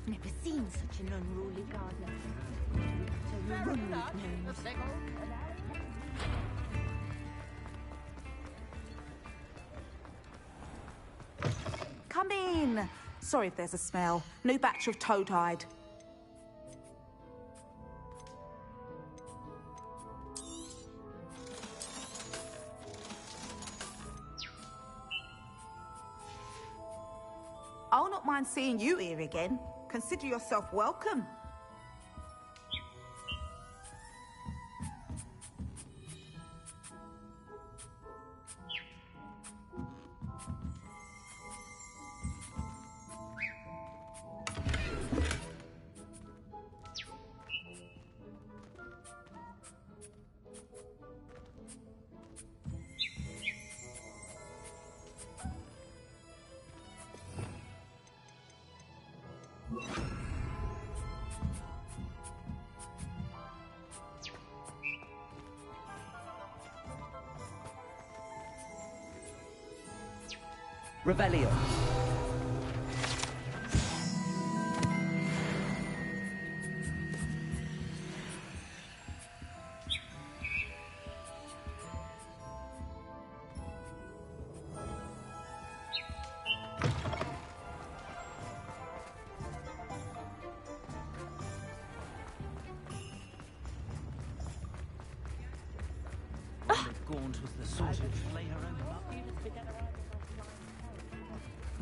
Never seen such an unruly gardener. To run with gnomes. Come in. Sorry if there's a smell. New batch of toad-hide. I'll not mind seeing you here again. Consider yourself welcome. Revelio. Gaunt was the sort of lay her own.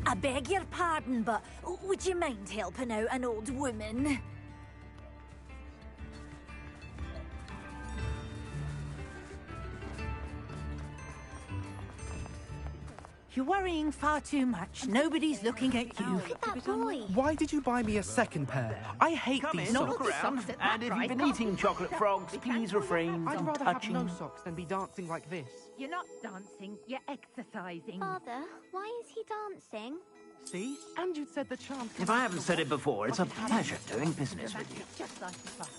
I beg your pardon, but would you mind helping out an old woman? You're worrying far too much. Nobody's looking at you. Look at that boy. Why did you buy me a second pair? I hate Come these in, socks. look around. And if you've been eating chocolate frogs, please refrain I'd from rather touching. have no socks than be dancing like this. You're not dancing, you're exercising. Father, why is he dancing? See? And you said the charm. If I haven't said it before, it's a pleasure doing business with you. Just like your father.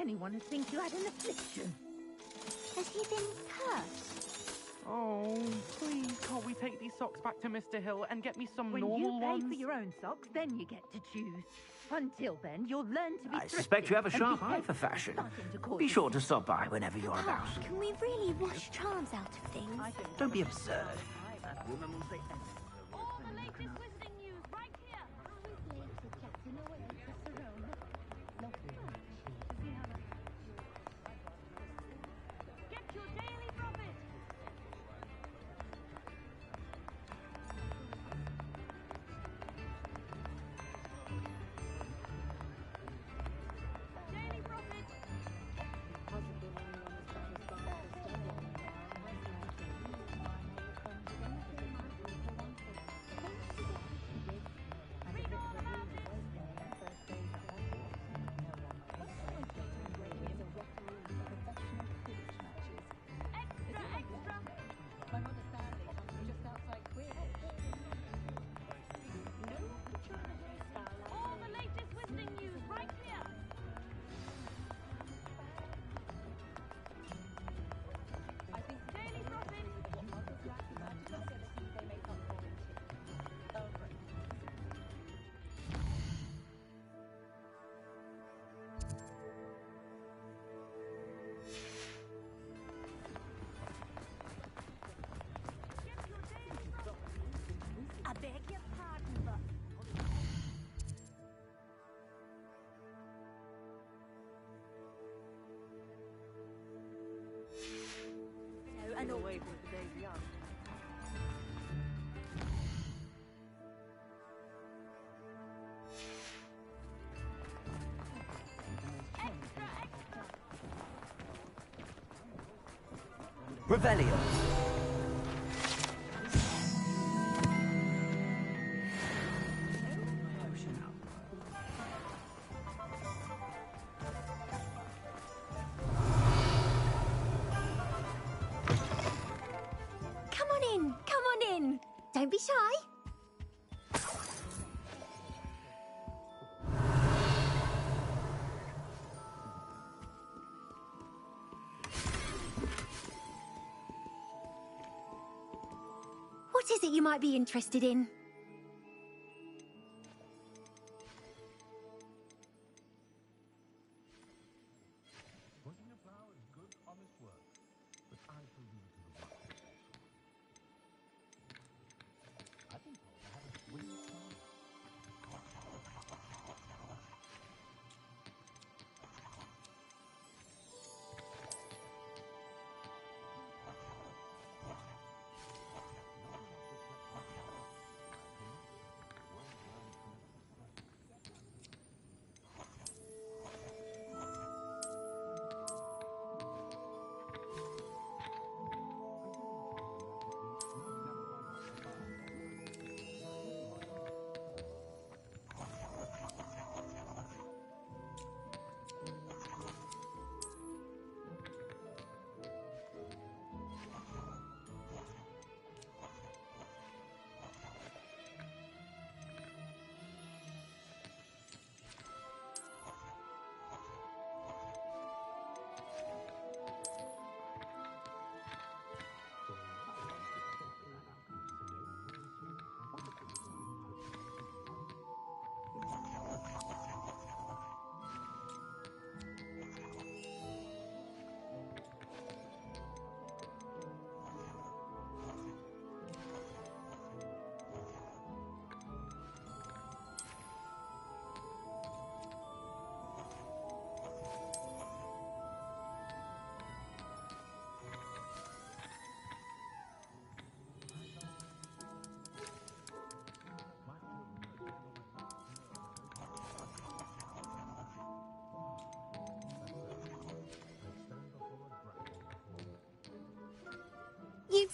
Anyone who thinks you had an affliction. Has he been cursed? Oh, please, can't we take these socks back to Mr. Hill and get me some When normal you pay ones? for your own socks, then you get to choose. Until then, you'll learn to be I suspect you have a thrifty sharp and eye behave. for fashion. Starting to call Be you sure to stop by whenever you're about. Can we really wash charms out of things? Don't be absurd. I beg your pardon, but... No, an away for the day's young. Revelio. Come on in, come on in. Don't be shy. What is it you might be interested in?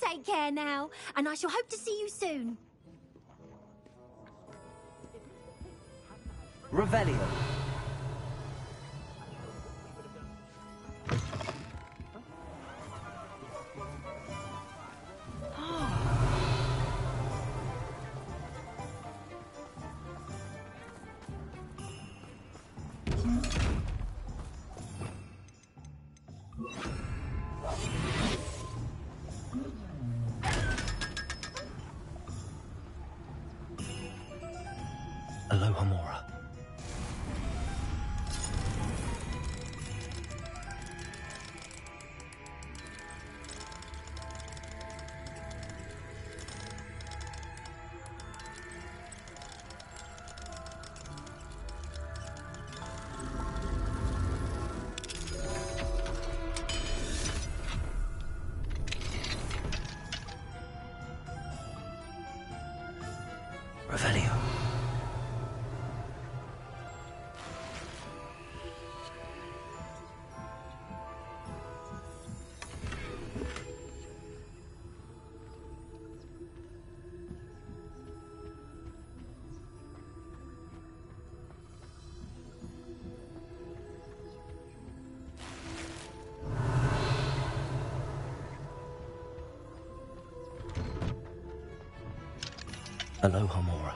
take care now, and I shall hope to see you soon. Revelio. Aloha Mora. Revelio. Aloha Mora.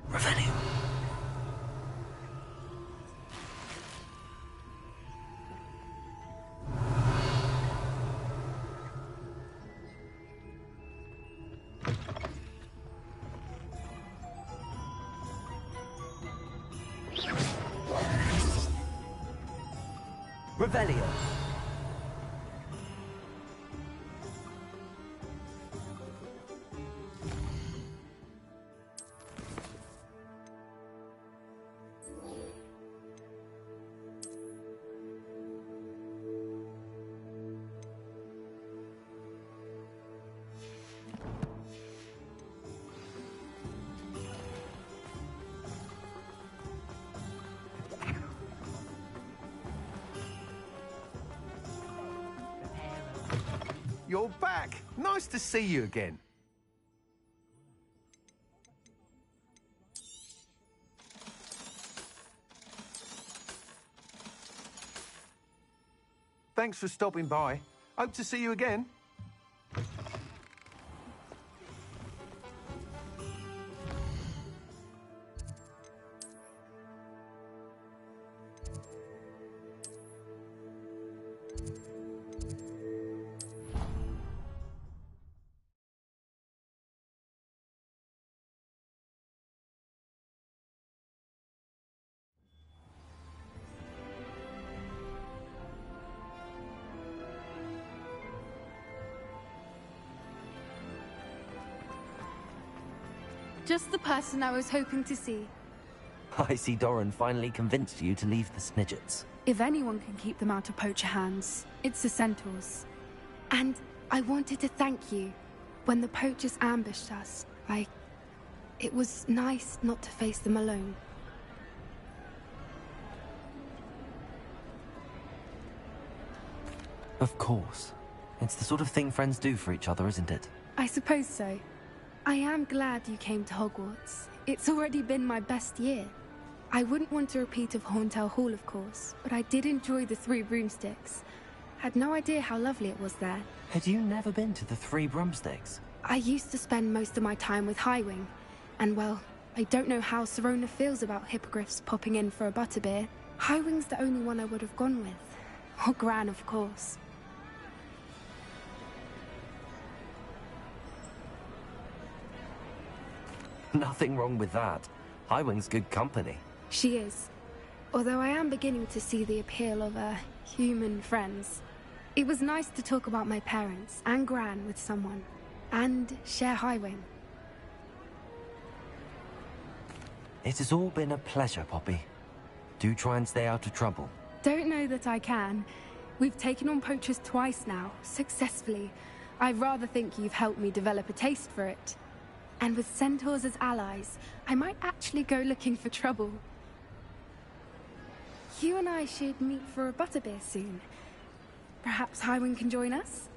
Revelio. Revelio. You're back. Nice to see you again. Thanks for stopping by. Hope to see you again. Just the person I was hoping to see. I see Doran finally convinced you to leave the Snidgets. If anyone can keep them out of poacher hands, it's the centaurs. And I wanted to thank you. When the poachers ambushed us, it was nice not to face them alone. Of course. It's the sort of thing friends do for each other, isn't it? I suppose so. I am glad you came to Hogwarts. It's already been my best year. I wouldn't want a repeat of Horntail Hall, of course, but I did enjoy the Three Broomsticks. Had no idea how lovely it was there. Had you never been to the Three Broomsticks? I used to spend most of my time with Highwing, and well, I don't know how Serona feels about hippogriffs popping in for a butterbeer. Highwing's the only one I would have gone with. Or Gran, of course. Nothing wrong with that. Highwing's good company. She is. Although I am beginning to see the appeal of human friends. It was nice to talk about my parents and Gran with someone. And share Highwing. It has all been a pleasure, Poppy. Do try and stay out of trouble. Don't know that I can. We've taken on poachers twice now, successfully. I rather think you've helped me develop a taste for it. And with centaurs as allies, I might actually go looking for trouble. You and I should meet for a butterbeer soon. Perhaps Highwind can join us?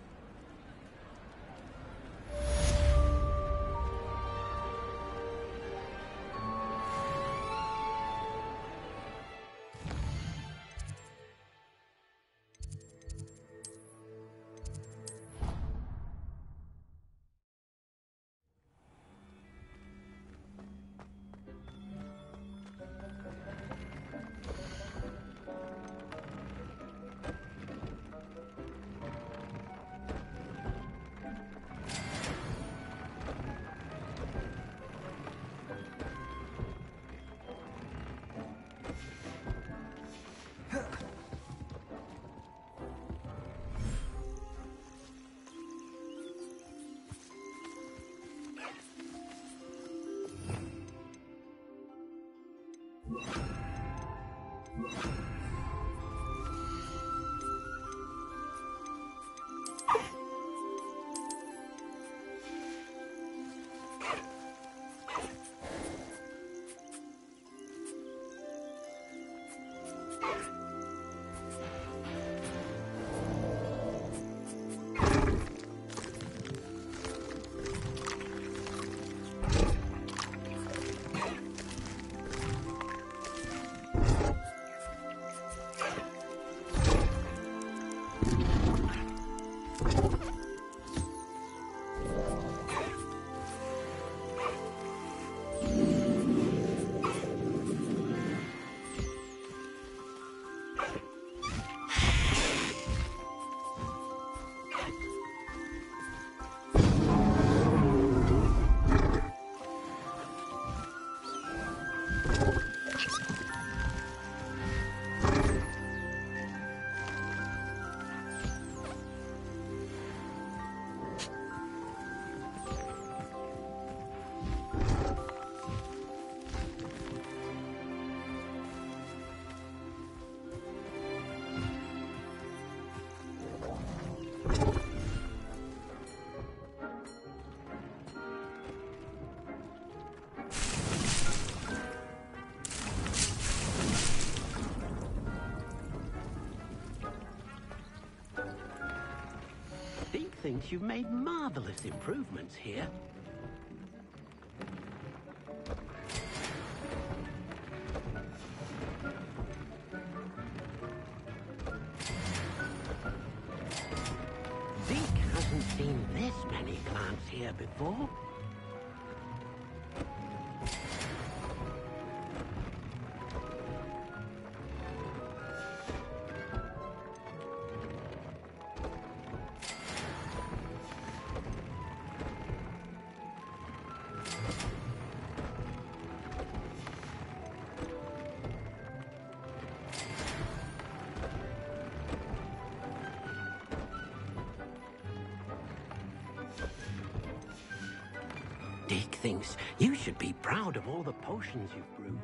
Deke thinks you've made marvelous improvements here. Deke hasn't seen this many plants here before. Deke thinks you should be proud of all the potions you've brewed.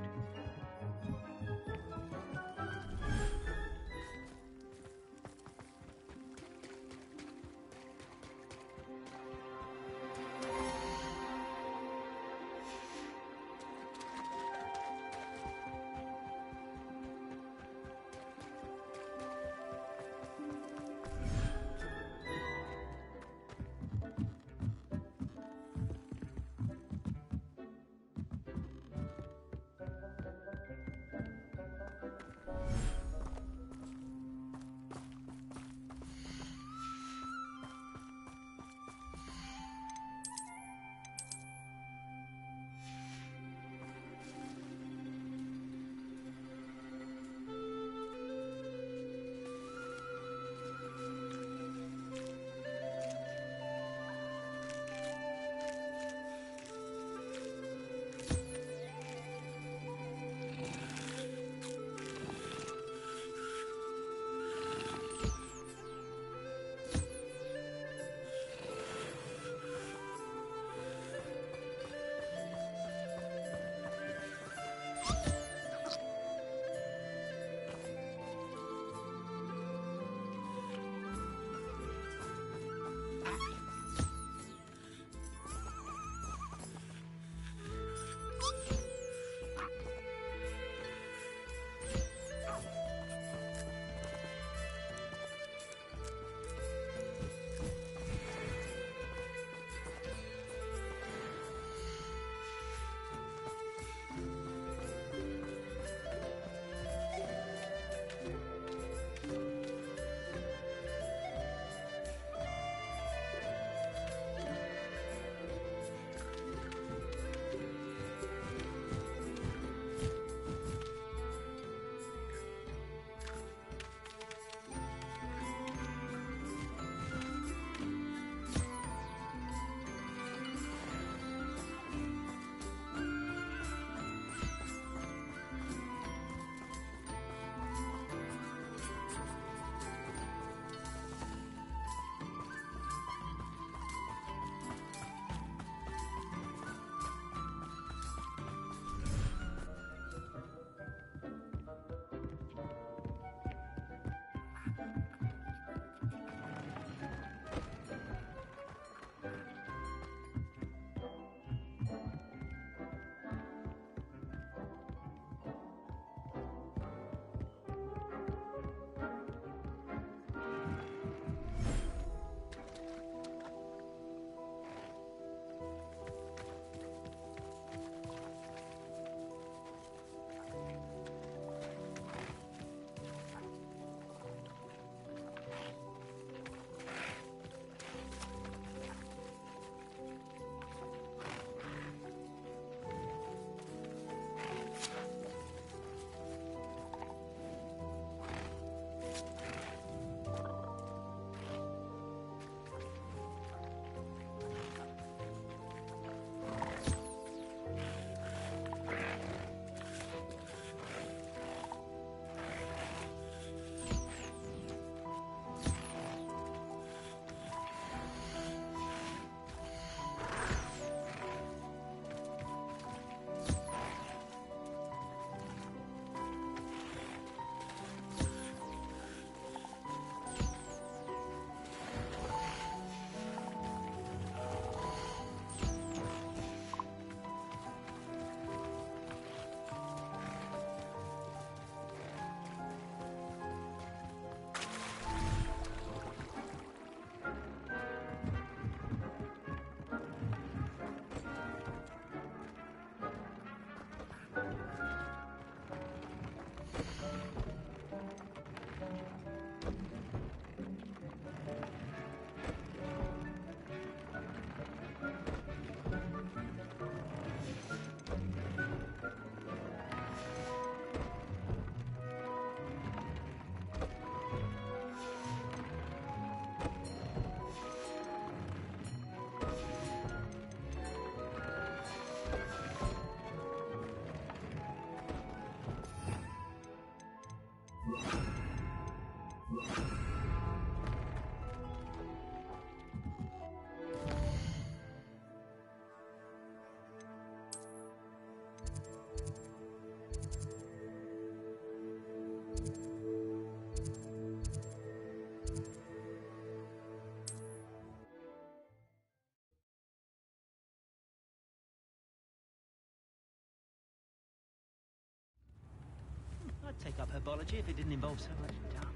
I'd take up herbology if it didn't involve so much dung.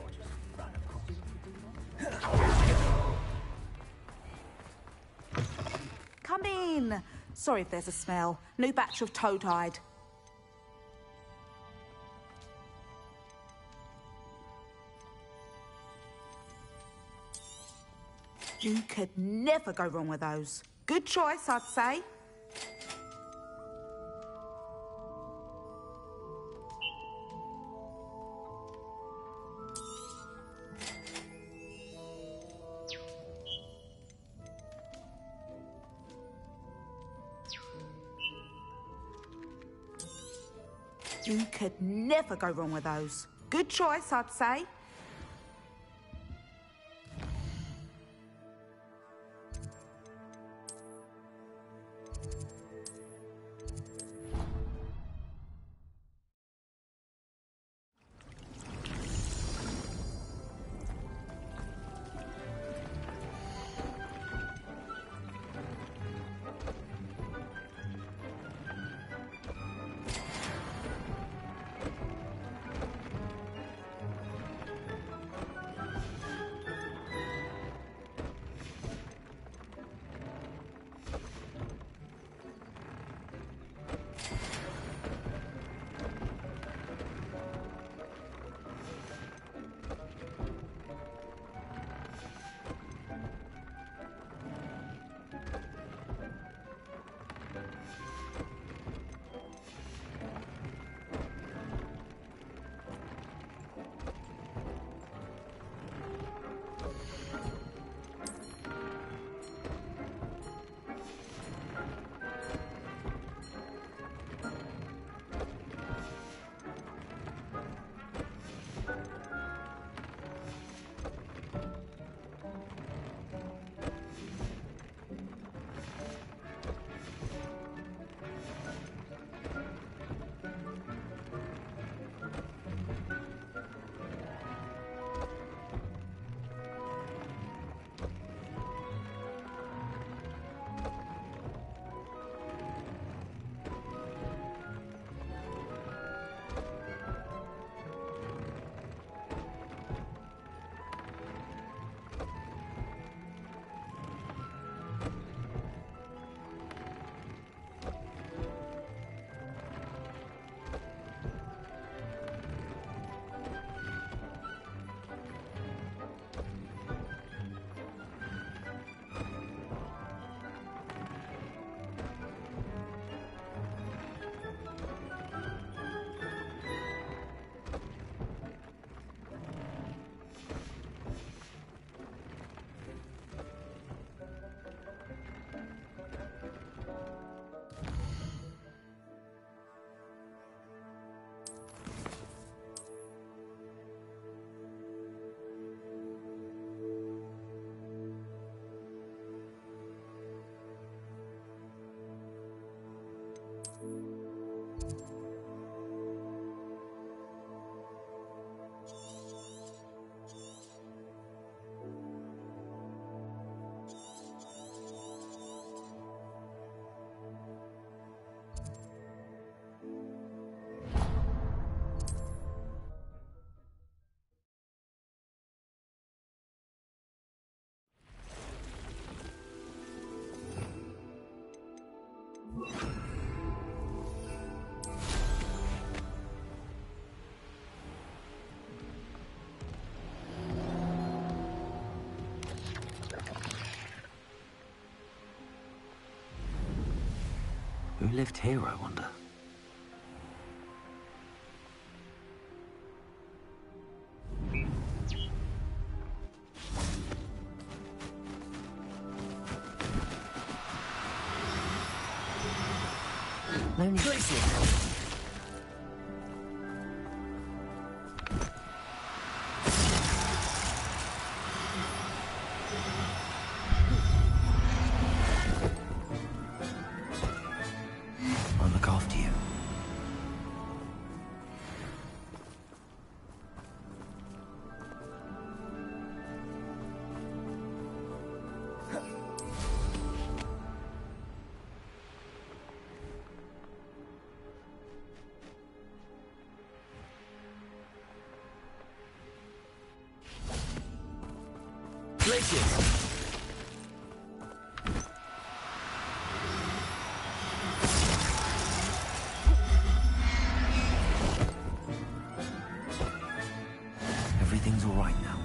Or just run, of course. Come in. Sorry if there's a smell. New batch of toad-hide. You could never go wrong with those. Good choice, I'd say. You could never go wrong with those. Good choice, I'd say. Who lived here, I wonder? No need. I'll look after you. Places! Everything's all right now.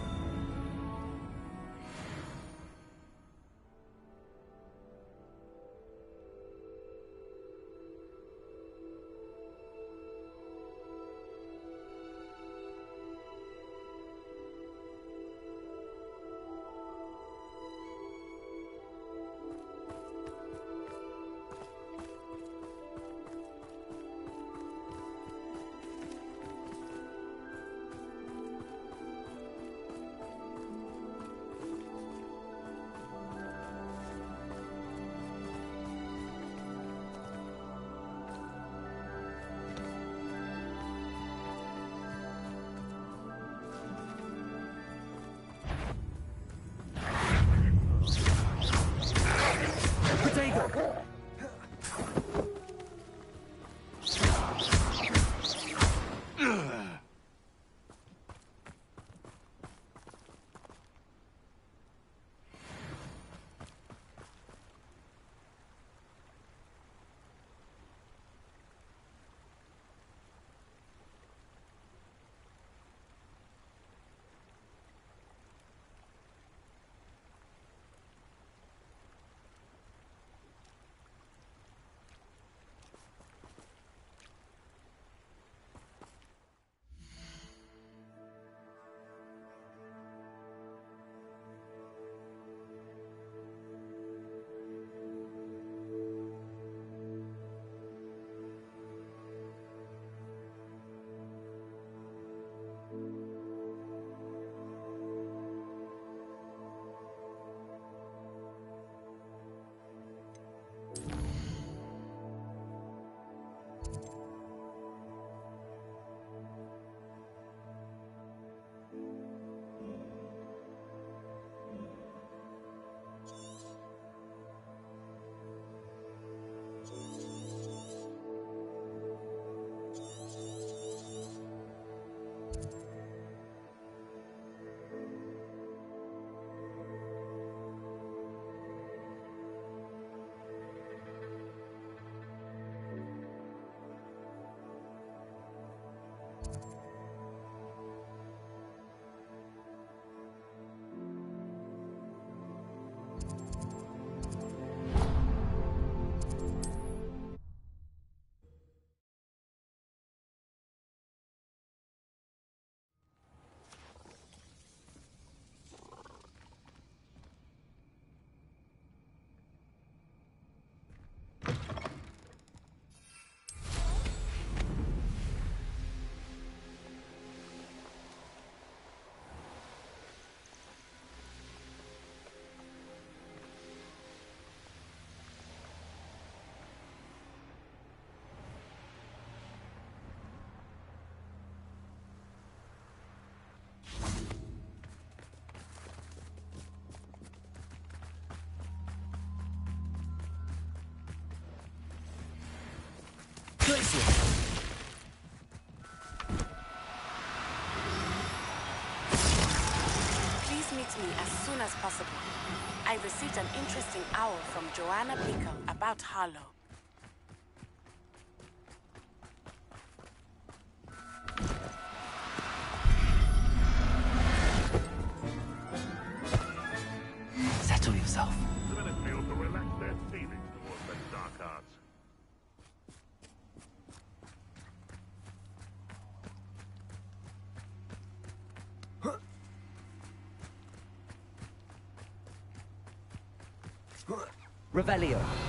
Please meet me as soon as possible. I received an interesting owl from Joanna Pico about Harlow. Settle yourself. The men feel to relax their feelings towards the dark arts. Revelio.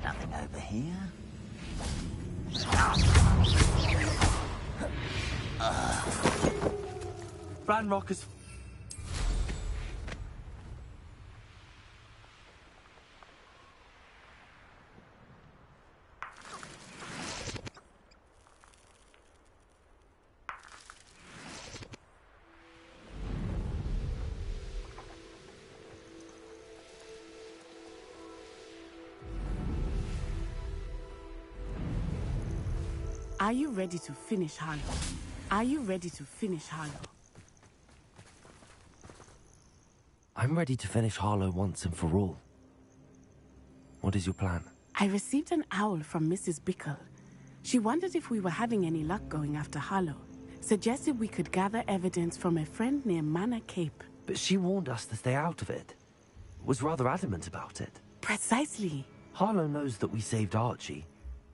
Nothing over here. Ranrock is... Are you ready to finish Harlow? Are you ready to finish Harlow? I'm ready to finish Harlow once and for all. What is your plan? I received an owl from Mrs. Bickle. She wondered if we were having any luck going after Harlow. Suggested we could gather evidence from a friend near Manor Cape. But she warned us to stay out of it. Was rather adamant about it. Precisely. Harlow knows that we saved Archie,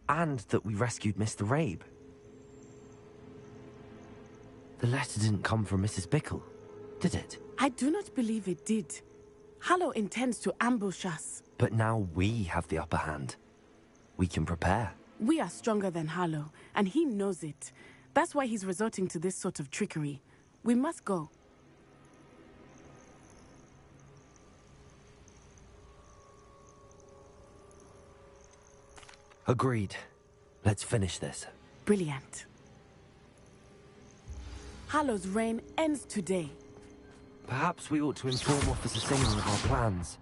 and that we rescued Mr. Rabe. The letter didn't come from Mrs. Bickle, did it? I do not believe it did. Harlow intends to ambush us. But now we have the upper hand. We can prepare. We are stronger than Harlow, and he knows it. That's why he's resorting to this sort of trickery. We must go. Agreed. Let's finish this. Brilliant. Harlow's reign ends today. Perhaps we ought to inform Officer Singer of our plans.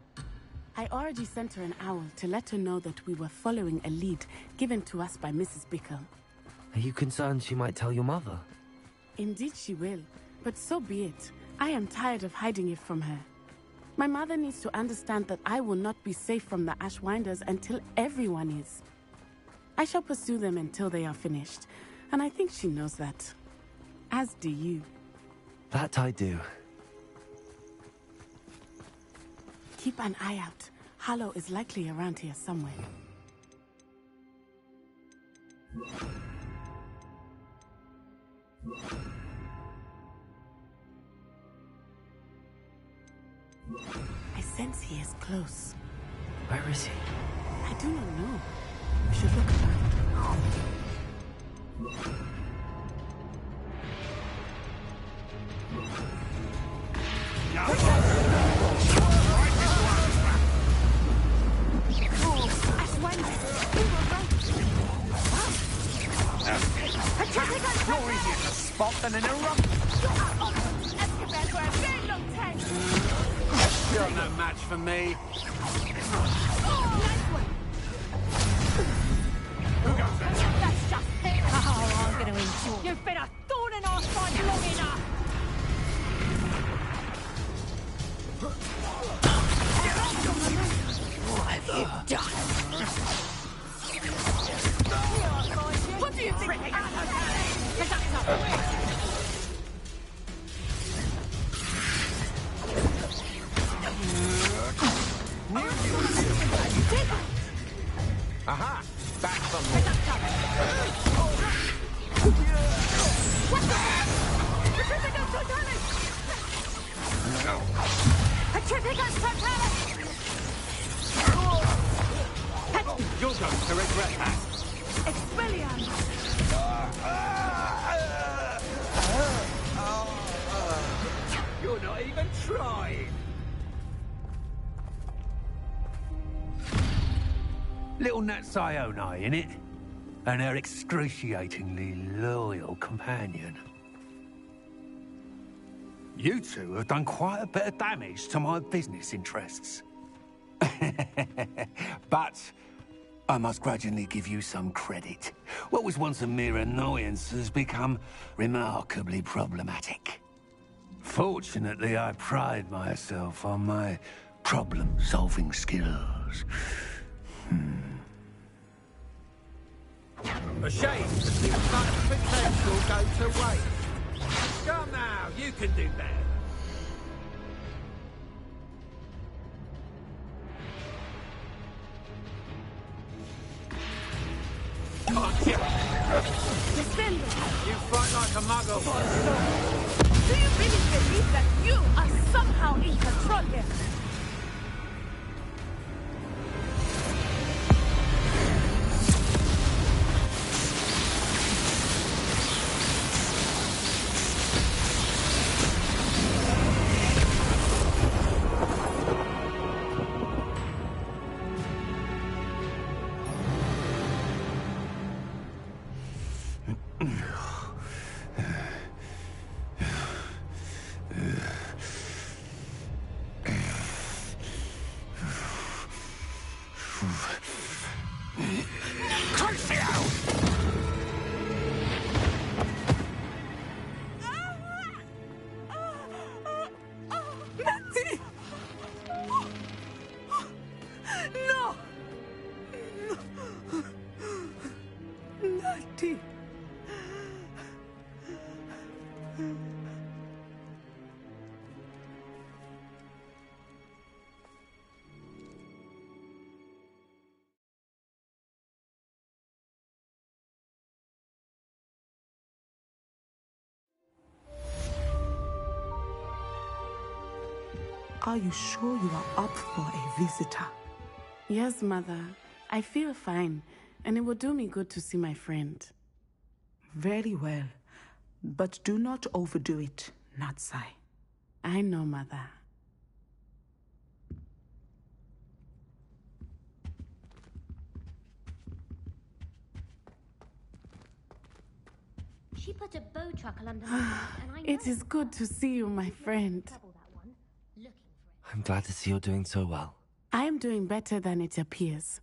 I already sent her an owl to let her know that we were following a lead given to us by Mrs. Bickle. Are you concerned she might tell your mother? Indeed she will, but so be it. I am tired of hiding it from her. My mother needs to understand that I will not be safe from the Ashwinders until everyone is. I shall pursue them until they are finished, and I think she knows that. As do you. That I do. Keep an eye out. Harlow is likely around here somewhere. I sense he is close. Where is he? I do not know. We should look around. You're easier to spot than an eruption. You're no match for me. That's just it. Oh, I'm going to enjoy. You've been a thorn in our side long enough. What have you done? What do you think? Magnificus Totalis! You're going to regret that. Expelliarmus! You're not even trying. Little Nat Sione, innit? And her excruciatingly loyal companion. You two have done quite a bit of damage to my business interests. But I must grudgingly give you some credit. What was once a mere annoyance has become remarkably problematic. Fortunately, I pride myself on my problem-solving skills. A shame to see such potential go to waste. Come now, you can do better. Defend! You fight like a muggle. Do you really believe that you are somehow in control here? Are you sure you are up for a visitor? Yes, Mother. I feel fine, and it will do me good to see my friend. Very well. But do not overdo it, Natsai. I know, Mother. She put a bow truckle under my arm, and I know It is good to see you, my friend. I'm glad to see you're doing so well. I am doing better than it appears.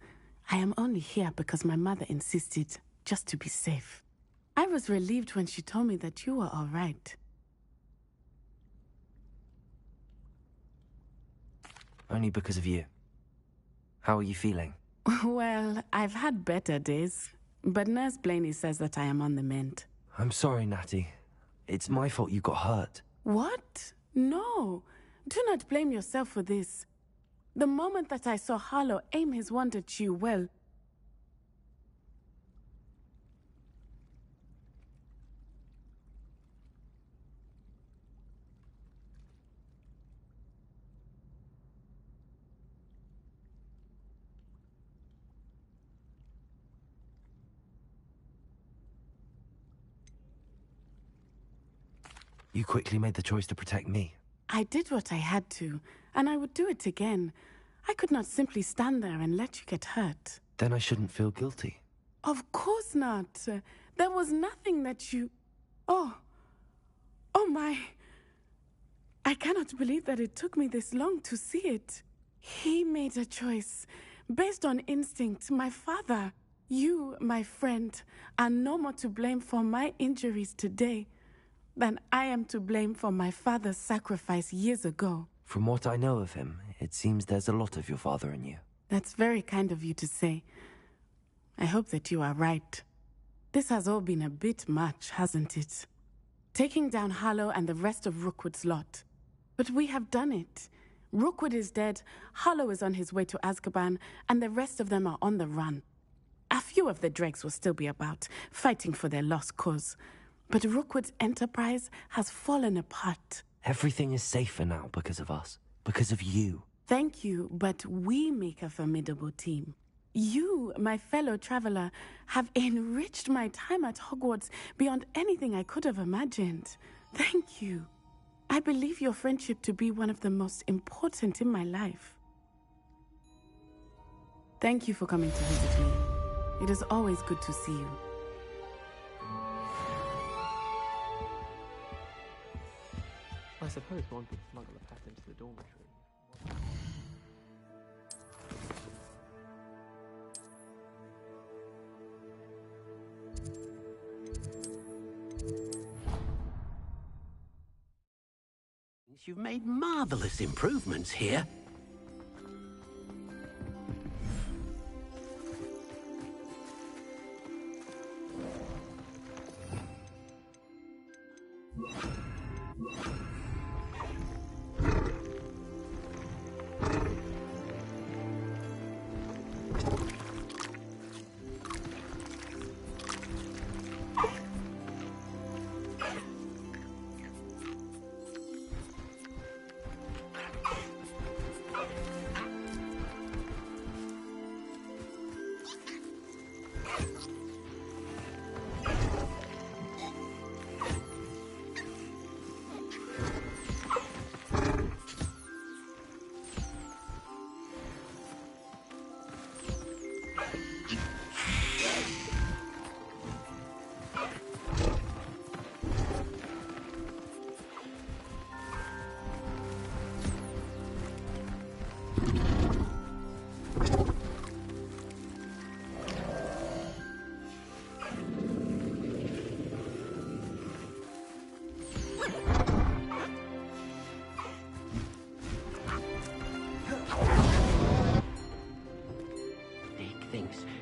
I am only here because my mother insisted, just to be safe. I was relieved when she told me that you were all right. Only because of you. How are you feeling? Well, I've had better days, but Nurse Blaney says that I am on the mend. I'm sorry, Natty. It's my fault you got hurt. What? No. Do not blame yourself for this. The moment that I saw Harlow aim his wand at you, well... You quickly made the choice to protect me. I did what I had to, and I would do it again. I could not simply stand there and let you get hurt. Then I shouldn't feel guilty. Of course not. There was nothing that you... Oh my... I cannot believe that it took me this long to see it. He made a choice, based on instinct. My father, you, my friend, are no more to blame for my injuries today than I am to blame for my father's sacrifice years ago. From what I know of him, it seems there's a lot of your father in you. That's very kind of you to say. I hope that you are right. This has all been a bit much, hasn't it? Taking down Harlow and the rest of Rookwood's lot. But we have done it. Rookwood is dead, Harlow is on his way to Azkaban, and the rest of them are on the run. A few of the dregs will still be about, fighting for their lost cause. But Rookwood's enterprise has fallen apart. Everything is safer now because of us. because of you. Thank you, but we make a formidable team. You, my fellow traveler, have enriched my time at Hogwarts beyond anything I could have imagined. Thank you. I believe your friendship to be one of the most important in my life. Thank you for coming to visit me. It is always good to see you. I suppose one could smuggle a path into the dormitory. You've made marvelous improvements here.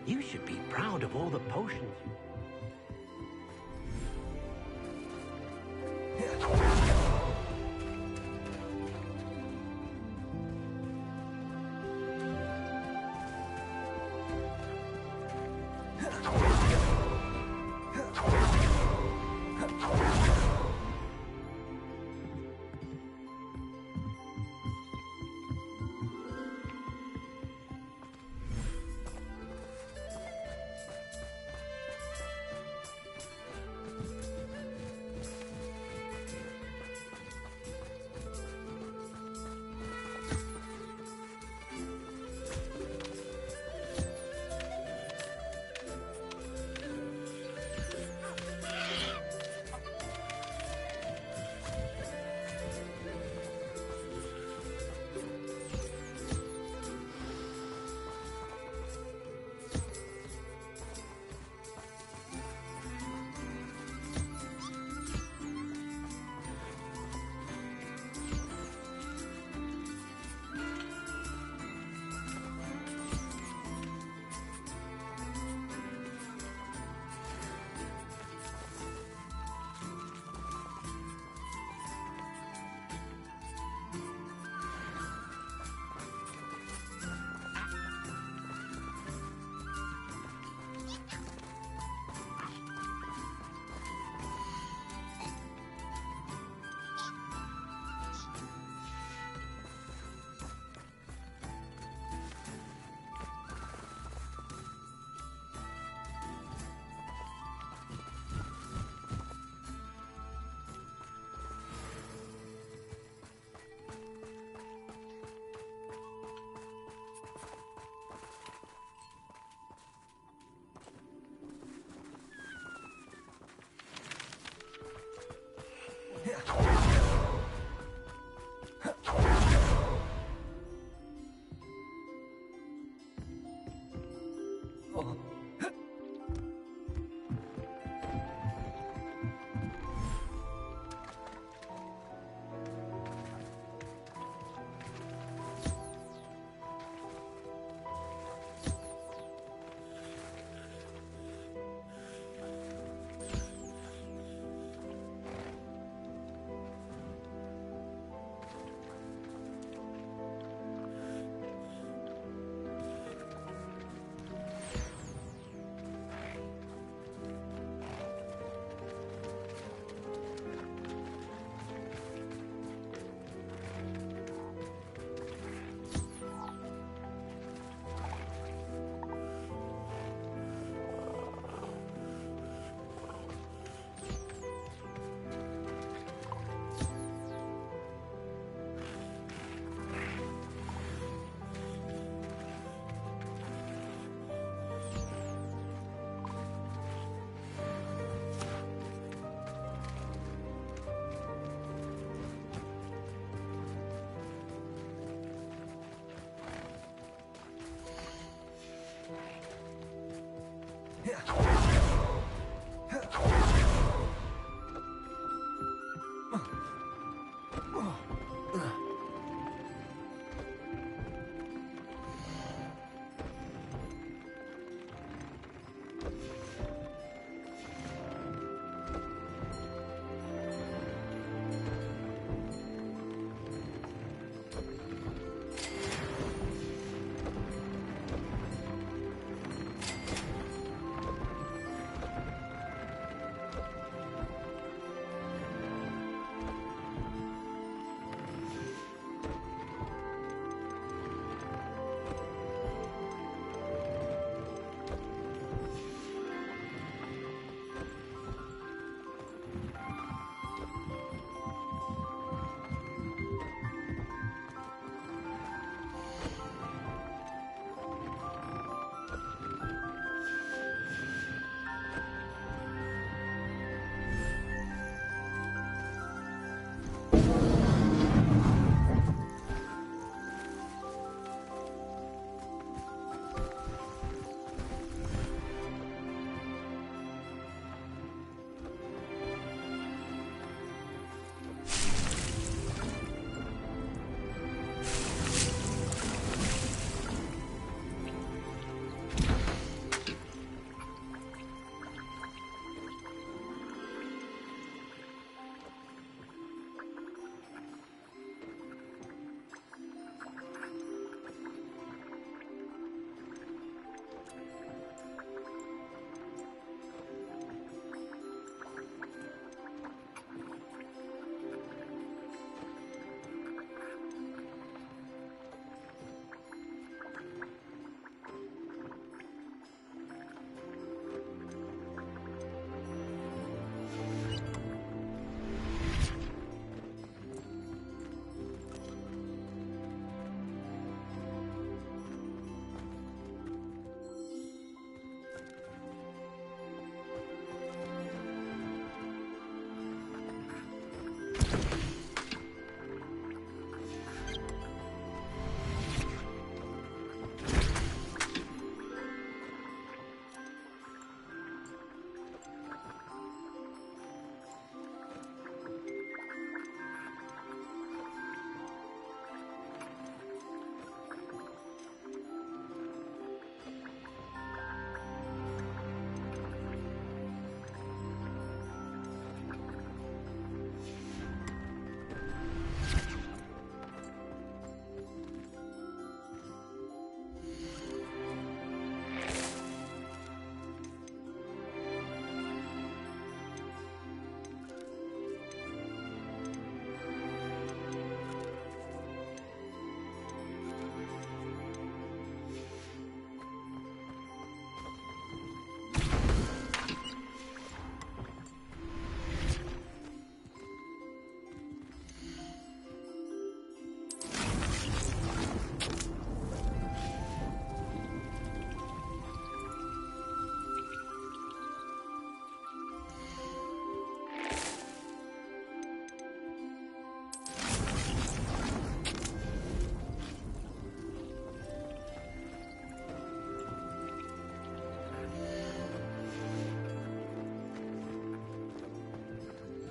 You should be proud of all the potions.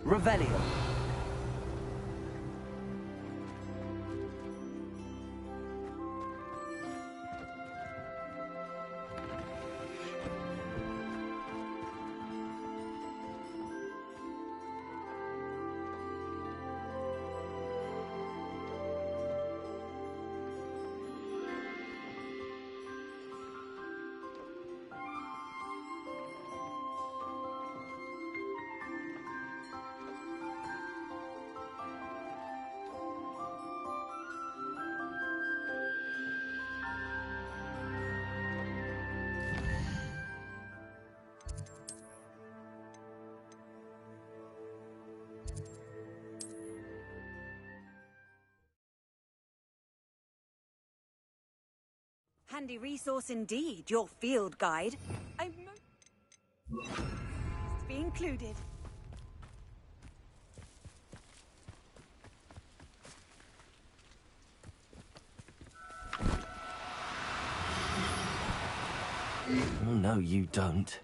Revelio. Handy resource indeed, your field guide. I must be included. Oh, no, you don't.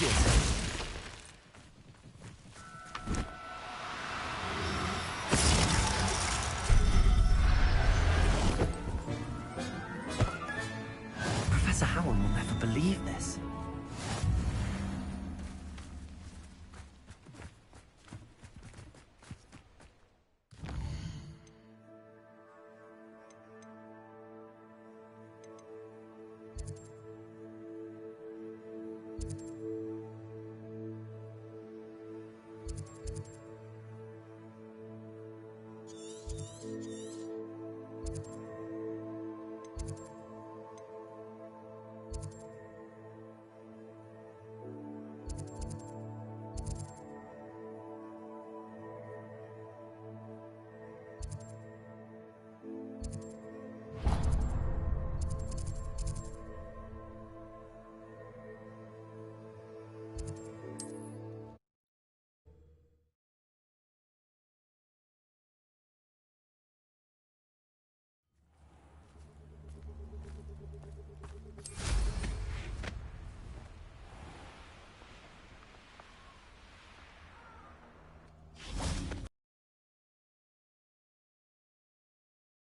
it!